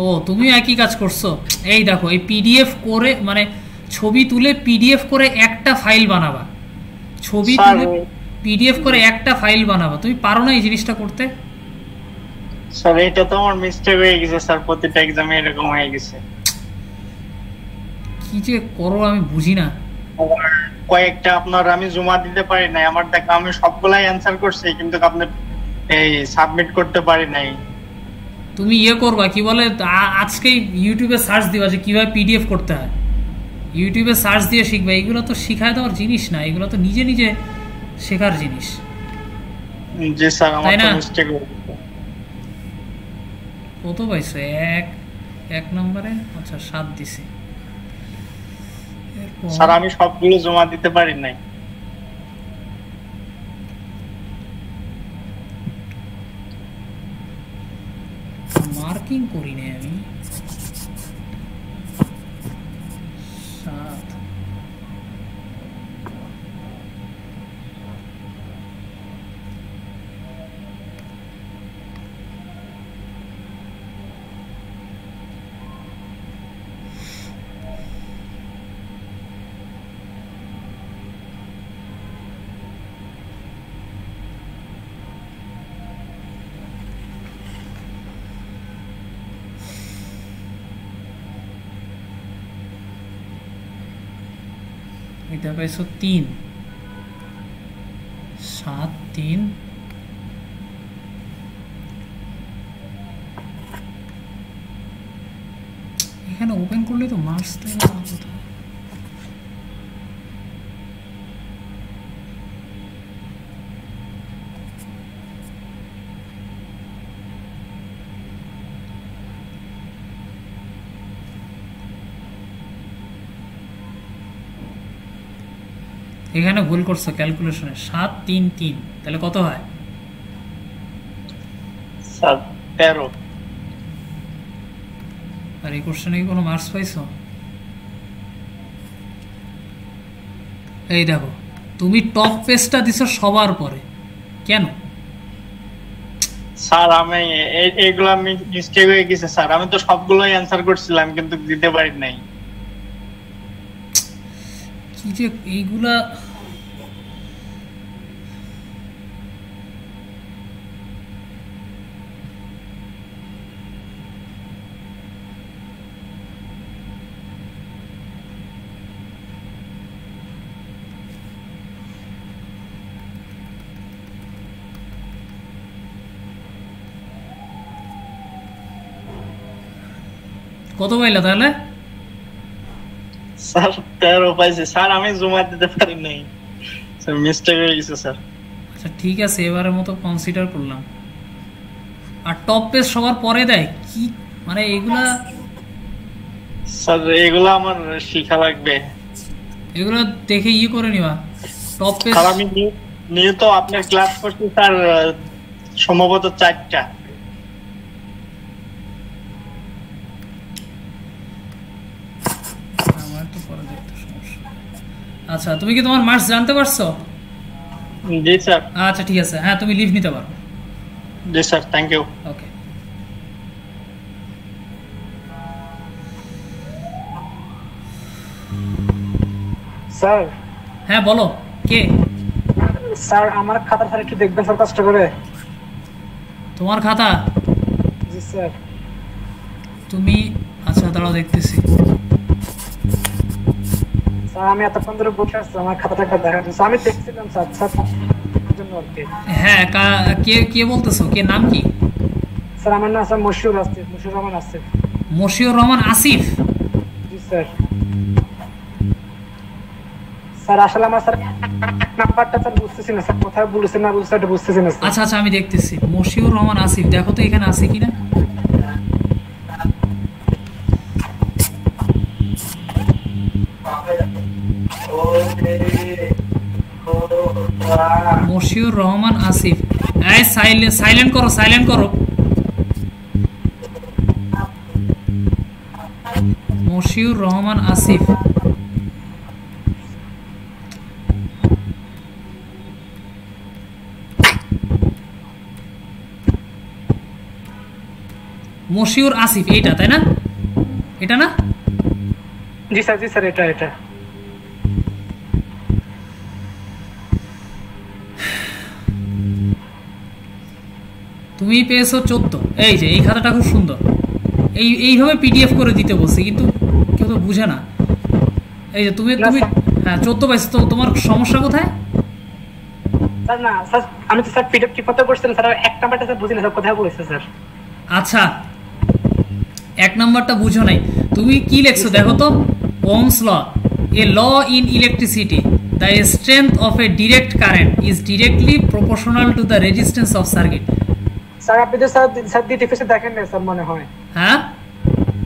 ও তুমি একই কাজ করছো। এই দেখো, এই পিডিএফ করে মানে ছবি তুলে পিডিএফ করে একটা ফাইল বানাবা, ছবি তুলে পিডিএফ করে একটা ফাইল বানাবা। তুমি পারো না এই জিনিসটা করতে? স্যার এটা তো আমার মিস্টেক হয়ে গেছে স্যার, প্রতিটা এক্সামে এরকম হয়ে গেছে। কি যে করো আমি বুঝি না। কয়েকটা আপনার আমি জমা দিতে পারি নাই, আমার দেখা আমি সবগুলাই অ্যানসার করছি কিন্তু আপনি এই সাবমিট করতে পারি নাই। তুমি ইয়ে করবা, কি বলে, আজকে ইউটিউবে সার্চ দিবা যে কিভাবে পিডিএফ করতে হয়, ইউটিউবে সার্চ দিয়ে শিখবে। এগুলো তো শিখায় দেওয়ার জিনিস না, এগুলো তো নিজে নিজে শেখার জিনিস। জি স্যার, আমার তো মিস্টেক হয়ে গেছে। কত পাইছো? এক নম্বরে আচ্ছা 7 দিছি। স্যার আমি সবগুলো জমা দিতে পারি নাই। মার্কিং করি নাই আমি। 7 7 এটা পাইছো 3 7 3 এখানে ওপেন করলে তো মার্কস দেয় না কোথায় এখানে ভুল করছো ক্যালকুলেশনে 7 3 3 তাহলে কত হয় স্যার 13 আর এই কোশ্চেনে কি কোনো মার্কস পাইছো এই দেখো তুমি টপ পেজটা দিছো সবার পরে কেন স্যার আমি এইগুলো আমি মিস্টেক হয়ে গেছে স্যার আমি তো সবগুলোই অ্যানসার করছিলাম কিন্তু দিতে পারি নাই কি যে এইগুলা কত পাইলা তাহলে স্যার 13 পাইছি স্যার আমি জমা দিতে পারি নাই স্যার মিস্টেক হয়ে গেছে স্যার আচ্ছা ঠিক আছে এবারের মতো কনসিডার করলাম আর টপ পেজ সবার পরে দেয় কি মানে এগুলা স্যার এগুলো আমার শিখা লাগবে এগুলো দেখে করে নিবা টপ পেজ স্যার আমি নিয়মিত আপনার ক্লাস করছি স্যার সম্ভবত 4টা আচ্ছা তুমি কি তোমার মার্কস জানতে পারছো জি স্যার আচ্ছা ঠিক আছে হ্যাঁ তুমি লিভ নিতে পারো জি sir thank you okay sir হ্যাঁ বলো কে স্যার আমার খাতা স্যার একটু দেখবেন স্যার কষ্ট করে তোমার খাতা জি স্যার তুমি আচ্ছা দাঁড়াও দেখতেছি স্যার আমি এতক্ষণ ধরে বসে আছি আমার খাতাটা একবার দেখার জন্য আমি দেখছিলাম স্যার জন্য আর কি হ্যাঁ কে কে বলতেছো কে নাম কি স্যার আমার নাম স্যার মশিউর রহমান আসিফ মশিউর রহমান আসিফ জি স্যার স্যার আসলে আমার স্যার নাম্বারটা স্যার বুঝতেছি না স্যার কোথায় বলেছেন না বলছে এটা বুঝতেছি না আচ্ছা আচ্ছা আমি দেখতেছি মশিউর রহমান আসিফ দেখো তো এখানে আছে কিনা মশিউর রহমান আসিফ এই সাইলেন্ট করো মশিউর রহমান আসিফ মশিউর আসিফ এইটা তাই না এটা না জি স্যার এটা তুমি পেয়েছো 14 এই যে এই খাতাটা খুব সুন্দর এইভাবে পিডিএফ করে দিতে বলছি কিন্তু কেউ তো বুঝে না এই যে তুমি হ্যাঁ 14 পাইছো তো তোমার সমস্যা কোথায় স্যার না স্যার আমি তো স্যার পিডিএফ কি করতে বলছিলাম স্যার এক নাম্বারটা স্যার বুঝিনা স্যার কোথায় বলেছে স্যার আচ্ছা এক নাম্বারটা বুঝো নাই তুমি কি লিখছো দেখো তো Ohm's law a law in electricity the strength of a direct current is directly proportional to the resistance of circuit sir আপনি তো স্যার দ্বিতীয় পেজে দেখেন না স্যার মনে হয় হ্যাঁ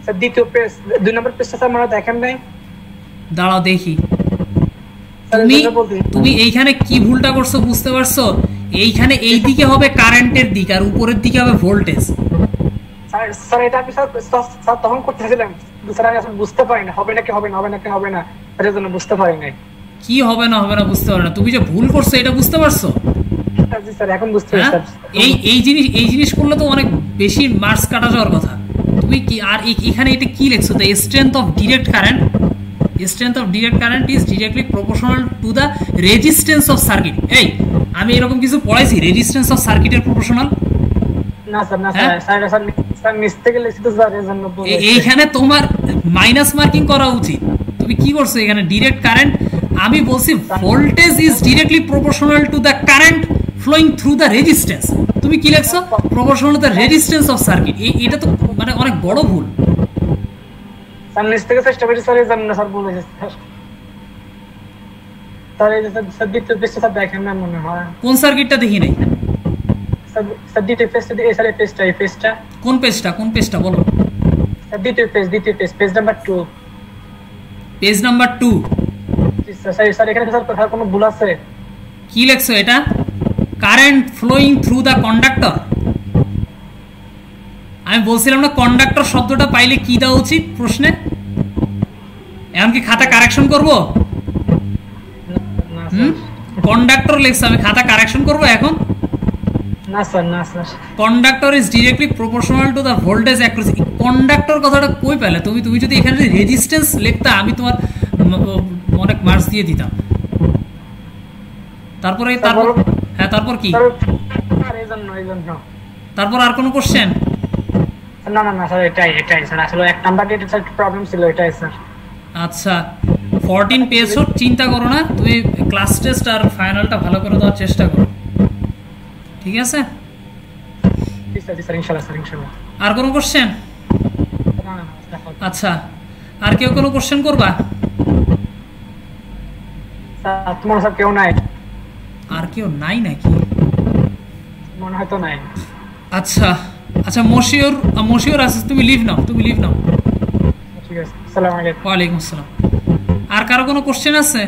স্যার দ্বিতীয় পেজ 2 নম্বর পেজটা স্যার মনে দেখেন নাই দাঁড়াও দেখি তুমি এইখানে কি ভুলটা করছো বুঝতে পারছো এইখানে এই দিকে হবে কারেন্টের দিক আর উপরের দিকে হবে ভোল্টেজ স্যার এটা আমি স্যার তখন করতেছিলাম স্যার আমি আসলে বুঝতে পারি না হবে নাকি হবে না এর জন্য বুঝতে পারি নাই কি হবে না বুঝতে পারো না তুমি যে ভুল করছো এটা বুঝতে পারছো জি স্যার এখন বুঝতে পারছি স্যার এই জিনিস করলে তো অনেক বেশি মার্কস কাটা যাওয়ার কথা তুমি কি আর এখানে এটা কি লিখছো the strength of direct current is directly proportional to the resistance of circuit এই আমি এরকম কিছু পড়াইছি রেজিস্ট্যান্স অফ সার্কিটের প্রপোর্শনাল না স্যার মিস্টেক লিখছি তো স্যার এর জন্য এইখানে তোমার মাইনাস মার্কিং করা উচিত তুমি কি করছো এখানে ডিরেক্ট কারেন্ট আমি বলছি voltage is directly proportional to the current flowing through the resistance. তুমি কি লিখছো? Proportional to the resistance of circuit. এটা তো মানে অনেক বড় ভুল। স্যার নিচ থেকে চেষ্টা করি স্যার, এই জন্য স্যার ভুল হয়েছে স্যার। স্যার এই যে স্যার দ্বিতীয় পেজটা স্যার দেখেন না মনে হয়। কোন সার্কিটটা দেখি নাই? স্যার দ্বিতীয় পেজটা এই স্যার এই পেজটা। কোন পেজটা বলো? স্যার দ্বিতীয় page number 2। Page number 2। Sir এখানে স্যার কোথাও কোনো ভুল আছে? কি লিখছো এটা? Current flowing through the conductor. আমি বলছিলাম না কন্ডাক্টর শব্দটা পাইলে কি দেওয়া উচিত প্রশ্নে? এখন কি খাতা কারেকশন করব? কন্ডাক্টর লিখছো, আমি খাতা কারেকশন করব এখন? না sir. Conductor is directly proportional to the voltage across. Conductor কথাটা কই পেলে তুমি? তুমি যদি এখানে রেজিস্ট্যান্স লিখতা আমি তোমার অনেক মার্কস দিয়ে দিতাম। তারপর হ্যাঁ তারপর কি? তারপর আর কোনো কোশ্চেন? না স্যার এটাই স্যার, আসলে এক নাম্বার দিয়ে স্যার প্রবলেম ছিল, এটাই স্যার। আচ্ছা 14 পেয়েছো, চিন্তা করো না, তুমি ক্লাস টেস্ট আর ফাইনালটা ভালো করে দেওয়ার চেষ্টা করো, ঠিক আছে? আর কোনো কোশ্চেন? আচ্ছা আর কেউ কোনো কোশ্চেন করবা? তোমার স্যার কেউ নাই? আর কেউ নাই নাকি? মনে হয় তো নাই। আচ্ছা মশিউর আছে, তুমি লিভ নাও। ঠিক আছে, আসসালামু আলাইকুম। ওয়ালাইকুম আসসালাম। আর কারো কোনো কোশ্চেন আছে?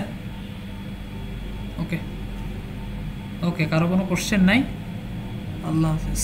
ওকে কারো কোনো কোশ্চেন নাই? আল্লাহ হাফেজ।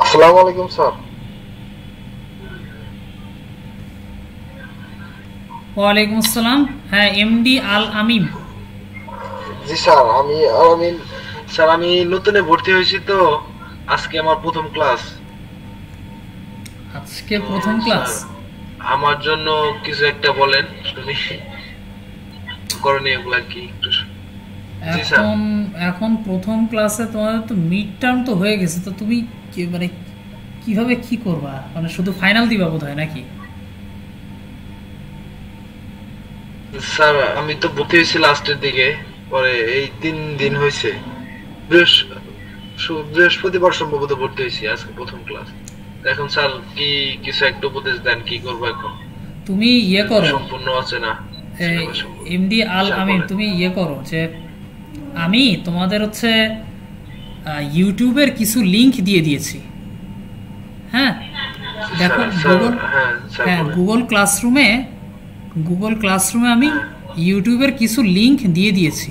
আসসালামু আলাইকুম স্যার। ওয়ালাইকুম আসসালাম। হ্যাঁ এমডি আল আমিন। জি স্যার, আমি আল আমিন স্যার। আমি নতুনে ভর্তি হয়েছি তো আজকে আমার প্রথম ক্লাস। আজকে প্রথম ক্লাস? আমার জন্য কিছু একটা বলেন শুনি, করণীয়গুলো কি একটু। এখন প্রথম ক্লাসে তোমাদের তো মিড টার্ম তো হয়ে গেছে, তো তুমি মানে কিভাবে কি করবা? মানে শুধু ফাইনাল দিবা বোধ হয় নাকি? স্যার আমি তো ভর্তি হয়েছি লাস্টের দিকে, পরে এই 3 দিন হয়েছে, বৃহস্পতিবার সম্ভবত ভর্তি হয়েছি, আজকে প্রথম ক্লাস। এখন স্যার কি কিছু একটা উপদেশ দেন, কি করবো এখন? তুমি করো, সম্পূর্ণ আছে না এমডি আল আমিন, তুমি করো যে আমি তোমাদের হচ্ছে ইউটিউবের কিছু লিংক দিয়ে দিয়েছি। হ্যাঁ দেখো গুগল ক্লাসরুমে আমি ইউটিউবের কিছু লিংক দিয়ে দিয়েছি।